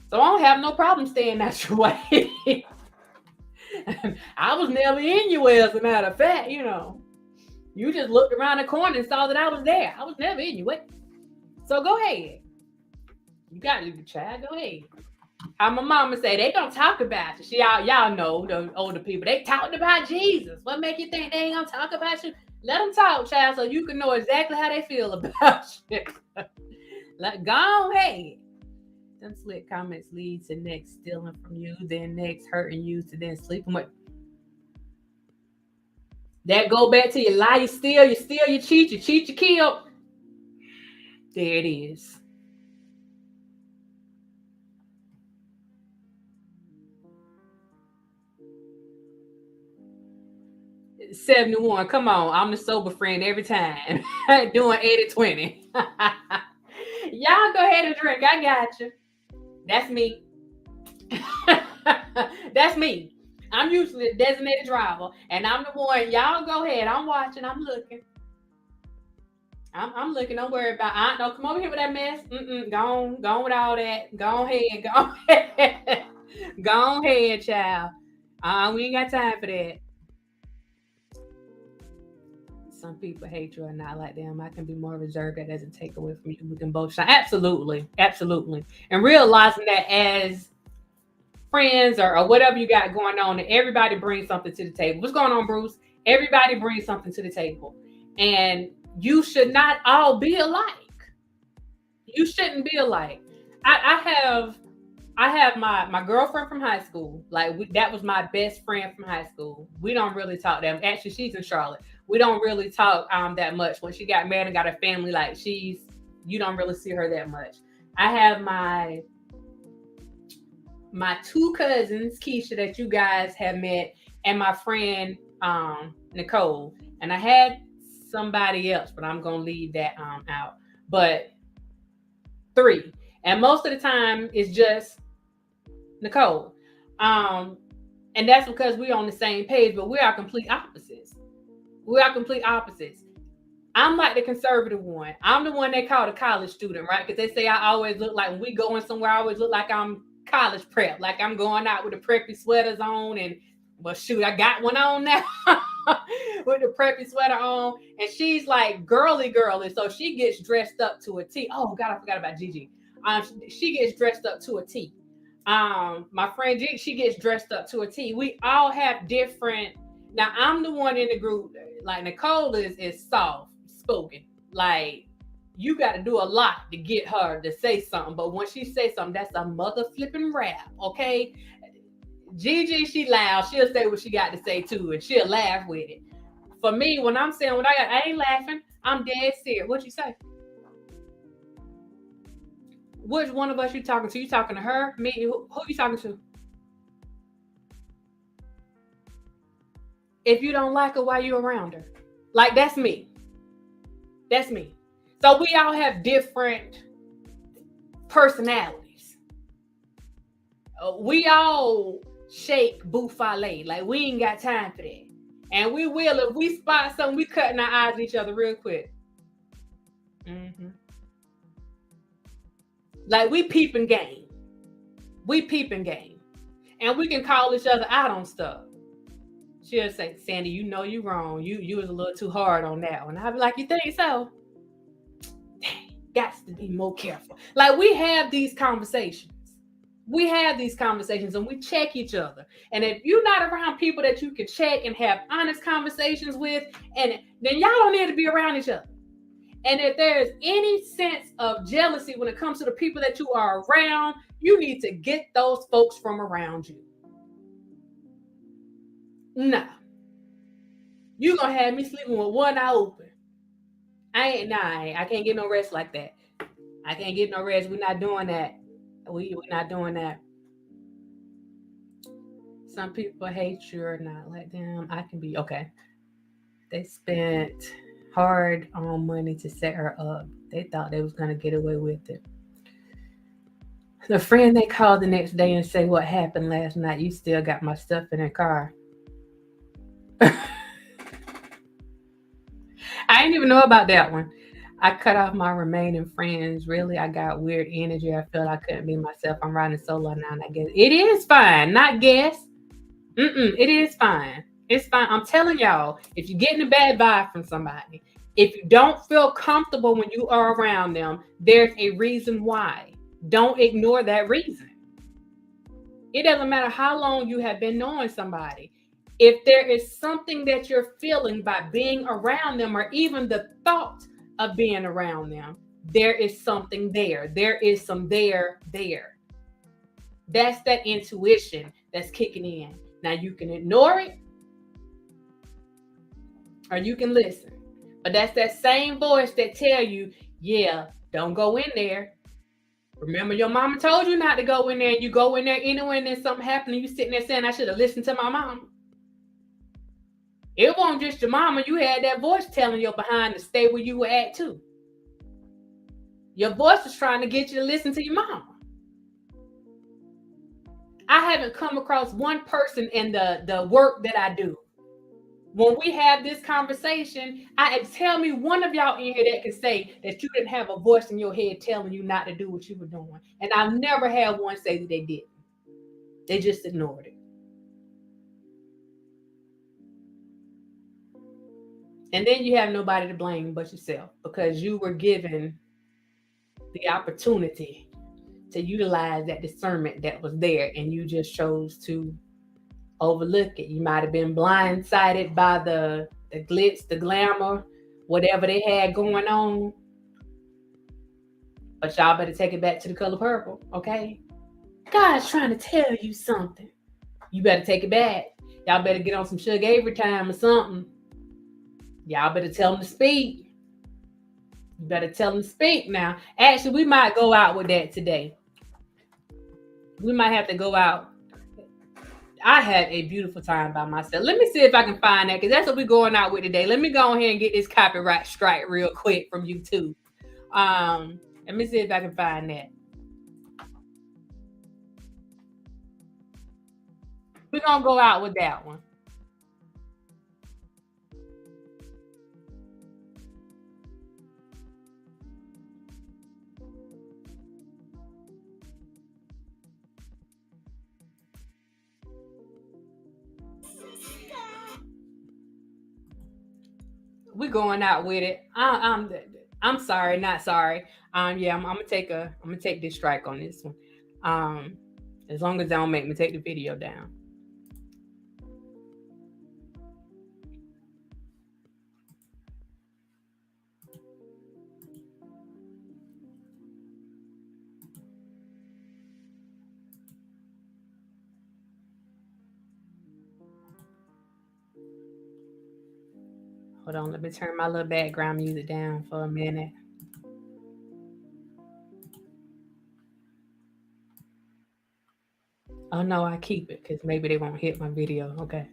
So I don't have no problem staying out your way. I was never in your way, as a matter of fact, you know. You just looked around the corner and saw that I was there. I was never in your way. So go ahead. You got to, child. Go ahead. How my mama say, they gonna talk about you. Y'all know, the older people, they talked about Jesus. What make you think they ain't gonna talk about you? Let them talk, child, so you can know exactly how they feel about you. Like, go ahead. Them slick comments lead to next stealing from you, then next hurting you, to then sleeping with. That go back to you lie, you steal, you cheat, you kill. There it is. 71. Come on. I'm the sober friend every time. Doing 80-20. Y'all go ahead and drink. I got you. That's me. That's me. I'm usually a designated driver, and I'm the one. Y'all go ahead. I'm watching. I'm looking. I'm looking. Don't worry about. Don't come over here with that mess. Go on with all that. Go ahead. Go ahead. Go ahead, child. We ain't got time for that. Some people hate you or not like them. I can be more reserved. That doesn't take away from you. We can both shine. Absolutely. And realizing that as friends or whatever you got going on, that everybody brings something to the table. What's going on, Bruce? Everybody brings something to the table. And you should not all be alike. You shouldn't be alike. I have my girlfriend from high school. Like that was my best friend from high school. We don't really talk that. Actually, she's in Charlotte. We don't really talk that much. When she got married and got a family, like you don't really see her that much. I have my two cousins, Keisha, that you guys have met, and my friend Nicole. And I had somebody else, but I'm gonna leave that out. But 3. And most of the time it's just Nicole. And that's because we're on the same page, but we are complete opposites. I'm like the conservative one. I'm the one they call the college student, right? Because they say I always look like, when we going somewhere, I always look like I'm college prep, like I'm going out with the preppy sweaters on. And well, shoot, I got one on now with the preppy sweater on. And she's like girly, so she gets dressed up to a T. Oh God, I forgot about Gigi. She gets dressed up to a T. My friend G, she gets dressed up to a T. We all have different. Now I'm the one in the group. Like Nicole is soft spoken. Like you got to do a lot to get her to say something. But when she say something, that's a mother flipping rap. Okay. Gigi, she loud. She'll say what she got to say too, and she'll laugh with it. For me, when I'm saying what I ain't laughing. I'm dead serious. What you say? Which one of us you talking to? You talking to her? Me? Who you talking to? If you don't like her, why you around her? Like, that's me. So we all have different personalities. We all shake buffale. Like, we ain't got time for that. And we will, if we spot something, we cutting our eyes at each other real quick. Like, we peeping game. We peeping game. And we can call each other out on stuff. She'll say, Sandy, you know you wrong. You was a little too hard on that one. I'll be like, you think so? Dang, got to be more careful. Like, we have these conversations. We have these conversations and we check each other. And if you're not around people that you can check and have honest conversations with, and then y'all don't need to be around each other. And if there's any sense of jealousy when it comes to the people that you are around, you need to get those folks from around you. Nah. You're going to have me sleeping with one eye open. I can't get no rest like that. I can't get no rest. We're not doing that. We're not doing that. Some people hate you or not. Let them. I can be okay. They spent hard on money to set her up. They thought they was going to get away with it. The friend they called the next day and say, what happened last night? You still got my stuff in the car. I didn't even know about that one. I cut off my remaining friends. Really, I got weird energy. I felt I couldn't be myself. I'm riding solo now, and I guess it is fine. Not guess. It is fine. It's fine. I'm telling y'all, if you're getting a bad vibe from somebody, if you don't feel comfortable when you are around them, there's a reason why. Don't ignore that reason. It doesn't matter how long you have been knowing somebody. If there is something that you're feeling by being around them, or even the thought of being around them, there is something there. There is some there. That's that intuition that's kicking in. Now you can ignore it or you can listen. But that's that same voice that tell you, yeah, don't go in there. Remember your mama told you not to go in there, and you go in there anyway, and then something happened and you sitting there saying, I should have listened to my mama. It wasn't just your mama. You had that voice telling your behind to stay where you were at too. Your voice is trying to get you to listen to your mama. I haven't come across one person in the work that I do. When we have this conversation, tell me one of y'all in here that can say that you didn't have a voice in your head telling you not to do what you were doing. And I've never had one say that they didn't. They just ignored it. And then you have nobody to blame but yourself, because you were given the opportunity to utilize that discernment that was there, and you just chose to overlook it. You might have been blindsided by the glitz, the glamour, whatever they had going on. But y'all better take it back to the color purple, okay? God's trying to tell you something. You better take it back. Y'all better get on some Sugar Avery time or something. Y'all better tell them to speak. You better tell them to speak now. Actually, we might go out with that today. We might have to go out. I had a beautiful time by myself. Let me see if I can find that, because that's what we're going out with today. Let me go ahead and get this copyright strike real quick from YouTube. Let me see if I can find that. We're going to go out with that one. We're going out with it. I'm sorry, not sorry. Yeah, I'm gonna take this strike on this one. As long as they don't make me take the video down. Hold on, let me turn my little background music down for a minute. Oh no, I keep it because maybe they won't hit my video. Okay.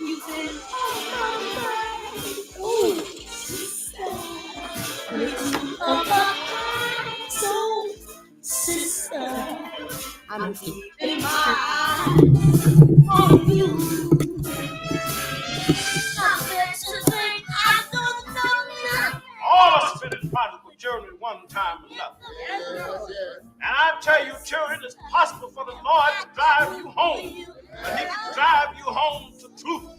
You said I'm keeping my eye on you. All of us been in prodigal children one time or another. And I tell you, children, it's possible for the Lord to drive you home. And he can drive you home to truth.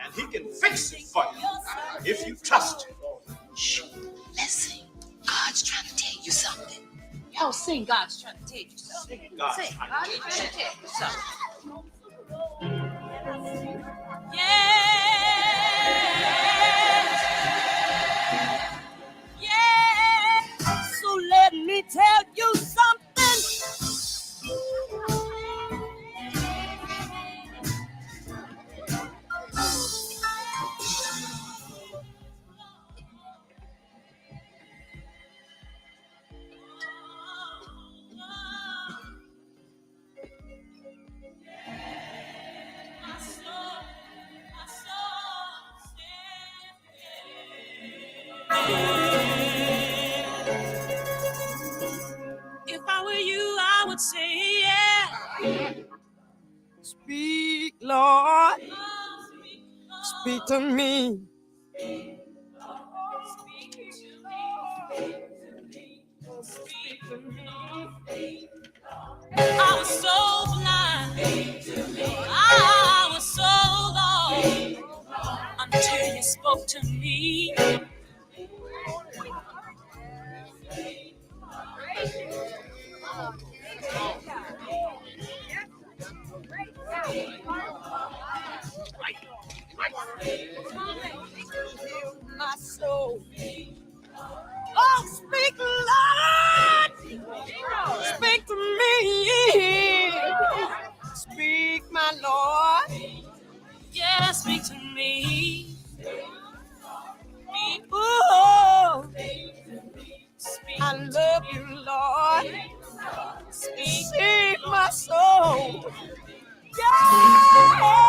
And he can fix it for you if you trust him. Shh, listen. God's trying to tell you something. Y'all sing God's trying to tell you something. God's Sing trying God's to trying to tell you something. So let me tell you something. If I were you, I would say, yeah. Speak, Lord. Speak to me. I was so blind. I was so lost until you spoke to me. My soul. Oh, speak, Lord. Speak to me. Speak, my Lord. Yeah, speak to me. Ooh, I love you, Lord. Speak, my soul. Yeah.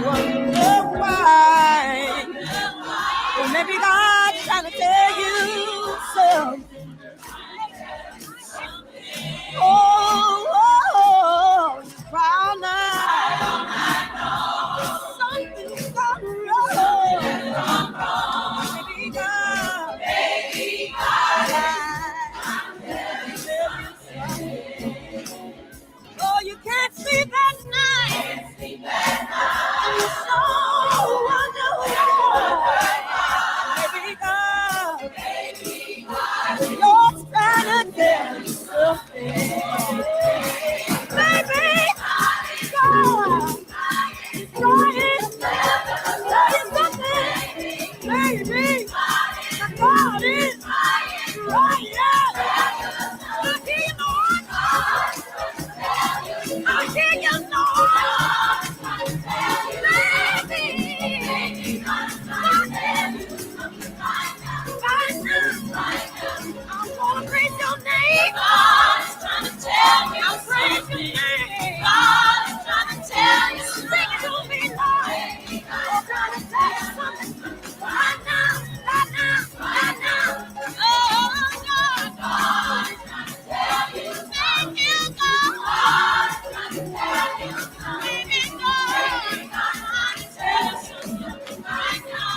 Wonder why. Well, maybe God's trying to tell you something. Oh, proud now. Something's gone wrong. Maybe God. Oh, you can't sleep at night. And you so wonder why. Maybe God. Lord's trying to tell you something. Maybe God is trying to tell you something. Maybe God is right. I hear you, Lord. I hear you, Lord. Maybe God is right now. I'm gonna praise your name. God's trying to tell me. I'm praising your name. God's trying to tell you. Sing it to me, Lord. I'm trying to tell you something. Right now, right now, right now. Oh, God. God's trying to tell you. Thank you, God. God's trying to tell you. Maybe God. God's trying to tell you something right now.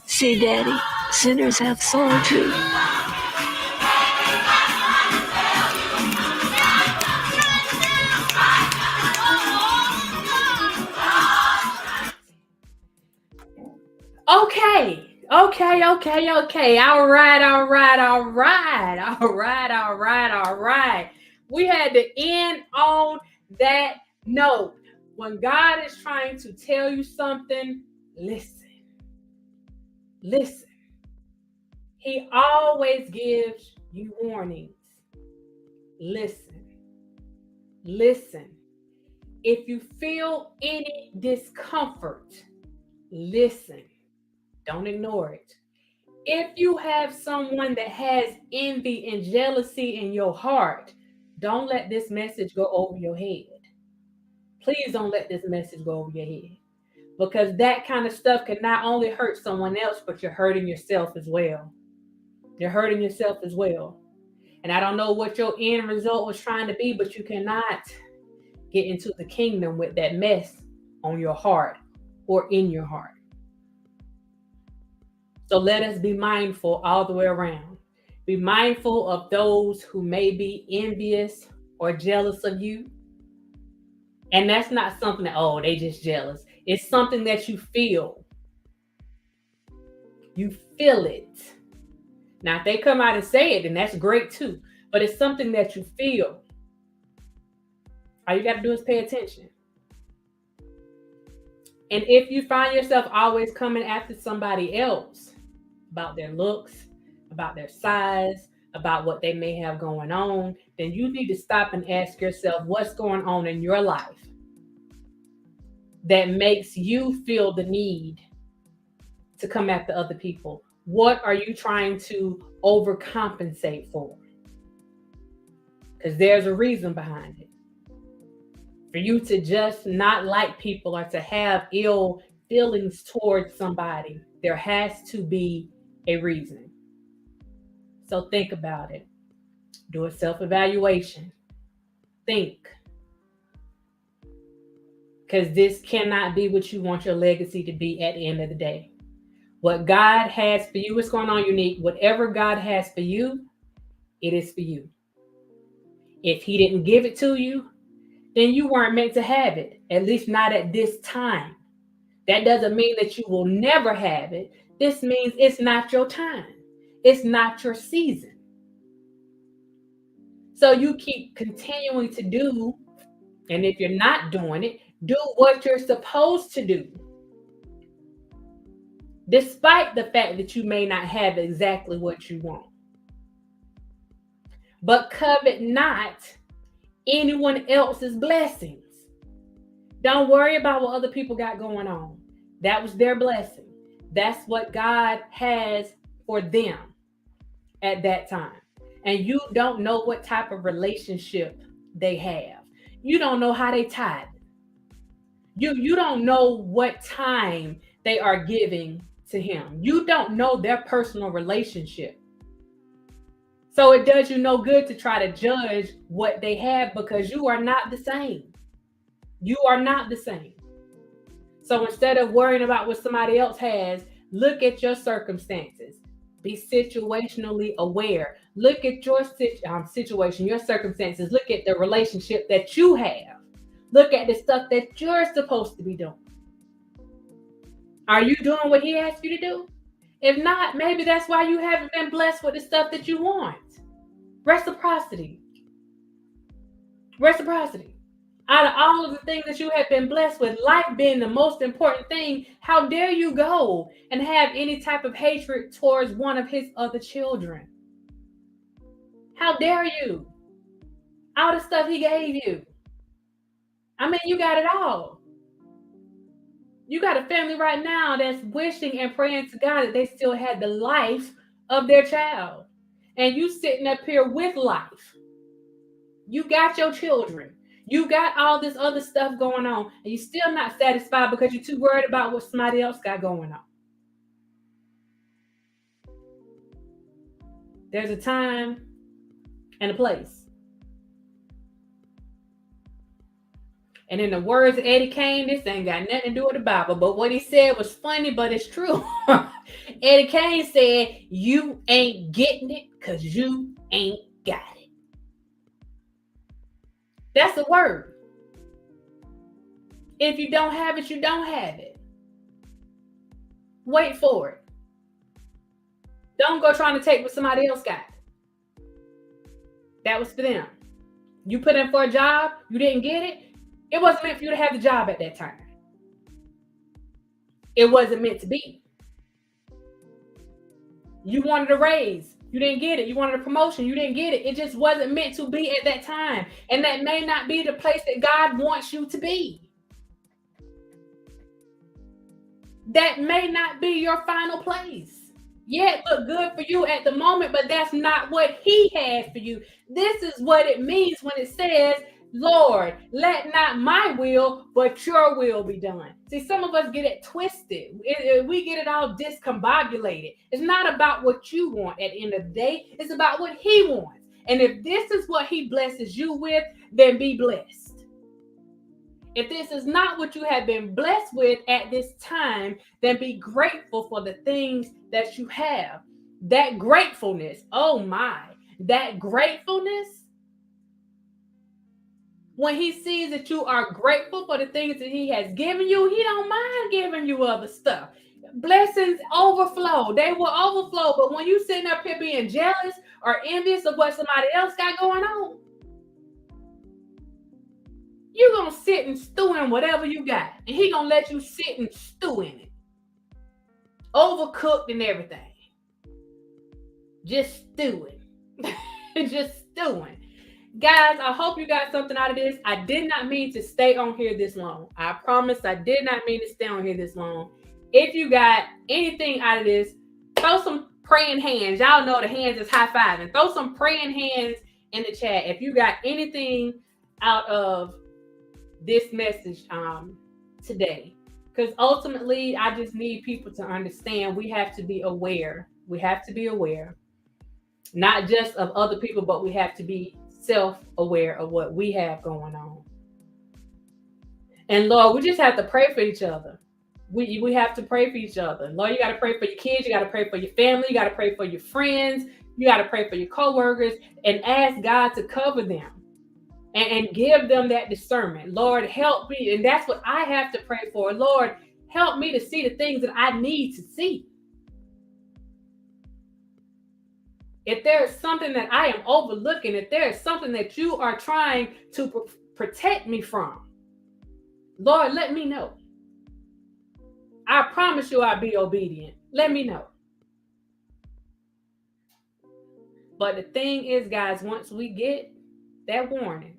See, Daddy, sinners have soul too. Okay. All right. We had to end on that note. When God is trying to tell you something, listen. He always gives you warnings. Listen. If you feel any discomfort, listen. Don't ignore it. If you have someone that has envy and jealousy in your heart, don't let this message go over your head. Please don't let this message go over your head. because that kind of stuff can not only hurt someone else, but you're hurting yourself as well. You're hurting yourself as well. And I don't know what your end result was trying to be, but you cannot get into the kingdom with that mess on your heart or in your heart. So let us be mindful all the way around. Be mindful of those who may be envious or jealous of you. And that's not something that, oh, they just jealous. It's something that you feel. You feel it. Now, if they come out and say it, then that's great too. But it's something that you feel. All you got to do is pay attention. And if you find yourself always coming after somebody else about their looks, about their size, about what they may have going on, then you need to stop and ask yourself what's going on in your life that makes you feel the need to come after other people. What are you trying to overcompensate for? Because there's a reason behind it. For you to just not like people or to have ill feelings towards somebody, there has to be a reason. So think about it. Do a self-evaluation. Think. Because this cannot be what you want your legacy to be at the end of the day. What God has for you, what's going on, Unique? Whatever God has for you, it is for you. If he didn't give it to you, then you weren't meant to have it, at least not at this time. That doesn't mean that you will never have it. This means it's not your time. It's not your season. So you keep continuing to do, and if you're not doing it, do what you're supposed to do. Despite the fact that you may not have exactly what you want. But covet not anyone else's blessings. Don't worry about what other people got going on. That was their blessing. That's what God has for them at that time. And you don't know what type of relationship they have. You don't know how they tithe. You don't know what time they are giving to him. You don't know their personal relationship. So it does you no good to try to judge what they have because you are not the same. You are not the same. So instead of worrying about what somebody else has, look at your circumstances. Be situationally aware. Look at your situation, your circumstances. Look at the relationship that you have. Look at the stuff that you're supposed to be doing. Are you doing what he asked you to do? If not, maybe that's why you haven't been blessed with the stuff that you want. Reciprocity. Reciprocity. Out of all of the things that you have been blessed with, life being the most important thing, how dare you go and have any type of hatred towards one of his other children? How dare you? All the stuff he gave you. I mean, you got it all. You got a family right now that's wishing and praying to God that they still had the life of their child. And you sitting up here with life. You got your children. You got all this other stuff going on. And you're still not satisfied because you're too worried about what somebody else got going on. There's a time and a place. And in the words of Eddie Kane, this ain't got nothing to do with the Bible. But what he said was funny, but it's true. Eddie Kane said, you ain't getting it because you ain't got it. That's the word. If you don't have it, you don't have it. Wait for it. Don't go trying to take what somebody else got. That was for them. You put in for a job, you didn't get it. It wasn't meant for you to have the job at that time. It wasn't meant to be. You wanted a raise. You didn't get it. You wanted a promotion. You didn't get it. It just wasn't meant to be at that time. And that may not be the place that God wants you to be. That may not be your final place. Yeah, it looked good for you at the moment, but that's not what he has for you. This is what it means when it says Lord, let not my will, but your will be done. See, some of us get it twisted. We get it all discombobulated. It's not about what you want at the end of the day. It's about what he wants. And if this is what he blesses you with, then be blessed. If this is not what you have been blessed with at this time, then be grateful for the things that you have. That gratefulness, oh my, that gratefulness, when he sees that you are grateful for the things that he has given you, he don't mind giving you other stuff. Blessings overflow. They will overflow. But when you sitting up here being jealous or envious of what somebody else got going on, you're going to sit and stew in whatever you got. And he going to let you sit and stew in it. Overcooked and everything. Just stewing. Just stewing. Guys, I hope you got something out of this. I did not mean to stay on here this long. I promise I did not mean to stay on here this long. If you got anything out of this, throw some praying hands. Y'all know the hands is high-fiving. Throw some praying hands in the chat if you got anything out of this message today. Because ultimately, I just need people to understand we have to be aware. We have to be aware. Not just of other people, but we have to be self-aware of what we have going on. And Lord, we just have to pray for each other. We have to pray for each other. Lord, you got to pray for your kids. You got to pray for your family. You got to pray for your friends. You got to pray for your coworkers and ask God to cover them and give them that discernment. Lord, help me. And that's what I have to pray for. Lord, help me to see the things that I need to see. If there is something that I am overlooking, if there is something that you are trying to protect me from, Lord, let me know. I promise you I'll be obedient. Let me know. But the thing is, guys, once we get that warning,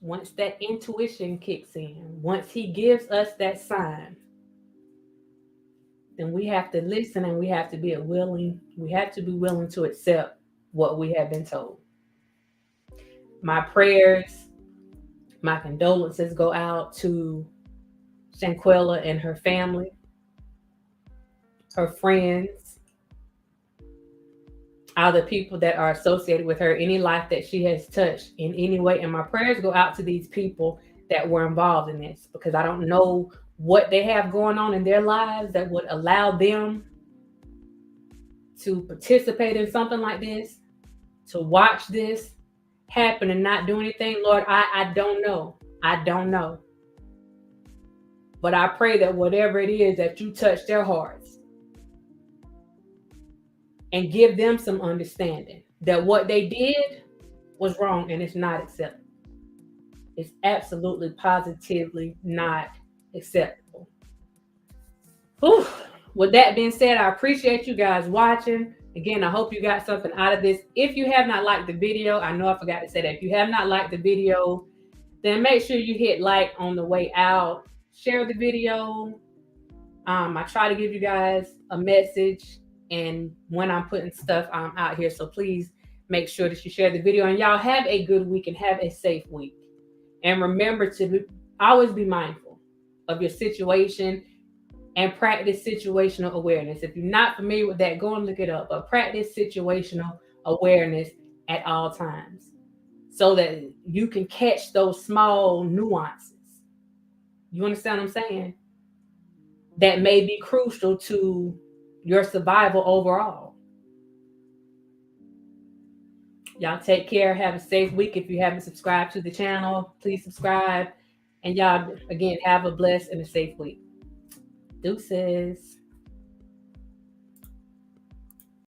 once that intuition kicks in, once he gives us that sign, then we have to listen and we have to be willing to accept what we have been told. My prayers, my condolences go out to Shanquella and her family, her friends, other people that are associated with her, any life that she has touched in any way. And my prayers go out to these people that were involved in this, because I don't know what they have going on in their lives that would allow them to participate in something like this, to watch this happen and not do anything. Lord, I don't know. I don't know. But I pray that whatever it is, that you touch their hearts and give them some understanding that what they did was wrong and it's not acceptable. It's absolutely, positively not acceptable. Whew. With that being said, I appreciate you guys watching. Again, I hope you got something out of this. If you have not liked the video, I know I forgot to say that. If you have not liked the video, then make sure you hit like on the way out. Share the video. I try to give you guys a message and when I'm putting stuff out here. So please make sure that you share the video. And y'all have a good week and have a safe week. And remember to always be mindful of your situation and practice situational awareness. If you're not familiar with that, go and look it up. But practice situational awareness at all times so that you can catch those small nuances. You understand what I'm saying? That may be crucial to your survival overall. Y'all take care. Have a safe week. If you haven't subscribed to the channel, please subscribe. And y'all, again, have a blessed and a safe week. Deuces.